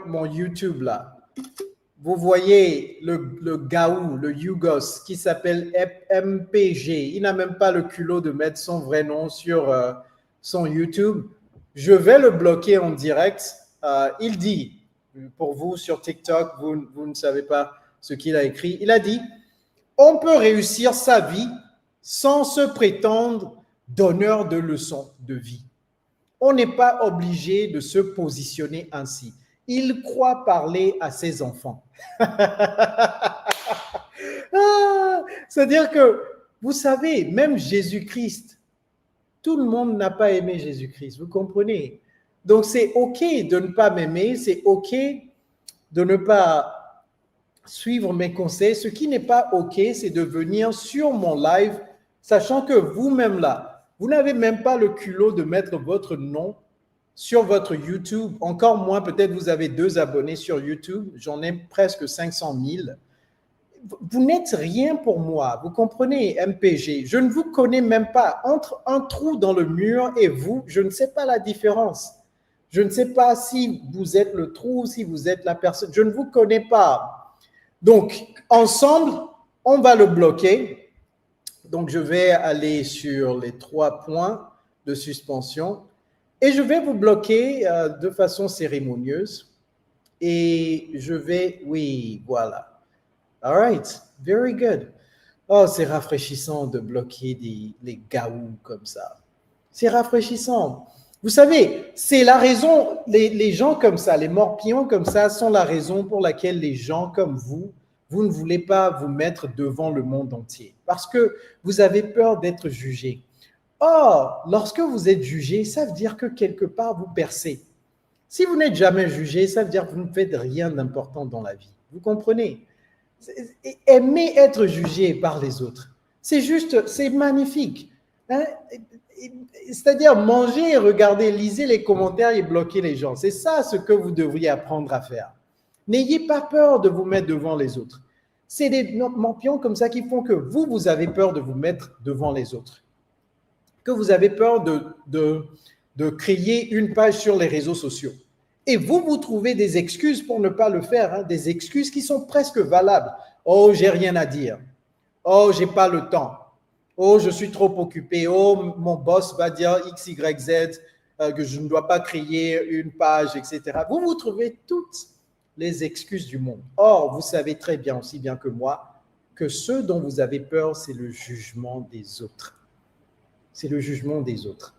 mon YouTube là. Vous voyez le gaou, le Yougos, qui s'appelle MPG. Il n'a même pas le culot de mettre son vrai nom sur son YouTube. Je vais le bloquer en direct. Il dit, pour vous sur TikTok, vous ne savez pas ce qu'il a écrit. Il a dit, on peut réussir sa vie sans se prétendre donneur de leçons de vie. On n'est pas obligé de se positionner ainsi. Il croit parler à ses enfants. C'est-à-dire que, vous savez, même Jésus-Christ, tout le monde n'a pas aimé Jésus-Christ, vous comprenez? Donc, c'est OK de ne pas m'aimer, c'est OK de ne pas suivre mes conseils. Ce qui n'est pas OK, c'est de venir sur mon live, sachant que vous-même là, vous n'avez même pas le culot de mettre votre nom sur votre YouTube. Encore moins, peut-être vous avez 2 abonnés sur YouTube. J'en ai presque 500 000. Vous n'êtes rien pour moi. Vous comprenez, MPG? Je ne vous connais même pas. Entre un trou dans le mur et vous, je ne sais pas la différence. Je ne sais pas si vous êtes le trou, si vous êtes la personne. Je ne vous connais pas. Donc, ensemble, on va le bloquer. Donc, je vais aller sur les 3 points de suspension et je vais vous bloquer de façon cérémonieuse. Et je vais, oui, voilà. All right, very good. Oh, c'est rafraîchissant de bloquer les gaous comme ça. C'est rafraîchissant. Vous savez, c'est la raison, les gens comme ça, les morpions comme ça sont la raison pour laquelle les gens comme vous ne voulez pas vous mettre devant le monde entier. Parce que vous avez peur d'être jugé. Or, lorsque vous êtes jugé, ça veut dire que quelque part vous percez. Si vous n'êtes jamais jugé, ça veut dire que vous ne faites rien d'important dans la vie. Vous comprenez? Aimer être jugé par les autres, c'est juste, c'est magnifique. Hein? C'est-à-dire manger, regarder, lisez les commentaires et bloquer les gens. C'est ça ce que vous devriez apprendre à faire. N'ayez pas peur de vous mettre devant les autres. C'est des morpions comme ça qui font que vous avez peur de vous mettre devant les autres. que vous avez peur de créer une page sur les réseaux sociaux. Et vous trouvez des excuses pour ne pas le faire, hein, des excuses qui sont presque valables. Oh, j'ai rien à dire. Oh, j'ai pas le temps. Oh, je suis trop occupé. Oh, mon boss va dire X, Y, Z, que je ne dois pas créer une page, etc. Vous trouvez toutes les excuses du monde. Or, vous savez très bien, aussi bien que moi, que ce dont vous avez peur, c'est le jugement des autres. C'est le jugement des autres.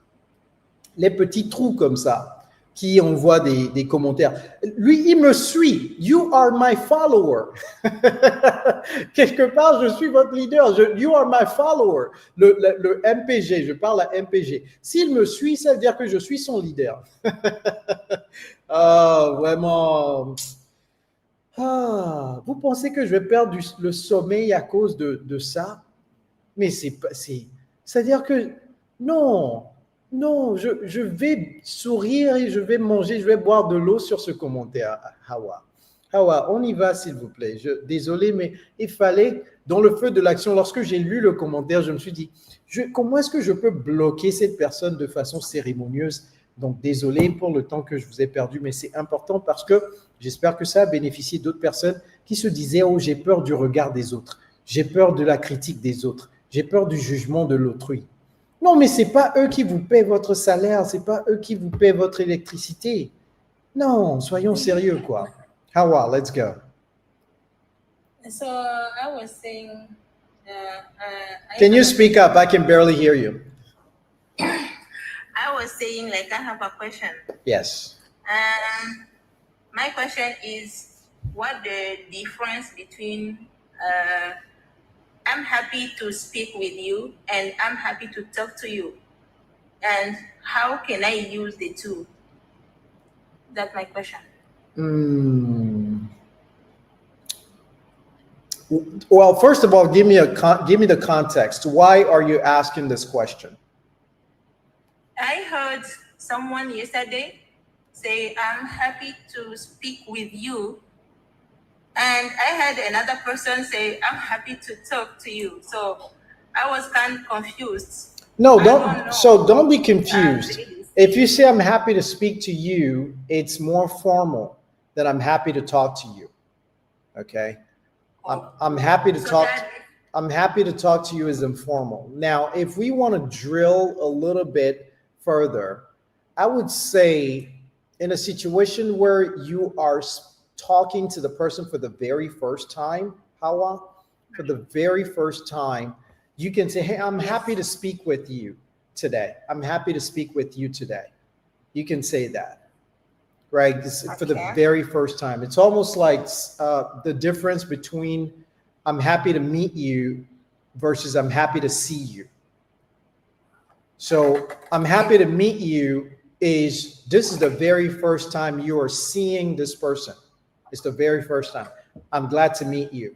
Les petits trous comme ça, qui envoient des commentaires. Lui, il me suit. You are my follower. Quelque part, je suis votre leader. You are my follower. Le MPG, je parle à MPG. S'il me suit, ça veut dire que je suis son leader. Vraiment. Vous pensez que je vais perdre le sommeil à cause de ça? Mais c'est-à-dire que non, je vais sourire et je vais manger, je vais boire de l'eau sur ce commentaire, Hawa. Hawa, on y va s'il vous plaît. Désolé, mais il fallait, dans le feu de l'action, lorsque j'ai lu le commentaire, je me suis dit, comment est-ce que je peux bloquer cette personne de façon cérémonieuse? Donc, désolé pour le temps que je vous ai perdu, mais c'est important parce que j'espère que ça a bénéficié d'autres personnes qui se disaient, oh, j'ai peur du regard des autres, j'ai peur de la critique des autres, j'ai peur du jugement de l'autrui. Non, mais ce n'est pas eux qui vous paient votre salaire, ce n'est pas eux qui vous paient votre électricité. Non, soyons sérieux, quoi. Hawa, let's go. So I was saying, Can you speak up? I can barely hear you. I was saying, like, I have a question. Yes. My question is, what the difference between I'm happy to speak with you and I'm happy to talk to you, and how can I use the two? That's my question. Well, first of all, give me the context. Why are you asking this question? I heard someone yesterday say, I'm happy to speak with you. And I had another person say, I'm happy to talk to you. So I was kind of confused. No, don't be confused. If you say I'm happy to speak to you, it's more formal than I'm happy to talk to you. Okay? I'm happy to talk. I'm happy to talk to you is informal. Now, if we want to drill a little bit further, I would say in a situation where you are talking to the person for the very first time, Hawa, for the very first time, you can say, hey, I'm happy to speak with you today. I'm happy to speak with you today. You can say that, right? For the very first time. It's almost like the difference between I'm happy to meet you versus I'm happy to see you. So I'm happy to meet you this is the very first time you are seeing this person. It's the very first time. I'm glad to meet you.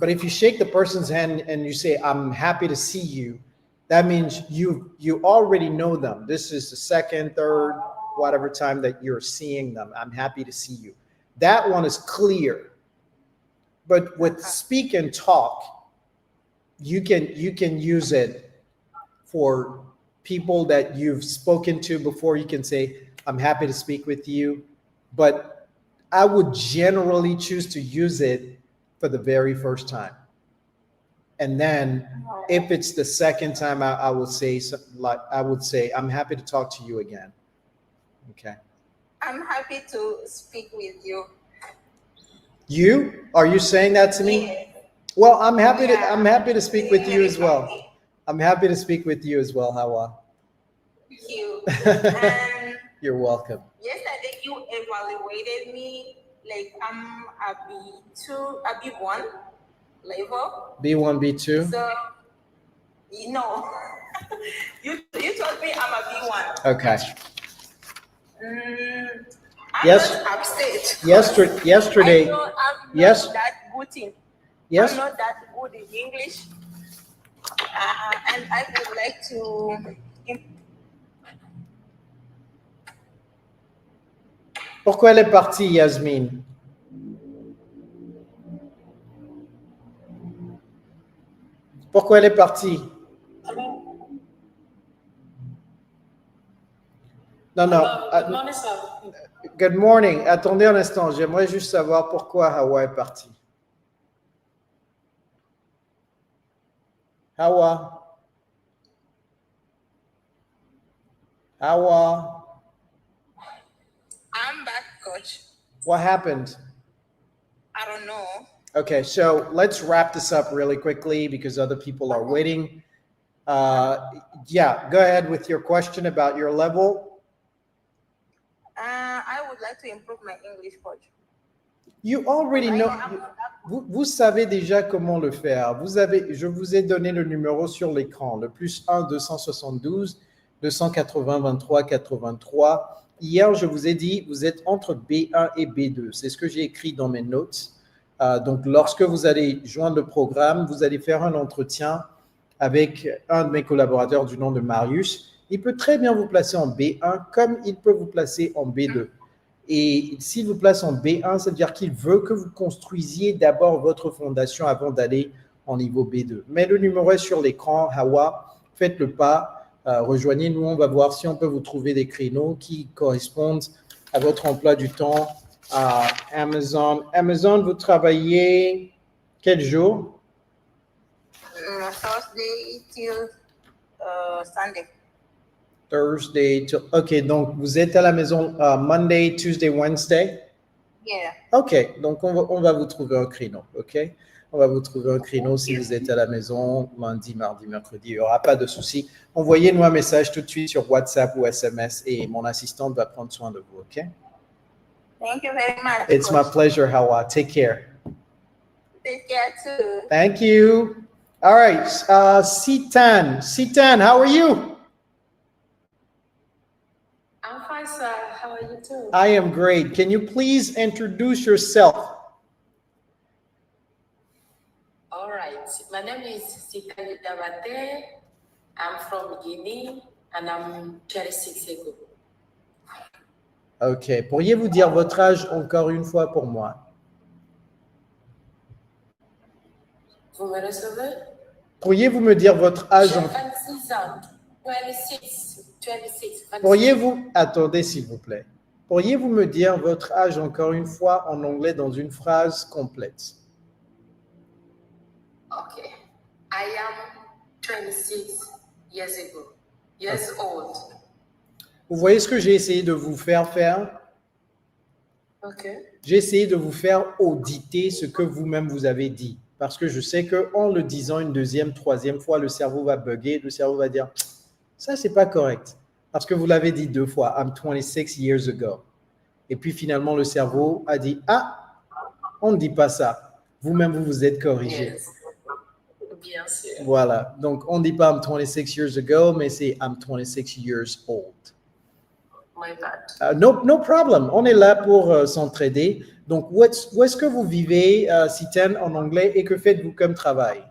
But if you shake the person's hand and you say, I'm happy to see you, that means you already know them. This is the second, third, whatever time that you're seeing them. I'm happy to see you. That one is clear. But with speak and talk, you can use it for people that you've spoken to before. You can say, I'm happy to speak with you. But I would generally choose to use it for the very first time. And then if it's the second time, I would say, I'm happy to talk to you again. Okay. I'm happy to speak with you. You? Are you saying that to me? Yes. Well, I'm happy to speak with you as well. I'm happy to speak with you as well, Hawa. Thank you. And you're welcome. yesterday you evaluated me like I'm a B2, a B1 level. B1, B2? So, no. you told me I'm a B1. Okay. I'm not upset. Yesterday. I know I'm not that good in. Yes. I'm not that good in English. And I would like to. Pourquoi elle est partie, Yasmine? Pourquoi elle est partie? Non, non. Good morning, sir. Good morning. Attendez un instant. J'aimerais juste savoir pourquoi Hawa est partie. Hawa. Hawa. I'm back, coach. What happened? I don't know. Okay, so let's wrap this up really quickly because other people are waiting. Yeah, go ahead with your question about your level. I would like to improve my English, coach. You already know. Vous savez déjà comment le faire. Je vous ai donné le numéro sur l'écran, le +1 272 280 23 83. Hier, je vous ai dit, vous êtes entre B1 et B2. C'est ce que j'ai écrit dans mes notes. Donc, lorsque vous allez joindre le programme, vous allez faire un entretien avec un de mes collaborateurs du nom de Marius. Il peut très bien vous placer en B1 comme il peut vous placer en B2. Et s'il vous place en B1, ça veut dire qu'il veut que vous construisiez d'abord votre fondation avant d'aller en niveau B2. Mais le numéro est sur l'écran. Hawa, faites le pas. Rejoignez-nous. On va voir si on peut vous trouver des créneaux qui correspondent à votre emploi du temps à Amazon. Amazon, vous travaillez quel jour? Thursday till Sunday. Thursday. OK, donc vous êtes à la maison Monday, Tuesday, Wednesday? Yeah. OK, donc on va vous trouver un créneau, OK? On va vous trouver un créneau si vous êtes à la maison lundi, mardi, mercredi. Il n'y aura pas de souci. Envoyez-nous un message tout de suite sur WhatsApp ou SMS et mon assistante va prendre soin de vous, OK? Thank you very much. It's my pleasure, Hawa. Take care. Take care too. Thank you. All right, Sitan. Sitan, how are you? I'm fine, sir. How are you too? I am great. Can you please introduce yourself? All right. My name is Sikali Dabate. I'm from Guinea and I'm 36 years old. OK. Pourriez-vous dire votre âge encore une fois pour moi? Vous me recevez? Pourriez-vous me dire votre âge J'ai en... 26 ans. 26. 26. Pourriez-vous... Attendez, s'il vous plaît. Pourriez-vous me dire votre âge encore une fois en anglais dans une phrase complète? Okay. I am 26 years old. Vous voyez ce que j'ai essayé de vous faire faire? Okay. J'ai essayé de vous faire auditer ce que vous-même vous avez dit. Parce que je sais qu'en le disant une deuxième, troisième fois, le cerveau va bugger, le cerveau va dire « ça, c'est pas correct ». Parce que vous l'avez dit 2 fois, « I'm 26 years ago ». Et puis finalement, le cerveau a dit « ah, on ne dit pas ça ». Vous-même, vous vous êtes corrigé. Yes. Bien sûr. Voilà. Donc, on ne dit pas « I'm 26 years ago », mais c'est « I'm 26 years old ». My bad. No problem. On est là pour s'entraider. Donc, où est-ce que vous vivez, Sitan, en anglais, et que faites-vous comme travail?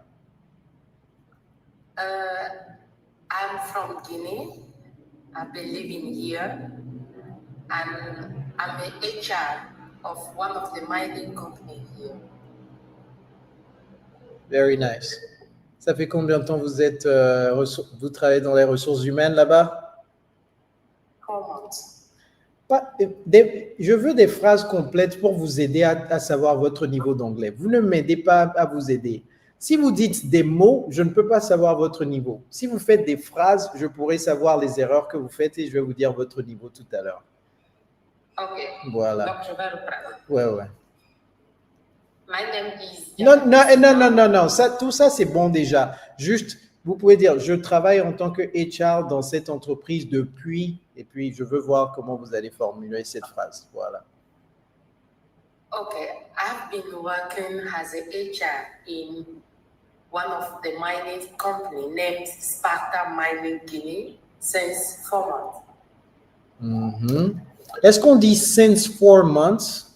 I'm from Guinea. I've been living here. And I'm an HR of one of the mining companies here. Very nice. Ça fait combien de temps vous êtes, vous travaillez dans les ressources humaines là-bas? Je veux des phrases complètes pour vous aider à savoir votre niveau d'anglais. Vous ne m'aidez pas à vous aider. Si vous dites des mots, je ne peux pas savoir votre niveau. Si vous faites des phrases, je pourrai savoir les erreurs que vous faites et je vais vous dire votre niveau tout à l'heure. OK. Voilà. Donc, je vais reprendre. Ouais. My name is... Non. Tout ça, c'est bon déjà. Juste, vous pouvez dire, je travaille en tant que HR dans cette entreprise depuis... Et puis, je veux voir comment vous allez formuler cette phrase. Voilà. Okay, I've been working as a HR in one of the mining company named Sparta Mining Guinea since 4 months. Mm-hmm. Est-ce qu'on dit since 4 months?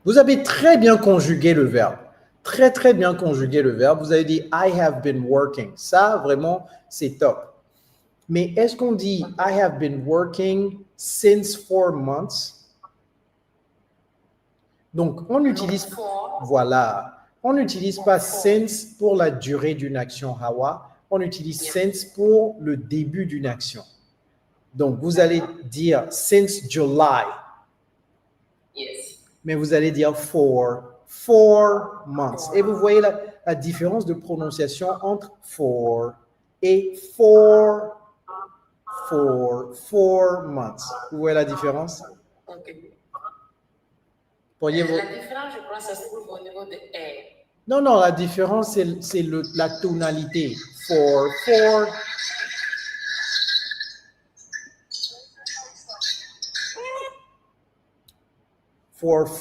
Vous avez très bien conjugué le verbe. Très bien conjugué le verbe. Vous avez dit I have been working. Ça, vraiment, c'est top. Mais est-ce qu'on dit I have been working since 4 months? Donc, on utilise... Voilà. On n'utilise pas since pour la durée d'une action, Hawa. on utilise since pour le début d'une action. Donc, vous allez dire since July. Yes. Mais vous allez dire for 4 months. Et vous voyez la différence de prononciation entre for et 4 months. Vous voyez la différence? Ok. Pourriez-vous... La différence, je crois, ça se trouve au niveau de R. Non, la différence, c'est la tonalité. For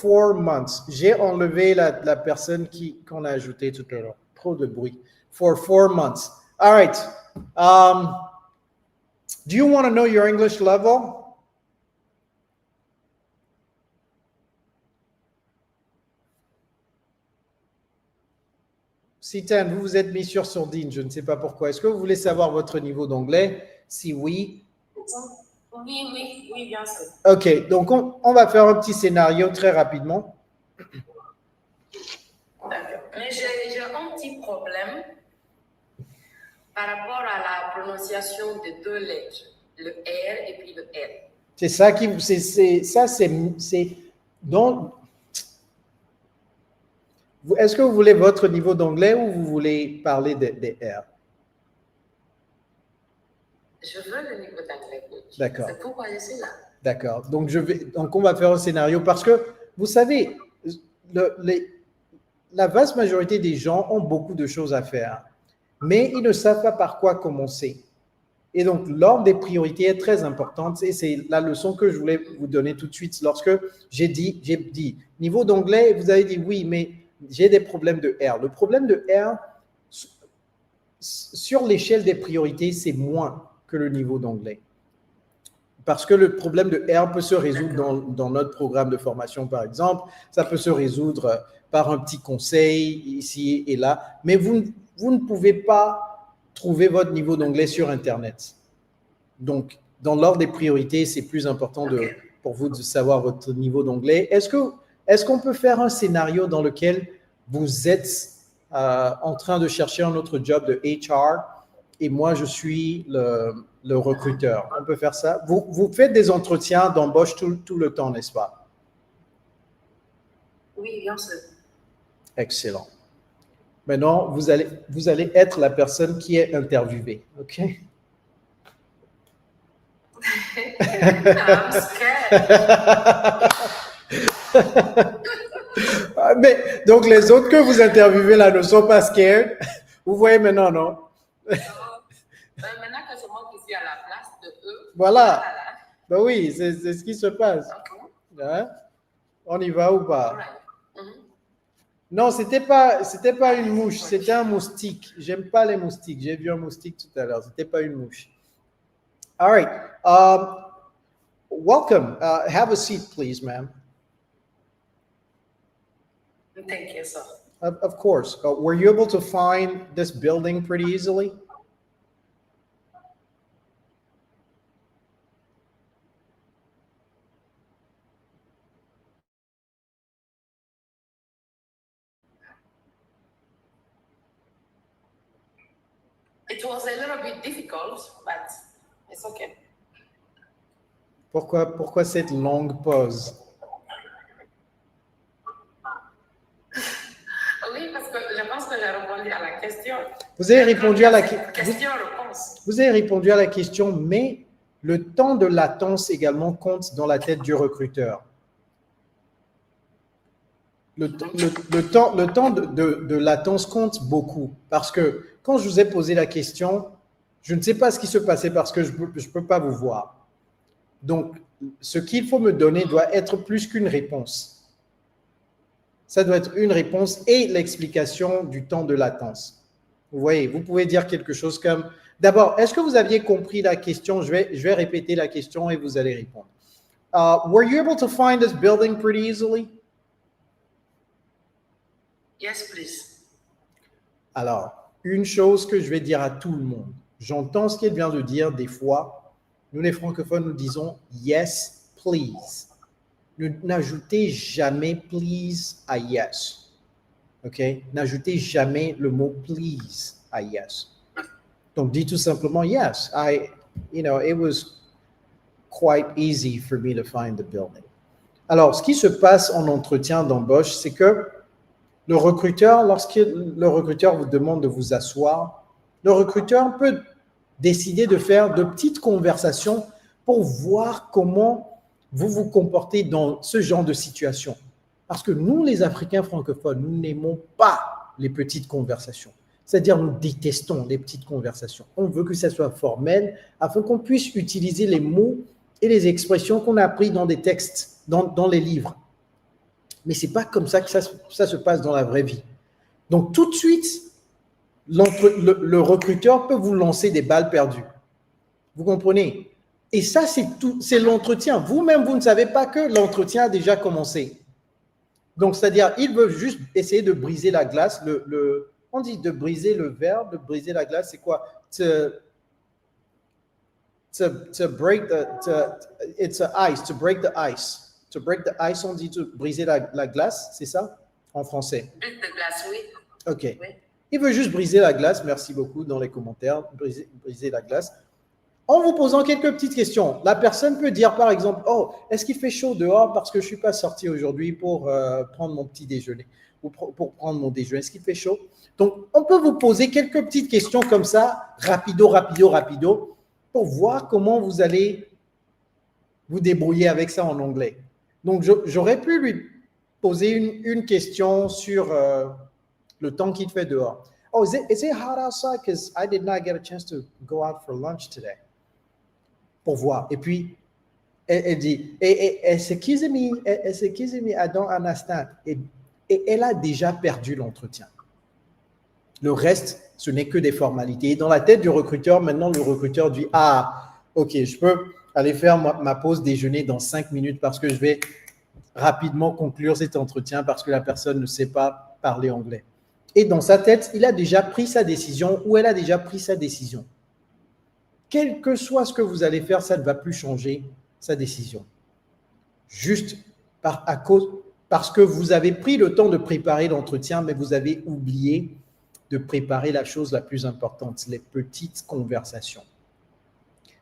4 months. J'ai enlevé la personne qu'on a ajoutée tout à l'heure. Trop de bruit. For 4 months. All right. Do you want to know your English level? Citan, vous vous êtes mis sur sourdine, je ne sais pas pourquoi. Est-ce que vous voulez savoir votre niveau d'anglais? Si oui. Oui, bien sûr. OK, donc on va faire un petit scénario très rapidement. D'accord. Mais j'ai un petit problème par rapport à la prononciation des deux lettres, le R et puis le L. C'est ça qui... c'est donc... Est-ce que vous voulez votre niveau d'anglais ou vous voulez parler des R? Je veux le niveau d'anglais. D'accord. C'est pourquoi je suis là. D'accord. Donc, on va faire un scénario parce que, vous savez, la vaste majorité des gens ont beaucoup de choses à faire, mais ils ne savent pas par quoi commencer. Et donc, l'ordre des priorités est très importante et c'est la leçon que je voulais vous donner tout de suite. Lorsque j'ai dit niveau d'anglais, vous avez dit oui, mais j'ai des problèmes de R. Le problème de R, sur l'échelle des priorités, c'est moins que le niveau d'anglais. Parce que le problème de R peut se résoudre dans notre programme de formation, par exemple. Ça peut se résoudre par un petit conseil ici et là. Mais vous ne pouvez pas trouver votre niveau d'anglais sur Internet. Donc, dans l'ordre des priorités, c'est plus important pour vous de savoir votre niveau d'anglais. Est-ce qu'on peut faire un scénario dans lequel vous êtes en train de chercher un autre job de HR et moi, je suis le recruteur? On peut faire ça? Vous faites des entretiens d'embauche tout le temps, n'est-ce pas? Oui, bien sûr. Excellent. Maintenant, vous allez être la personne qui est interviewée, OK? I'm scared. Mais, donc, les autres que vous interviewez là ne sont pas scared. Vous voyez maintenant, non? Maintenant que c'est moi qui suis à la place de eux. Voilà. Ben oui, c'est ce qui se passe. Okay. Hein? On y va ou pas? Right. Non, c'était pas une mouche, c'était un moustique. J'aime pas les moustiques. J'ai vu un moustique tout à l'heure. C'était pas une mouche. All right. Welcome. Have a seat, please, ma'am. Thank you, sir. Of course. Were you able to find this building pretty easily? It was a little bit difficult, but it's okay. Pourquoi cette longue pause? Oui, parce que je pense que j'ai répondu à la question. Vous avez répondu à la question-réponse. Vous avez répondu à la question, mais le temps de latence également compte dans la tête du recruteur. Le temps de latence compte beaucoup parce que quand je vous ai posé la question, je ne sais pas ce qui se passait parce que je ne peux pas vous voir. Donc, ce qu'il faut me donner doit être plus qu'une réponse. Ça doit être une réponse et l'explication du temps de latence. Vous voyez, vous pouvez dire quelque chose comme... D'abord, est-ce que vous aviez compris la question? Je vais répéter la question et vous allez répondre. Were you able to find this building pretty easily? Yes, please. Alors, une chose que je vais dire à tout le monde. J'entends ce qu'il vient de dire des fois. Nous, les francophones, nous disons « yes, please ». N'ajoutez jamais « please » à « yes ». OK? N'ajoutez jamais le mot « please » à « yes ». Donc, dis tout simplement, yes, it was quite easy for me to find the building. Alors, ce qui se passe en entretien d'embauche, c'est que le recruteur, lorsque le recruteur vous demande de vous asseoir, le recruteur peut décider de faire de petites conversations pour voir comment vous vous comportez dans ce genre de situation. Parce que nous, les Africains francophones, nous n'aimons pas les petites conversations. C'est-à-dire, nous détestons les petites conversations. On veut que ça soit formel afin qu'on puisse utiliser les mots et les expressions qu'on a appris dans des textes, dans les livres. Mais ce n'est pas comme ça que ça se passe dans la vraie vie. Donc, tout de suite, le recruteur peut vous lancer des balles perdues. Vous comprenez? Et ça, c'est l'entretien. Vous-même, vous ne savez pas que l'entretien a déjà commencé. Donc, c'est-à-dire, ils veulent juste essayer de briser la glace. On dit de briser le verre, de briser la glace, c'est quoi? To break it's a ice, to break the ice. To break the ice, on dit de briser la glace, c'est ça en français? Briser la glace, oui. OK. Oui. Il veut juste briser la glace. Merci beaucoup dans les commentaires. Briser la glace. En vous posant quelques petites questions, la personne peut dire par exemple, oh, est-ce qu'il fait chaud dehors parce que je ne suis pas sorti aujourd'hui pour prendre mon petit déjeuner ou pour prendre mon déjeuner. Est-ce qu'il fait chaud? Donc, on peut vous poser quelques petites questions comme ça, rapido, pour voir comment vous allez vous débrouiller avec ça en anglais. Donc, j'aurais pu lui poser une question sur le temps qu'il fait dehors. Oh, is it hot outside? Because I did not get a chance to go out for lunch today. Pour voir. Et puis, elle dit, excuse me, I don't understand. Et elle a déjà perdu l'entretien. Le reste, ce n'est que des formalités. Et dans la tête du recruteur, maintenant, le recruteur dit, ah, ok, je peux aller faire ma pause déjeuner dans 5 minutes parce que je vais rapidement conclure cet entretien parce que la personne ne sait pas parler anglais. Et dans sa tête, il a déjà pris sa décision ou elle a déjà pris sa décision. Quel que soit ce que vous allez faire, ça ne va plus changer sa décision. Juste parce que vous avez pris le temps de préparer l'entretien, mais vous avez oublié de préparer la chose la plus importante, les petites conversations.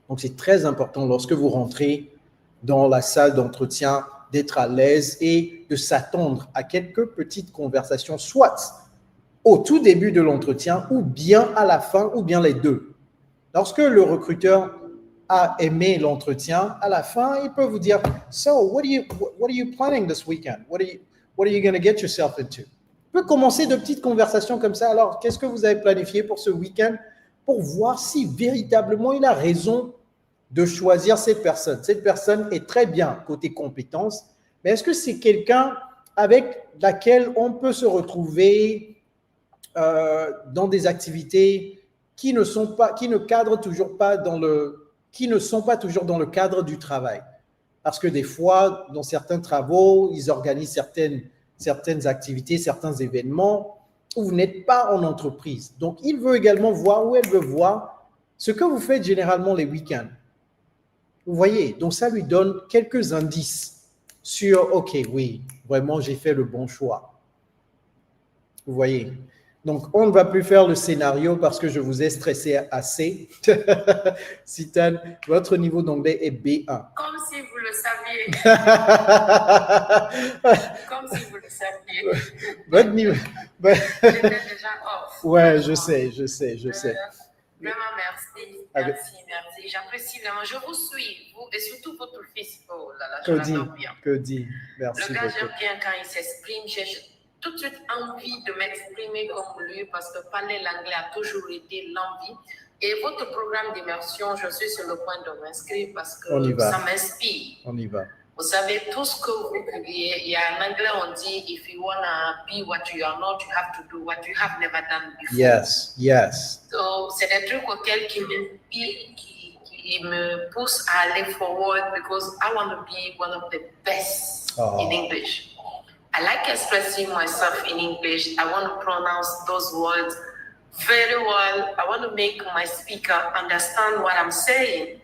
Donc, c'est très important lorsque vous rentrez dans la salle d'entretien d'être à l'aise et de s'attendre à quelques petites conversations, soit au tout début de l'entretien ou bien à la fin ou bien les deux. Lorsque le recruteur a aimé l'entretien, à la fin, il peut vous dire, so, what are you planning this weekend? What are you going to get yourself into? Il peut commencer de petites conversations comme ça. Alors, qu'est-ce que vous avez planifié pour ce week-end? Pour voir si véritablement il a raison de choisir cette personne. Cette personne est très bien côté compétences, mais est-ce que c'est quelqu'un avec laquelle on peut se retrouver dans des activités qui ne sont pas toujours dans le cadre du travail. Parce que des fois, dans certains travaux, ils organisent certaines activités, certains événements où vous n'êtes pas en entreprise. Donc, il veut également voir, ou elle veut voir, ce que vous faites généralement les week-ends. Vous voyez, donc ça lui donne quelques indices sur, OK, oui, vraiment, j'ai fait le bon choix. Vous voyez. Donc, on ne va plus faire le scénario parce que je vous ai stressé assez. Citan, votre niveau d'anglais est B1. Comme si vous le saviez. Comme si vous le saviez. Votre niveau... J'étais déjà off. Ouais, je sais. Vraiment, merci. J'apprécie vraiment. Je vous suis, vous et surtout votre fils. Oh là là, je l'adore bien. Que dit, merci Le gars, beaucoup. j'aime bien quand il s'exprime. J'ai tout de suite envie de m'exprimer comme lui parce que parler l'anglais a toujours été l'envie. Et votre programme d'immersion, je suis sur le point de m'inscrire parce que ça m'inspire. On y va. Vous savez, tout ce que vous publiez, il y a en anglais, on dit, if you want to be what you are not, you have to do what you have never done before. Yes. Donc, c'est des trucs auxquels qui me poussent à aller forward because I want to be one of the best in English. I like expressing myself in English. I want to pronounce those words very well. I want to make my speaker understand what I'm saying.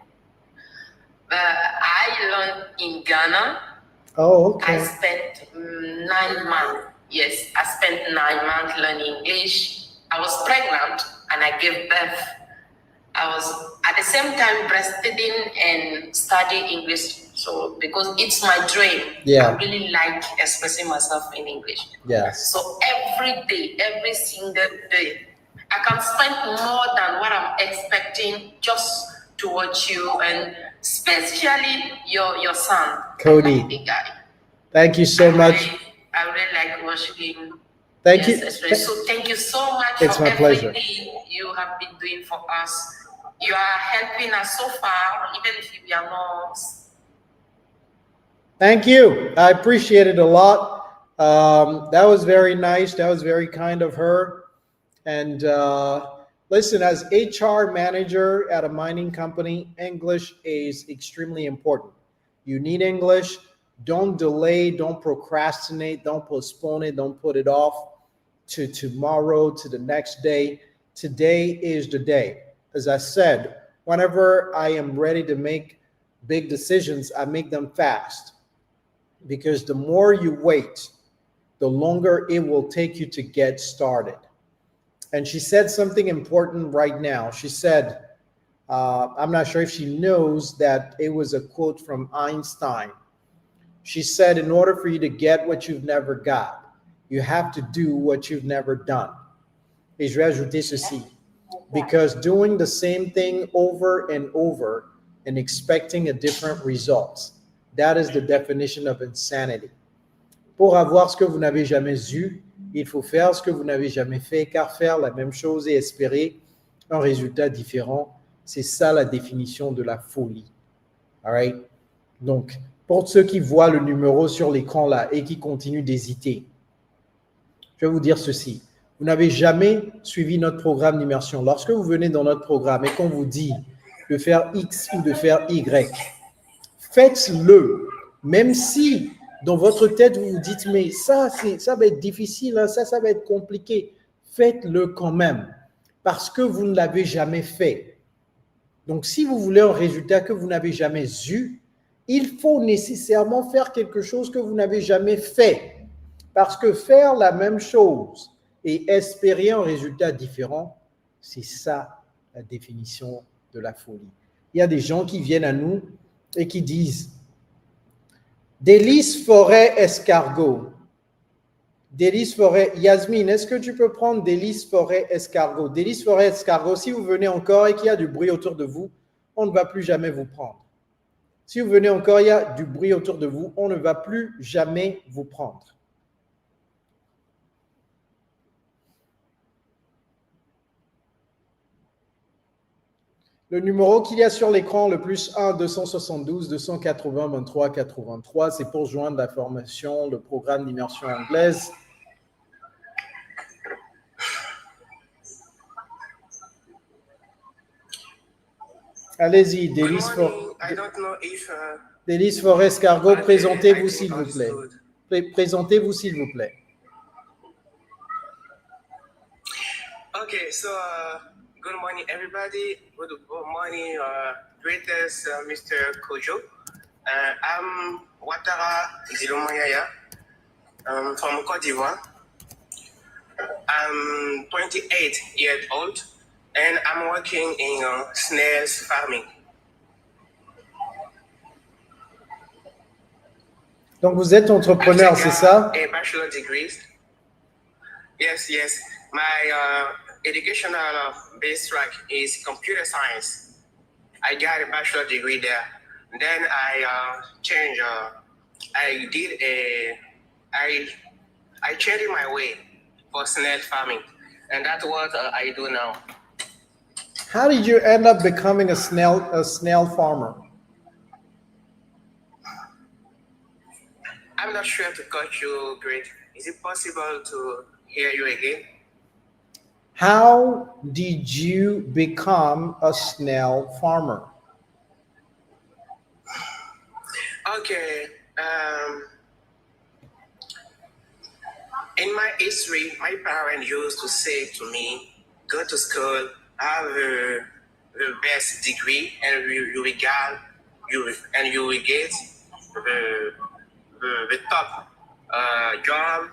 I learned in Ghana. Oh, okay. I spent 9 months. Yes, I spent 9 months learning English. I was pregnant and I gave birth I was at the same time breastfeeding and studying English. So because it's my dream, Yeah. I really like expressing myself in English. Yes. So every day, every single day, I can spend more than what I'm expecting just to watch you, and especially your son, Cody. the guy. Thank you so much. I really like watching. Thank you. Especially. So thank you so much It's for my pleasure. everything you have been doing for us. You are helping us so far, even if we are not. Thank you. I appreciate it a lot. That was very nice. That was very kind of her. And listen, as HR manager at a mining company, English is extremely important. You need English. Don't delay, don't procrastinate, don't postpone it, don't put it off to tomorrow, to the next day. Today is the day. As I said, whenever I am ready to make big decisions, I make them fast. Because the more you wait, the longer it will take you to get started. And she said something important right now. She said, I'm not sure if she knows that it was a quote from Einstein. She said, in order for you to get what you've never got, you have to do what you've never done. Et je vais ajouter ceci. Because doing the same thing over and over and expecting a different result, that is the definition of insanity. Pour avoir ce que vous n'avez jamais eu, il faut faire ce que vous n'avez jamais fait, car faire la même chose et espérer un résultat différent, c'est ça la définition de la folie. All right? Donc, pour ceux qui voient le numéro sur l'écran là et qui continuent d'hésiter, je vais vous dire ceci. Vous n'avez jamais suivi notre programme d'immersion. Lorsque vous venez dans notre programme et qu'on vous dit de faire X ou de faire Y, faites-le, même si dans votre tête vous vous dites mais ça va être difficile, hein, ça va être compliqué. Faites-le quand même parce que vous ne l'avez jamais fait. Donc si vous voulez un résultat que vous n'avez jamais eu, il faut nécessairement faire quelque chose que vous n'avez jamais fait. Parce que faire la même chose et espérer un résultat différent, c'est ça la définition de la folie. Il y a des gens qui viennent à nous et qui disent délice, forêt, escargot. Délice, forêt. Yasmine, est-ce que tu peux prendre délice, forêt, escargot? Délice, forêt, escargot. Si vous venez encore et qu'il y a du bruit autour de vous, on ne va plus jamais vous prendre. Si vous venez encore, il y a du bruit autour de vous, on ne va plus jamais vous prendre. Le numéro qu'il y a sur l'écran, le plus 1 272 280 23 83, c'est pour joindre la formation, le programme d'immersion anglaise. Allez-y, Délice Forêt Escargot, présentez-vous s'il vous plaît. Présentez-vous s'il vous plaît. Okay, so good morning, everybody. Good morning, greatest Mr. Kojo. I'm Ouattara Zilomoyaya. I'm from Côte d'Ivoire. I'm 28 years old, and I'm working in snails farming. Donc vous êtes entrepreneur, c'est ça? A bachelor degree. Yes. My educational base track is computer science. I got a bachelor degree there. Then I changed. I changed my way for snail farming, and that's what I do now. How did you end up becoming a snail farmer? I'm not sure to cut you great. Is it possible to hear you again? How did you become a snail farmer? Okay. In my history, my parents used to say to me, go to school, have the best degree, and you will get the top job,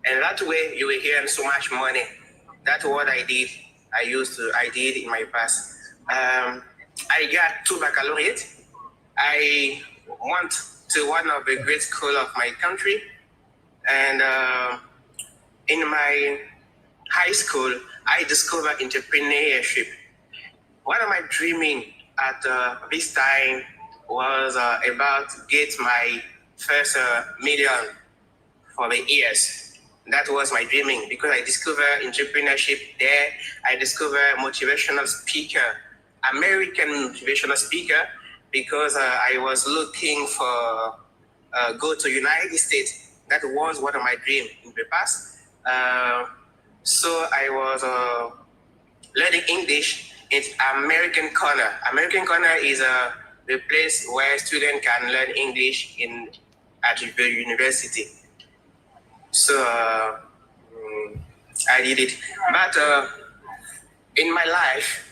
and that way you will earn so much money. That's what I did. I did in my past. I got 2 baccalaureate. I went to one of the great schools of my country, and in my high school, I discovered entrepreneurship. One of my dreaming at this time was about to get my first million for the years. That was my dreaming because I discovered entrepreneurship there. I discovered motivational speaker, American motivational speaker, because I was looking for go to United States. That was one of my dreams in the past. So I was learning English in American Corner. American Corner is the place where students can learn English at the university. So I did it. But in my life,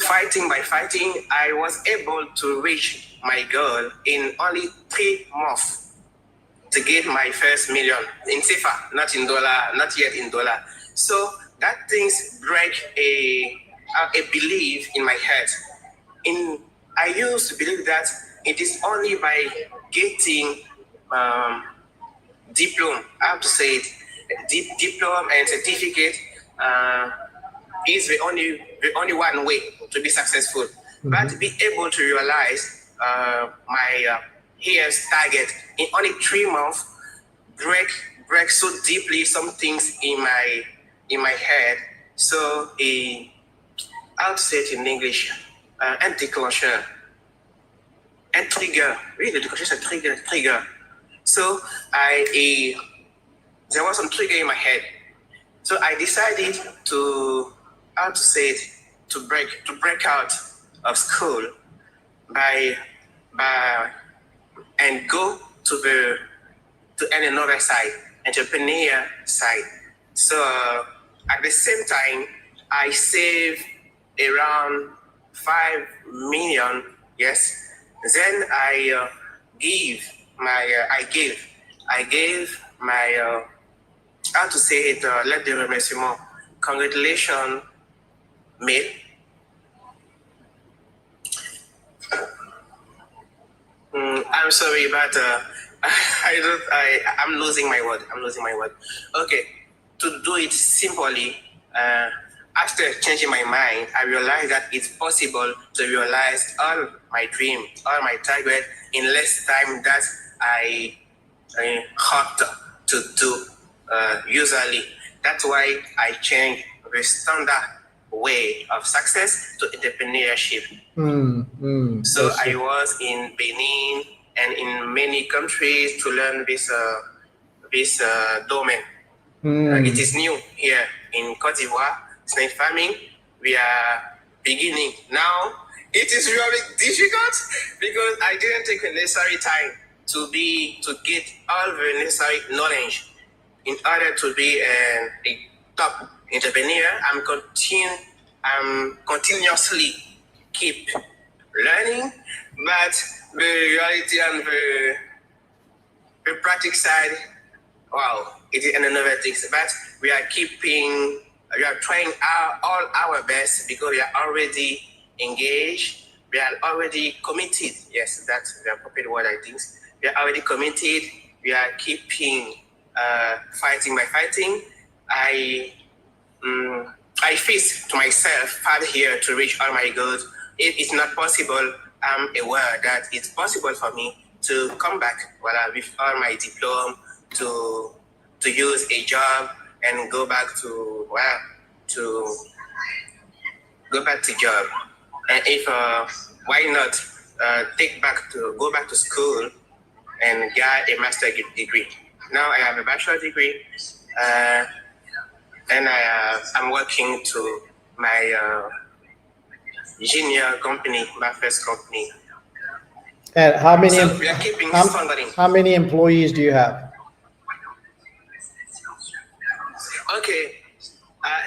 fighting by fighting, I was able to reach my goal in only 3 months to get my first million in CFA, not in dollar, not yet in dollar. So that things break a belief in my head. I used to believe that it is only by getting diploma, I have to say it, diploma and certificate is the only one way to be successful. But to be able to realize my year's target in only 3 months, break so deeply some things in my head. So I'll say it in English, un déclencheur, un trigger. Oui, le déclencheur c'est trigger. So there was some trigger in my head. So I decided to break out of school and go to another side, entrepreneur side. So at the same time, I saved around 5 million. Yes. Then I gave my how to say it, lettre de remerciement, congratulations mail. I'm sorry, but I'm losing my word. Okay, to do it simply, after changing my mind, I realized that it's possible to realize all my dreams, all my targets in less time that I hoped to do usually. That's why I changed the standard way of success to entrepreneurship. So I was in Benin and in many countries to learn this domain. It is new here in Côte d'Ivoire, snake farming. We are beginning now. It is really difficult because I didn't take the necessary time to get all the necessary knowledge in order to be a top entrepreneur. I'm continuously keep learning, but the reality and the practical side, wow, it is another thing. But we are trying all our best because we are already engaged. We are already committed. Yes, that's the appropriate word, I think. We are already committed. We are keeping fighting by fighting. I face to myself 5 years to reach all my goals. If it's not possible, I'm aware that it's possible for me to come back with all my diploma to use a job and go back to job. And if why not go back to school and get a master's degree. Now I have a bachelor degree, and I'm working to my junior company, my first company. And how many? So we are keeping funding. How many employees do you have? Okay,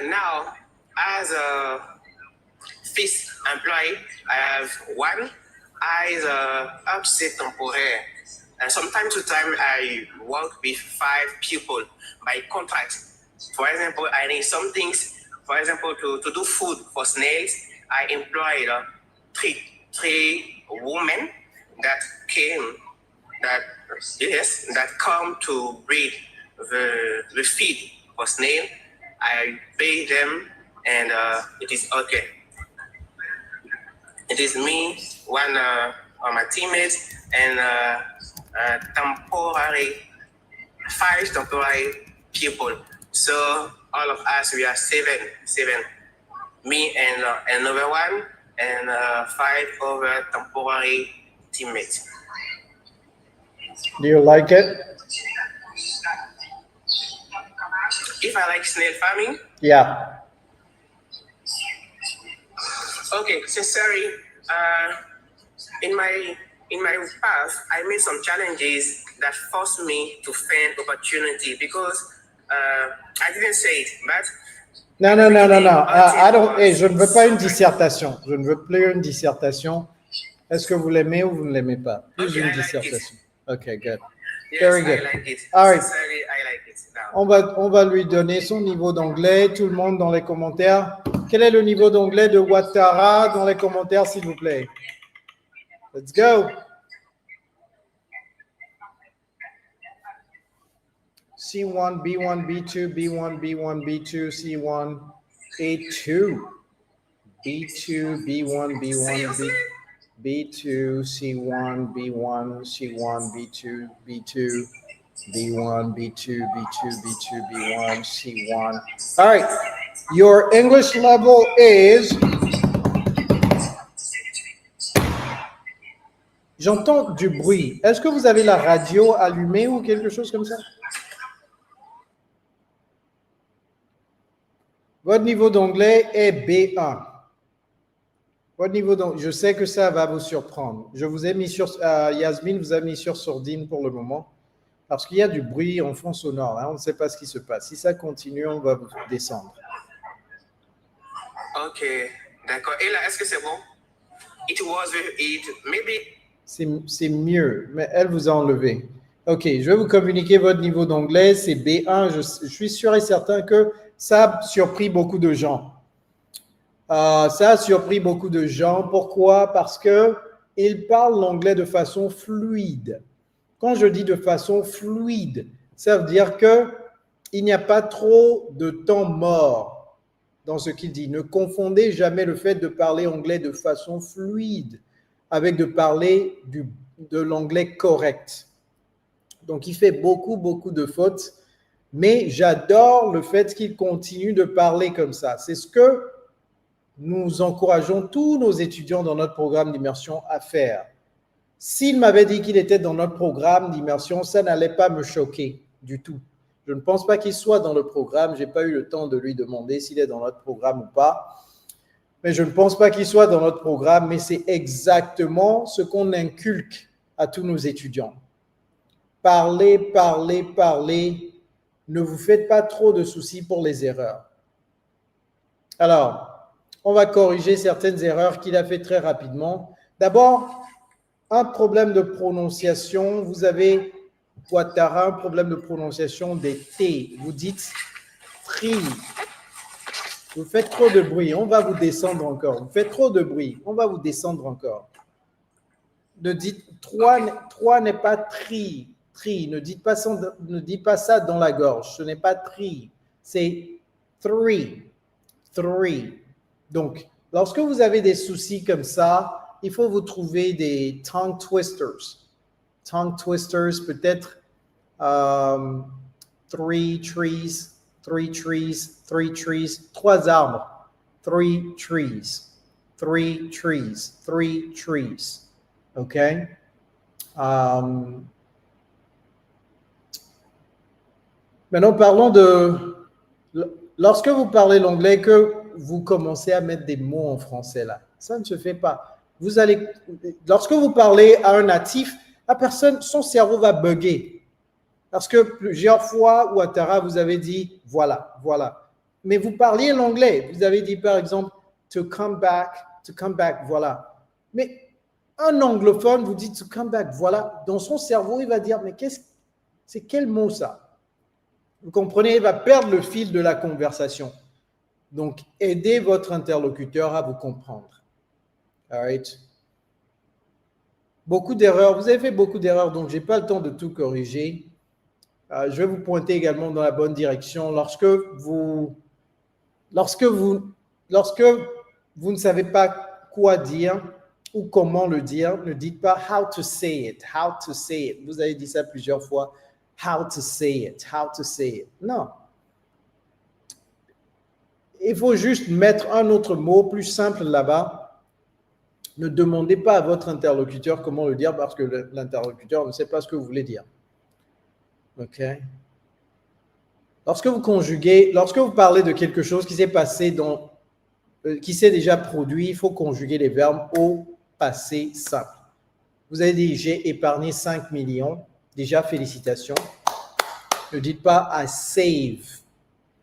now as a fixed employee, I have one. As a temporary. And from time to time, I work with 5 people by contract. For example, I need some things, for example, to do food for snails. I employed three women that come to breed the feed for snail. I pay them, and it is okay. It is me, one of my teammates, and five temporary people. So all of us, we are seven. Me and another one, and 5 other temporary teammates. Do you like it? If I like snail farming? Yeah. Okay, sincerely, in my past, I made some challenges that forced me to find opportunity because I didn't say it, but Non. I don't, je ne veux pas une dissertation. Je ne veux plus une dissertation. Est-ce que vous l'aimez ou vous ne l'aimez pas? Plus okay, une I dissertation. Like Okay, good. Yes, Very good. I like it. All right. Sincerely, I like it now. On va lui donner son niveau d'anglais. Tout le monde dans les commentaires. Quel est le niveau d'anglais de Ouattara dans les commentaires, s'il vous plaît? Let's go. C1, B1, B2, B1, B1, B2, C1, A2, B2, B1, B1, B2, C1, B1, C1, B2, B2, B1, B2, B2, B2, B1, C1. All right. Your English level is... J'entends du bruit. Est-ce que vous avez la radio allumée ou quelque chose comme ça? Votre niveau d'anglais est B1. Votre niveau d'anglais, je sais que ça va vous surprendre. Je vous ai mis sur, Yasmine vous a mis sur sourdine pour le moment, parce qu'il y a du bruit en fond sonore. Hein, on ne sait pas ce qui se passe. Si ça continue, on va vous descendre. Ok, d'accord. Et là, est-ce que c'est bon? C'est mieux, mais elle vous a enlevé. Ok, je vais vous communiquer votre niveau d'anglais. C'est B1. Je suis sûr et certain que ça a surpris beaucoup de gens. Ça a surpris beaucoup de gens. Pourquoi? Parce qu'ils parlent l'anglais de façon fluide. Quand je dis de façon fluide, ça veut dire qu'il n'y a pas trop de temps mort dans ce qu'il dit. Ne confondez jamais le fait de parler anglais de façon fluide avec de parler de l'anglais correct. Donc, il fait beaucoup de fautes. Mais j'adore le fait qu'il continue de parler comme ça. C'est ce que nous encourageons tous nos étudiants dans notre programme d'immersion à faire. S'il m'avait dit qu'il était dans notre programme d'immersion, ça n'allait pas me choquer du tout. Je ne pense pas qu'il soit dans le programme. Je n'ai pas eu le temps de lui demander s'il est dans notre programme ou pas. Mais je ne pense pas qu'il soit dans notre programme, mais c'est exactement ce qu'on inculque à tous nos étudiants. Parlez. Ne vous faites pas trop de soucis pour les erreurs. Alors, on va corriger certaines erreurs qu'il a fait très rapidement. D'abord, un problème de prononciation. Vous avez, Ouattara, un problème de prononciation des T. Vous dites free. Vous faites trop de bruit. On va vous descendre encore. Vous faites trop de bruit. On va vous descendre encore. Ne dites 3 n'est pas tri. Ne dites pas ça dans la gorge. Ce n'est pas tri. C'est 3. Donc, lorsque vous avez des soucis comme ça, il faut vous trouver des tongue twisters. Tongue twisters, peut-être 3 arbres. 3 trees. OK? Maintenant, parlons de... Lorsque vous parlez l'anglais, que vous commencez à mettre des mots en français là, ça ne se fait pas. Lorsque vous parlez à un natif, la personne, son cerveau va bugger. Parce que plusieurs fois, Ouattara, vous avez dit voilà. Mais vous parliez l'anglais. Vous avez dit par exemple to come back, voilà. Mais un anglophone vous dit to come back, voilà. Dans son cerveau, il va dire mais c'est quel mot ça? Vous comprenez, il va perdre le fil de la conversation. Donc, aidez votre interlocuteur à vous comprendre. All right? Beaucoup d'erreurs. Vous avez fait beaucoup d'erreurs, donc je n'ai pas le temps de tout corriger. Je vais vous pointer également dans la bonne direction. Lorsque vous ne savez pas quoi dire ou comment le dire, ne dites pas how to say it, how to say it. Vous avez dit ça plusieurs fois. How to say it, how to say it. Non. Il faut juste mettre un autre mot plus simple là-bas. Ne demandez pas à votre interlocuteur comment le dire parce que l'interlocuteur ne sait pas ce que vous voulez dire. OK? Lorsque vous parlez de quelque chose qui s'est passé qui s'est déjà produit, il faut conjuguer les verbes au passé simple. Vous avez dit, j'ai épargné 5 millions. Déjà, félicitations. Ne dites pas, I save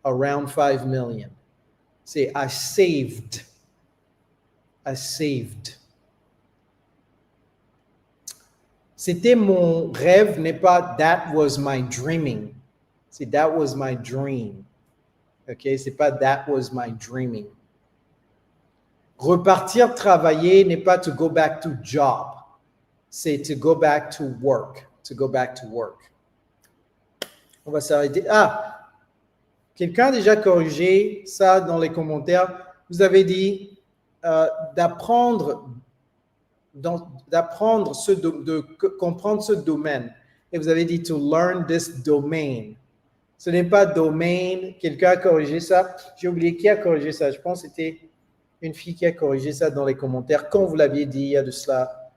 around 5 million. C'est I saved. I saved. C'était mon rêve, n'est pas that was my dreaming. C'est that was my dream. OK? C'est pas that was my dreaming. Repartir travailler n'est pas to go back to job. C'est to go back to work. To go back to work. On va s'arrêter. Ah! Quelqu'un a déjà corrigé ça dans les commentaires. Vous avez dit comprendre ce domaine. Et vous avez dit to learn this domain. Ce n'est pas domain. Quelqu'un a corrigé ça. J'ai oublié qui a corrigé ça. Je pense que c'était une fille qui a corrigé ça dans les commentaires. Quand vous l'aviez dit il y a de cela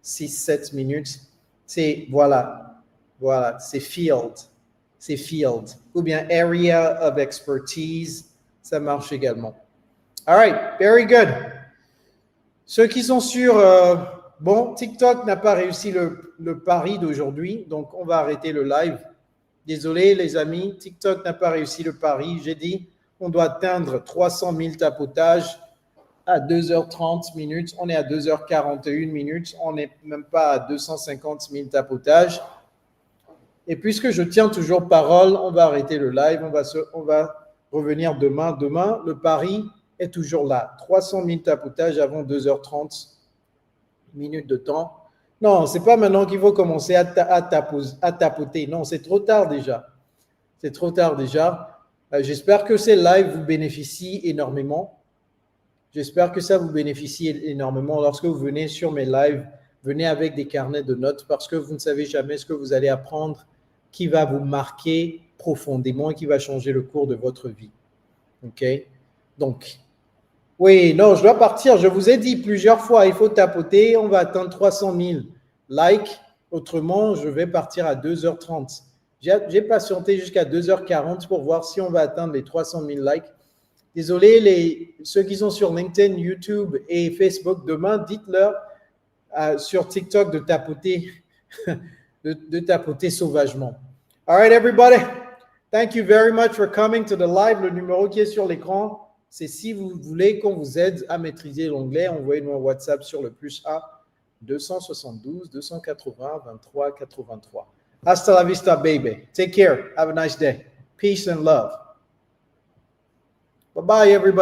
6-7 minutes, c'est voilà, c'est field. C'est field. Ou bien area of expertise. Ça marche également. All right, very good. Ceux qui sont sur... TikTok n'a pas réussi le pari d'aujourd'hui, donc on va arrêter le live. Désolé les amis, TikTok n'a pas réussi le pari. J'ai dit, on doit atteindre 300 000 tapotages à 2h30 minutes. On est à 2h41 minutes. On n'est même pas à 250 000 tapotages. Et puisque je tiens toujours parole, on va arrêter le live. On va revenir demain. Demain, le pari est toujours là. 300 000 tapotages avant 2h30 minutes de temps. Non, ce n'est pas maintenant qu'il faut commencer à tapoter. Non, c'est trop tard déjà. C'est trop tard déjà. J'espère que ces lives vous bénéficient énormément. J'espère que ça vous bénéficie énormément. Lorsque vous venez sur mes lives, venez avec des carnets de notes parce que vous ne savez jamais ce que vous allez apprendre qui va vous marquer profondément et qui va changer le cours de votre vie. OK? Donc, oui, non, je dois partir. Je vous ai dit plusieurs fois, il faut tapoter. On va atteindre 300 000 likes. Autrement, je vais partir à 2h30. J'ai patienté jusqu'à 2h40 pour voir si on va atteindre les 300 000 likes. Désolé, ceux qui sont sur LinkedIn, YouTube et Facebook, demain, dites-leur sur TikTok de tapoter, de tapoter sauvagement. All right, everybody. Thank you very much for coming to the live. Le numéro qui est sur l'écran, c'est si vous voulez qu'on vous aide à maîtriser l'anglais, envoyez-nous un WhatsApp sur le +1 272 280 23 83. Hasta la vista, baby. Take care. Have a nice day. Peace and love. Bye-bye, everybody.